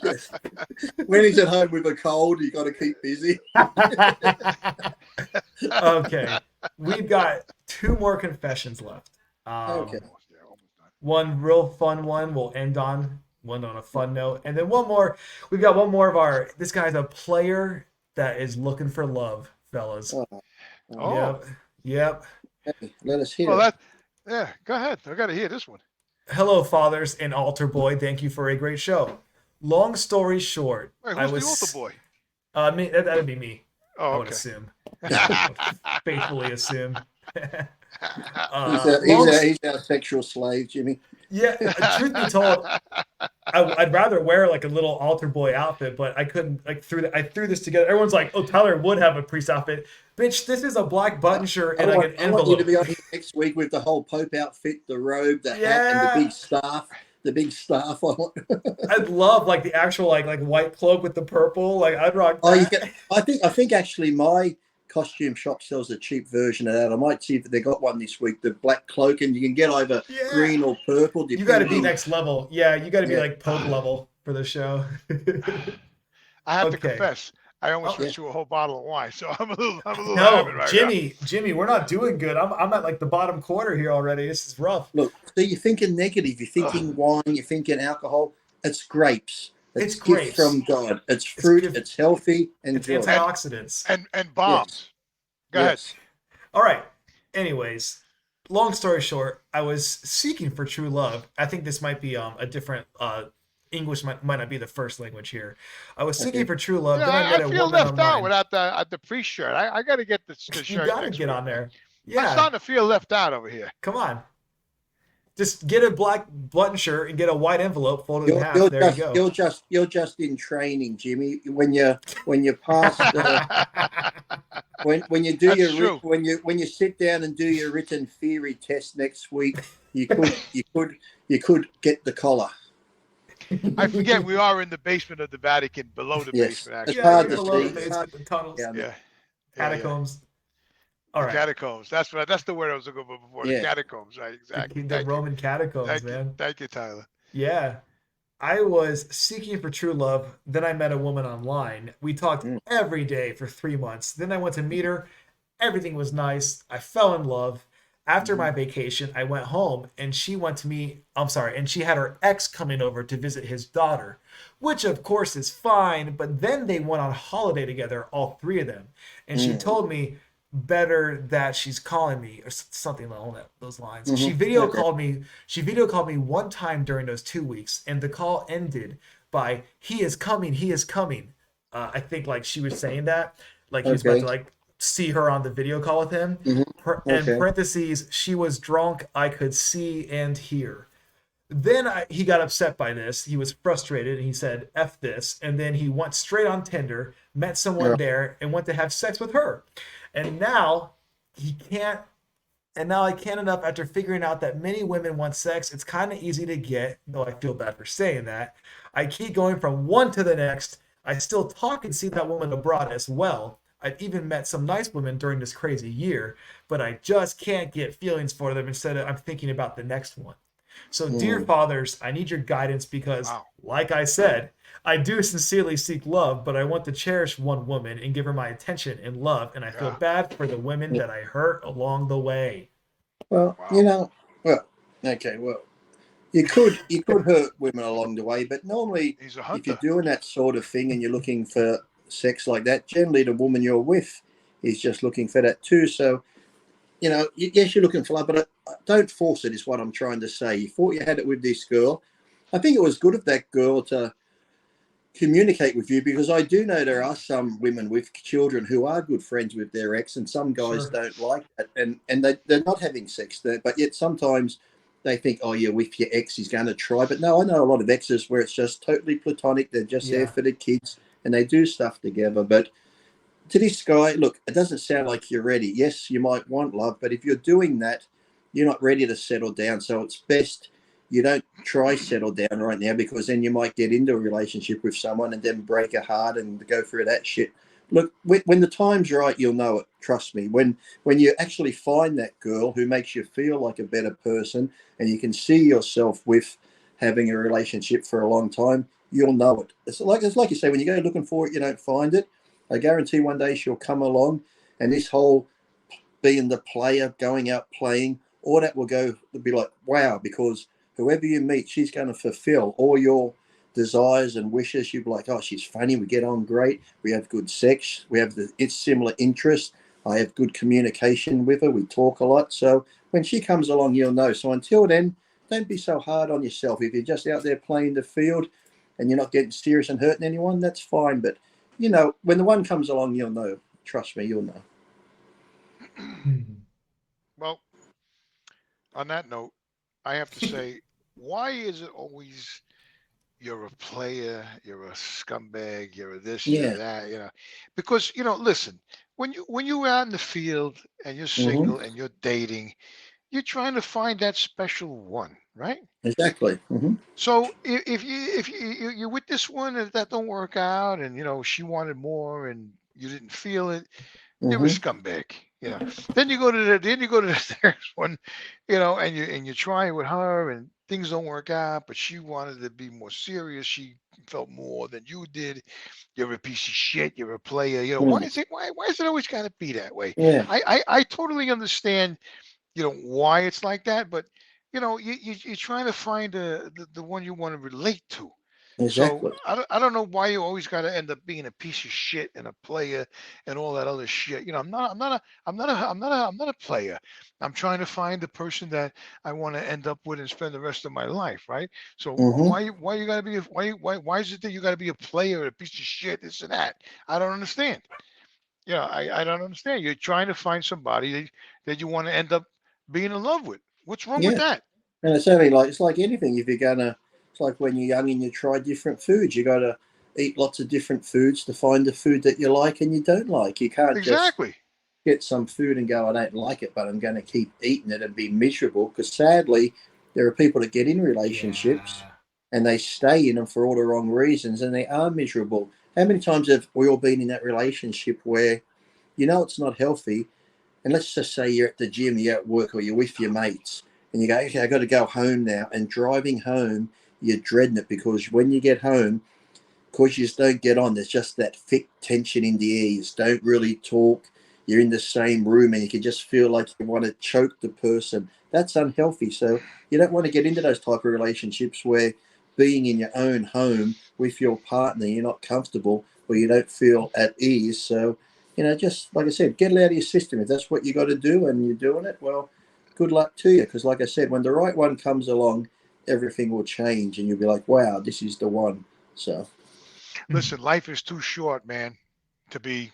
Yes. When he's at home with a cold, you got to keep busy. Okay, we've got 2 more confessions left. Okay. One real fun one we'll end on, one on a fun note, and then one more. We've got one more of our. This guy's a player that is looking for love, fellas. Oh. Yep. Hey, let us hear. Well, go ahead. I got to hear this one. Hello, fathers and altar boy. Thank you for a great show. Long story short, Wait, I who's was the altar boy? me. That'd be me. Oh, I would okay. assume. Faithfully assume. He's our sexual slave, Jimmy. Yeah, truth be told, I'd rather wear like a little altar boy outfit, but I couldn't. I threw this together. Everyone's like, "Oh, Tyler would have a priest outfit." Bitch, this is a black button shirt and like an envelope. I want you to be on here next week with the whole Pope outfit, the robe, the hat, and the big staff. The big staff. I'd love like the actual like white cloak with the purple. Like I'd rock that. I think actually my costume shop sells a cheap version of that. I might see if they got one this week. The black cloak, and you can get either green or purple. You got to be next level. Yeah, you got to be like Pope level for the show. I have to confess, I almost went through a whole bottle of wine, so I'm a little No, right Jimmy, we're not doing good. I'm at like the bottom quarter here already. This is rough. Look, so you're thinking negative. You're thinking wine. You're thinking alcohol. It's grapes. It's grapes from God. It's fruit. It's healthy and it's antioxidants and bombs. Go ahead. All right. Anyways, long story short, I was seeking for true love. I think this might be a different. English might not be the first language here. I was seeking for true love. Yeah, then I met a feel woman left online. out without the priest shirt. I got to get the shirt. You got to get on there. Yeah, I'm starting to feel left out over here. Come on. Just get a black button shirt and get a white envelope folded in half. There you go. You're just in training, Jimmy. When you pass when you do when you sit down and do your written theory test next week, you could get the collar. I forget we are in the basement of the Vatican, below the basement. Actually, it's hard to below see. the basement, the tunnels, catacombs. All right, catacombs. That's the word I was looking for before. The catacombs, right? Exactly. The Roman catacombs, man. Thank you, Tyler. Yeah, I was seeking for true love. Then I met a woman online. We talked every day for 3 months. Then I went to meet her. Everything was nice. I fell in love. After my vacation, I went home and she went to me. And she had her ex coming over to visit his daughter, which of course is fine. But then they went on holiday together, all 3 of them. And she told me better that she's calling me or something along those lines. She video called me. She video called me one time during those 2 weeks. And the call ended by, "He is coming. He is coming." I think like she was saying that, like he was about to like see her on the video call with him. And parentheses, she was drunk. I could see and hear. Then he got upset by this. He was frustrated and he said, "F this." And then he went straight on Tinder, met someone there and went to have sex with her. And now he can't. And now I can't enough after figuring out that many women want sex. It's kind of easy to get, though I feel bad for saying that. I keep going from one to the next. I still talk and see that woman abroad as well. I've even met some nice women during this crazy year, but I just can't get feelings for them. Instead of I'm thinking about the next one. So, dear fathers, I need your guidance because, Wow. like I said, I do sincerely seek love, but I want to cherish one woman and give her my attention and love, and I feel Yeah. bad for the women that I hurt along the way. Well, Wow. okay, well, you could hurt women along the way, but normally, He's a if you're hunter. doing that sort of thing and you're looking for sex like that, generally the woman you're with is just looking for that too. So, yes, you're looking for love, but don't force it. Is what I'm trying to say. You thought you had it with this girl. I think it was good of that girl to communicate with you, because I do know there are some women with children who are good friends with their ex, and some guys Sure. don't like that, and they're not having sex there, but yet sometimes they think, oh, you're with your ex, he's going to try. But no, I know a lot of exes where it's just totally platonic. They're just there Yeah. for the kids and they do stuff together. But to this guy, look, it doesn't sound like you're ready. Yes, you might want love, but if you're doing that, you're not ready to settle down. So it's best you don't try settle down right now, because then you might get into a relationship with someone and then break a heart and go through that shit. Look, when the time's right, you'll know it. Trust me. When you actually find that girl who makes you feel like a better person and you can see yourself with having a relationship for a long time, you'll know it. It's like you say, when you go looking for it, you don't find it. I guarantee one day she'll come along, and this whole being the player, going out playing, all that will be like, wow, because whoever you meet, she's going to fulfill all your desires and wishes. You'll be like, oh, she's funny. We get on great. We have good sex. We have it's similar interests. I have good communication with her. We talk a lot. So when she comes along, you'll know. So until then, don't be so hard on yourself. If you're just out there playing the field and you're not getting serious and hurting anyone, that's fine. But when the one comes along, you'll know. Trust me, you'll know. Mhm. Well, on that note, I have to say, why is it always you're a player, you're a scumbag, you're a this, you're Yeah. that, because listen, when you're out in the field and you're Hmm. single and you're dating, you're trying to find that special one, right? Exactly. Hmm. So if you're with this one and that don't work out, and she wanted more and you didn't feel it, you're a Hmm. scumbag. Then you go to the next one, and you try with her and things don't work out, but she wanted to be more serious. She felt more than you did. You're a piece of shit. You're a player. Why Mm. is it why is it always got to be that way? Yeah. I totally understand why it's like that, but you're trying to find the one you want to relate to. So Exactly. I don't know why you always got to end up being a piece of shit and a player and all that other shit. I'm not a player. I'm trying to find the person that I want to end up with and spend the rest of my life, right? So Hmm. why you gotta be why is it that you gotta be a player, a piece of shit, this and that? I don't understand. I don't understand. You're trying to find somebody that you want to end up being in love with. What's wrong with Yeah. that? And it's like anything. If you're gonna, it's like when you're young and you try different foods. You got to eat lots of different foods to find the food that you like and you don't like. You can't just Exactly. get some food and go, I don't like it, but I'm going to keep eating it and be miserable. Because sadly, there are people that get in relationships Yeah. and they stay in them for all the wrong reasons and they are miserable. How many times have we all been in that relationship where it's not healthy? And let's just say you're at the gym, you're at work, or you're with your mates, and you go, okay, I got to go home now. And driving home, you're dreading it, because when you get home, because you just don't get on, there's just that thick tension in the air. You just don't really talk. You're in the same room and you can just feel like you want to choke the person. That's unhealthy. So you don't want to get into those type of relationships where being in your own home with your partner, you're not comfortable or you don't feel at ease. So, just like I said, get it out of your system. If that's what you got to do and you're doing it, well, good luck to you. Because like I said, when the right one comes along, everything will change and you'll be like, wow, this is the one. So. Mhm. Listen, life is too short, man, to be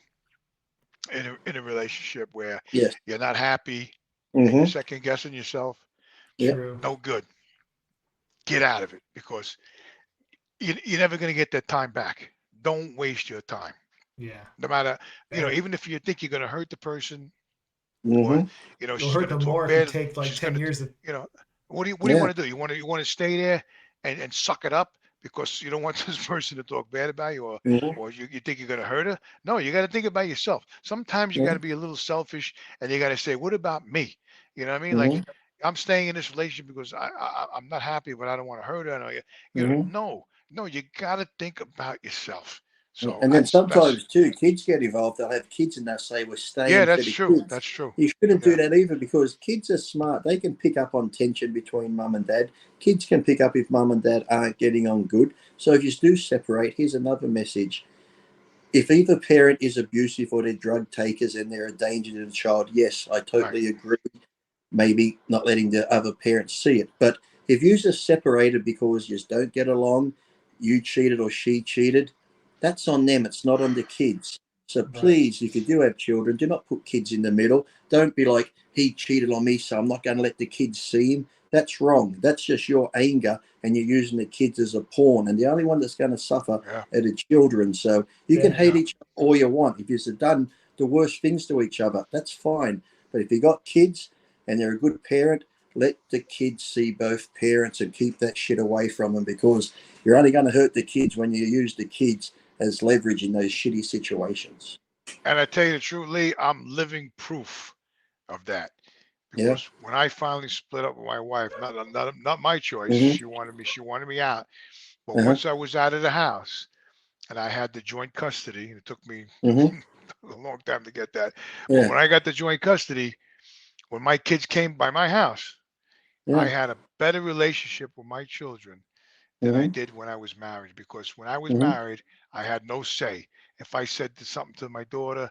in a relationship where Yes. you're not happy and you're Mm-hmm. second guessing yourself. Yeah. True. No good. Get out of it, because you're never going to get that time back. Don't waste your time. Yeah. No matter, And even if you think you're going to hurt the person, or Mm-hmm. you'll she's hurt going to them talk more if you bad, take like she's 10 going to, years of you know, what do you Yeah. want to do? You want to stay there and suck it up because you don't want this person to talk bad about you, Mhm. or you think you're going to hurt her. No, you got to think about yourself. Sometimes you got to Mhm. be a little selfish, and you got to say, what about me? You know what I mean? Like, Mhm. I'm staying in this relationship because I'm not happy, but I don't want to hurt her. No, Mhm. no, you got to think about yourself. So And then that's sometimes too, kids get involved. They'll have kids and they'll say, "We're yeah, staying for that's the true. kids." That's true. You shouldn't do Yeah, that either because kids are smart. They can pick up on tension between mum and dad. Kids can pick up if mum and dad aren't getting on good. So if you do separate, here's another message. If either parent is abusive or they're drug takers and they're a danger to the child, yes, I right. totally agree. Maybe not letting the other parents see it. But if you're just separated because you just don't get along, you cheated or she cheated, that's on them. It's not on the kids. So Right. please, if you do have children, do not put kids in the middle. Don't be like, he cheated on me, so I'm not going to let the kids see him. That's wrong. That's just your anger, and you're using the kids as a pawn. And the only one that's going to suffer Yeah, are the children. So you can Yeah. hate yeah. each other all you want. If you've done the worst things to each other, that's fine. But if you got kids, and they're a good parent, let the kids see both parents and keep that shit away from them because you're only going to hurt the kids when you use the kids as leverage in those shitty situations. And I tell you the truth, Lee, I'm living proof of that. Yeah. Because when I finally split up with my wife, not my choice, Mm-hmm. she wanted me out. But Uh-huh. once I was out of the house and I had the joint custody, and it took me Mm-hmm. a long time to get that. But Yeah. when I got the joint custody, when my kids came by my house, I Yeah. had a better relationship with my children than I Mm-hmm. did when I was married. Because when I was Mm-hmm. married, I had no say. If I said something to my daughter,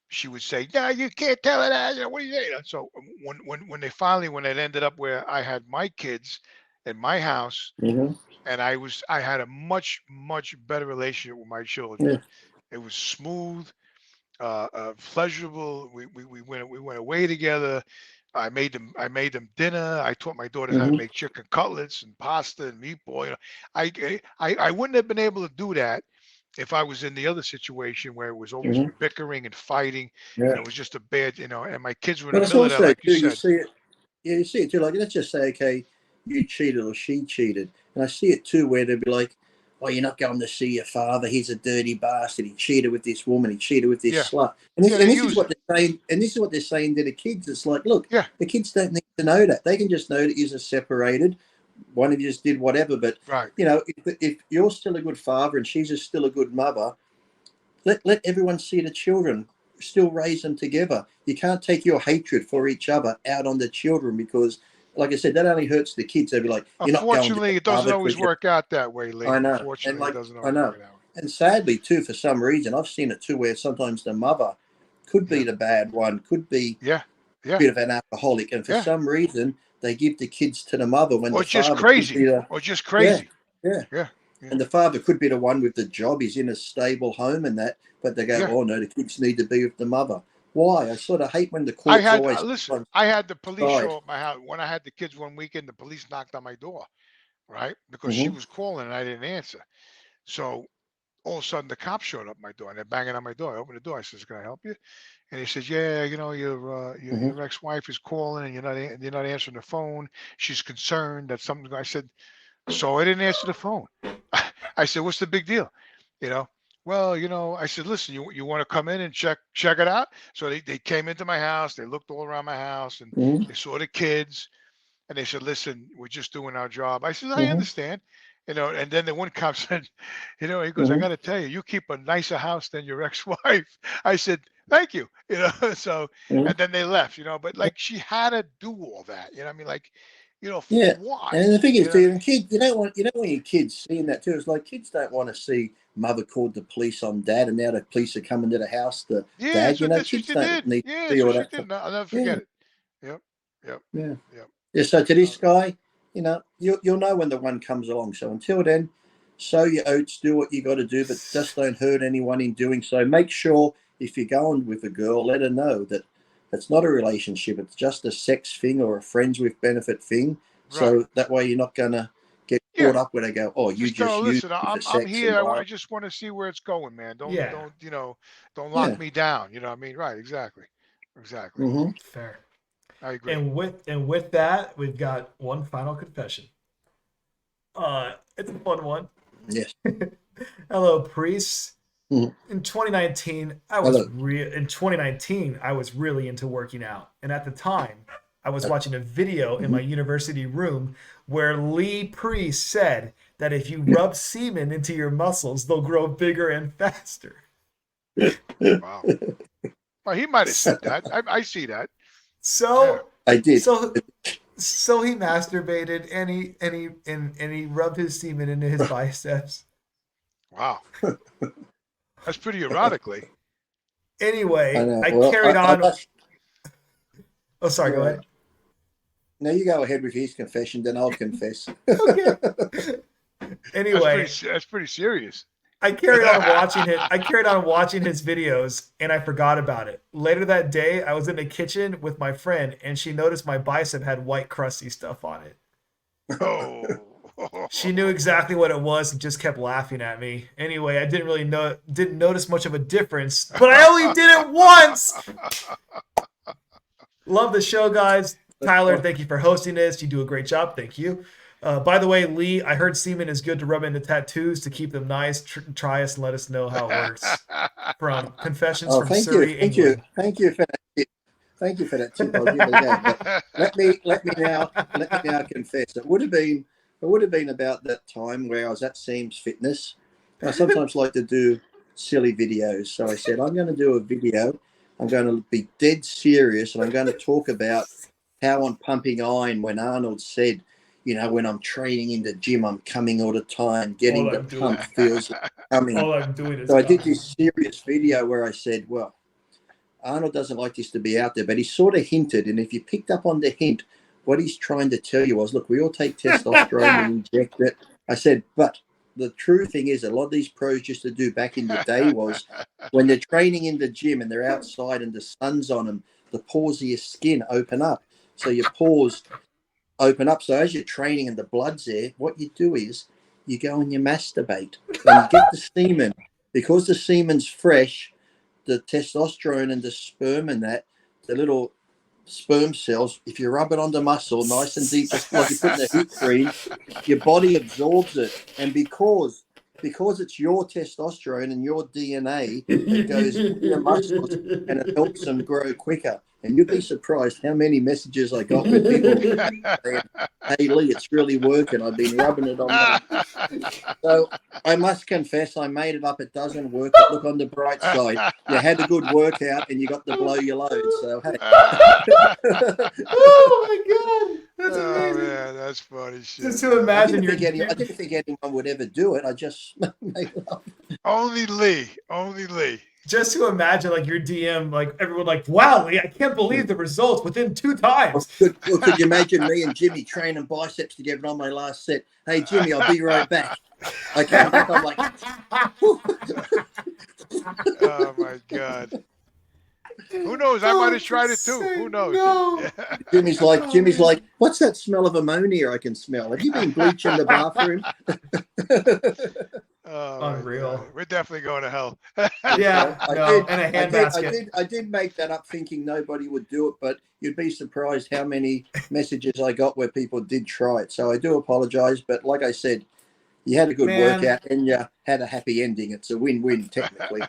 she would say, "No, you can't tell her that. You know, what do you say?" So when it ended up where I had my kids in my house, Mm-hmm. and I had a much better relationship with my Yeah. children. It was smooth, pleasurable. We went away together. I made them dinner. I taught my daughters how to Mm-hmm. make chicken cutlets and pasta and meatball. I wouldn't have been able to do that if I was in the other situation where it was always Mm-hmm. bickering and fighting, Yeah. and it was just a bad, and my kids were in But the it's middle of that, also like you too, you said. see it. Yeah, you see it too. Like, let's just say, okay, you cheated or she cheated, and I see it too, where they'd be like, "Oh, you're not going to see your father. He's a dirty bastard. He cheated with this woman. He cheated with this Yeah, slut." And this, yeah, and they this is use what it. they're saying. And this is what they're saying to the kids. It's like, look, Yeah, the kids don't need to know that. They can just know that you're separated. One of you just did whatever. But right. if you're still a good father and she's just still a good mother, let everyone see the children, still raise them together. You can't take your hatred for each other out on the children because, like I said, that only hurts the kids. They'll be like, "You're not going to the Unfortunately, it doesn't father always because you." work out that way, Lee. I know, and Unfortunately, it like doesn't I always know, work that way. and sadly too, for some reason, I've seen it too, where sometimes the mother could be Yeah, the bad one, could be yeah, a yeah, bit of an alcoholic, and for yeah. some reason they give the kids to the mother when the Or just father could be crazy. the Or just yeah, crazy. yeah. Yeah, yeah, And the father could be the one with the job. He's in a stable home and that, but they go, yeah. "Oh no, the kids need to be with the mother." Why? I sort of hate when the I courts had always listen. on I had the police side. show up my house when I had the kids one weekend. The police knocked on my door, right? Because she Mm-hmm. was calling and I didn't answer. So all of a sudden the cops showed up at my door and they're banging on my door. I opened the door. I says, "Can I help you?" And he says, "Yeah, Mm-hmm. your ex-wife is calling and you're not answering the phone. She's concerned that something." I said, "So I didn't answer the phone." I said, "What's the big deal?" You know. Well, I said, "Listen, you want to come in and check it out?" So they came into my house. They looked all around my house and Mm-hmm. they saw the kids and they said, "Listen, we're just doing our job." I said, "I Mm-hmm. understand." And then the one cop said, he goes, "I Mm-hmm. got to tell you, you keep a nicer house than your ex-wife." I said, "Thank you." So, Mm-hmm. and then they left, but like she had to do all that. I mean, like, for Yeah. what? And the thing You is, know what I too, mean? and kids, you don't want your kids seeing that too. It's like kids don't want to see mother called the police on dad, and now the police are coming to the house to Yeah, dad. so that's what Kids she don't did. need Yeah, to see that's all what she that. did. I'll never Yeah, forget it. Yep, yep, yeah. yep. Yeah, so to Uh, this guy, you'll know when the one comes along. So until then, sow your oats, do what you got to do, but just don't hurt anyone in doing so. Make sure if you're going with a girl, let her know that it's not a relationship; it's just a sex thing or a friends with benefit thing. right. So that way, you're not gonna get Yeah. caught up when they go, "Oh, you Just tell just her, use listen, me for I'm sex," here. and I blah. just want to see where it's going, man. Don't Yeah. don't don't lock Yeah. me down. You know what I mean? Right? Exactly. Exactly. Mm-hmm. Fair. I agree. And with that, we've got one final confession. It's a fun one. Yes. Hello, priests. Mhm. In 2019, I was really into working out, and at the time, I was watching a video in my university room where Lee Priest said that if you rub semen into your muscles, they'll grow bigger and faster. Wow. Well, he might have said that. I see that. So I did. So he masturbated and he rubbed his semen into his biceps. Wow. That's pretty erotically. Anyway, I Well, carried on. Oh, sorry. Go ahead. No, you go ahead with his confession, then I'll confess. Okay. Anyway, that's pretty serious. I carried on watching it. I carried on watching his videos, and I forgot about it. Later that day, I was in the kitchen with my friend, and she noticed my bicep had white crusty stuff on it. Oh. She knew exactly what it was and just kept laughing at me. Anyway, I didn't notice much of a difference, but I only did it once. Love the show, guys. Tyler, thank you for hosting this. You do a great job. Thank you. By the way, Lee, I heard semen is good to rub into tattoos to keep them nice. Try us and let us know how it works. From Confessions from Surrey, England. Thank you for that. Thank you for that tip. I'll give it that. But let me now confess. It would have been about that time where I was at Seams Fitness. I sometimes like to do silly videos, so I said I'm going to do a video. I'm going to be dead serious, and I'm going to talk about how I'm pumping iron. When Arnold said, you know, when I'm training in the gym, I'm coming all the time, getting the pump feels like coming. All I'm doing is so I did this serious video where I said, well, Arnold doesn't like this to be out there, but he sort of hinted, and if you picked up on the hint, what he's trying to tell you was, look, we all take testosterone and inject it. I said, but the true thing is, a lot of these pros used to do back in the day was when they're training in the gym and they're outside and the sun's on them, the pores of your skin open up. So your pores open up. So as you're training and the blood's there, what you do is you go and you masturbate and you get the semen. Because the semen's fresh, the testosterone and the sperm and that, the little sperm cells, if you rub it on the muscle nice and deep, just like you put in a heat cream, your body absorbs it. And because it's your testosterone and your DNA, it goes in the muscles and it helps them grow quicker. And you'd be surprised how many messages I got with people saying, hey, Lee, it's really working. I've been rubbing it on my... So I must confess, I made it up. It doesn't work. But look on the bright side. You had a good workout and you got to blow your load. So, hey. Oh, my God. That's amazing. Oh, man, that's funny shit. Just to imagine I didn't think anyone would ever do it. I just made it up. Only Lee. Just to imagine, like, your DM, like, everyone, like, wow, Lee, I can't believe the results within 2 times. Could you imagine me and Jimmy training biceps together on my last set? Hey, Jimmy, I'll be right back. I came back, I'm like, Oh, my God. Who knows? I might have tried it too. Who knows? No. Jimmy's like, what's that smell of ammonia I can smell? Have you been bleaching the bathroom? Oh, unreal. We're definitely going to hell. Yeah, and a handbasket. I did make that up thinking nobody would do it, but you'd be surprised how many messages I got where people did try it. So I do apologize, but like I said, you had a good workout and you had a happy ending. It's a win-win technically.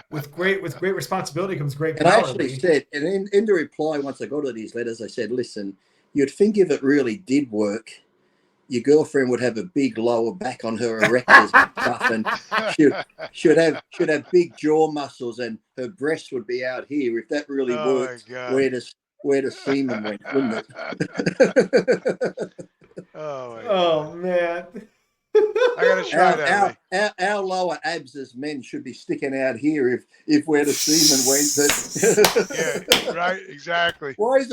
With great responsibility comes great power. And I actually said, and in the reply, once I got all these letters, I said, listen, you'd think if it really did work, your girlfriend would have a big lower back on her erectors and stuff, and should have big jaw muscles, and her breasts would be out here. If that really worked, where the semen went, wouldn't it? Oh man. I gotta try that. Our lower abs as men should be sticking out here if where the semen went. Yeah, right, exactly. Why is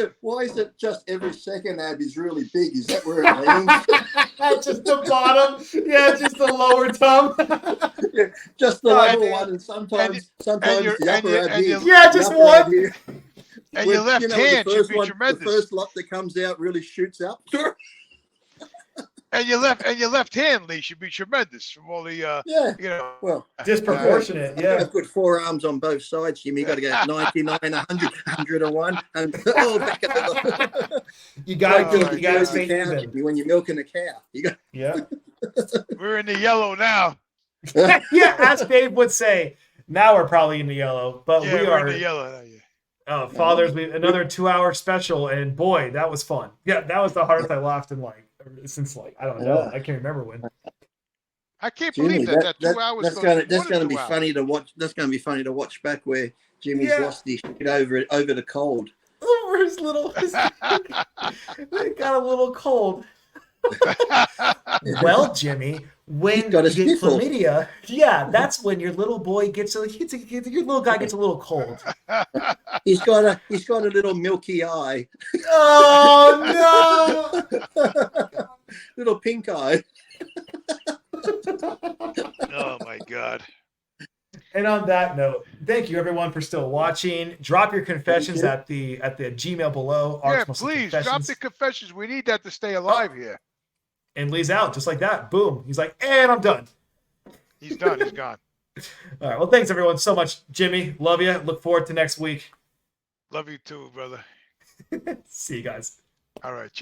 it just every second ab is really big? Is that where it lands? Just the bottom. Yeah, just the lower tongue. Yeah, just the lower one, and sometimes the upper ab here. Yeah, just one. And your left hand should be tremendous. The first lot that comes out really shoots up. And your left hand, Lee, should be tremendous from all the well, disproportionate. You have good forearms on both sides, Jimmy. You got to go 99, 100, 101, and back at the. You got to do it. You got to when you're milking a cow. You got. Yeah. We're in the yellow now. Yeah, as Dave would say, now we're probably in the yellow, but Yeah, we we're are in the yellow now. Yeah. fathers. Another 2-hour special, and boy, that was fun. Yeah, that was the hardest I laughed in since I don't know, I can't remember when. I can't Jimmy, believe that 2 hours that's goes going more to than be 2 hours. funny to watch. That's going to be funny to watch back where Jimmy's Yeah. lost his shit over the cold. Over his little, it got a little cold. Well, Jimmy, when He's got you a get sniffle. chlamydia, yeah, that's when your little boy your little guy gets a little cold. He's got a little milky eye. Oh no! Little pink eye. Oh my God. And on that note, thank you everyone for still watching. Drop your confessions at the Gmail below. Yeah, Arch Muscle please drop Confessions. the confessions. We need that to stay alive here. And Lee's out just like that. Boom. He's like, and I'm done. He's done. He's gone. All right. Well, thanks everyone so much, Jimmy. Love you. Look forward to next week. Love you too, brother. See you guys. All right.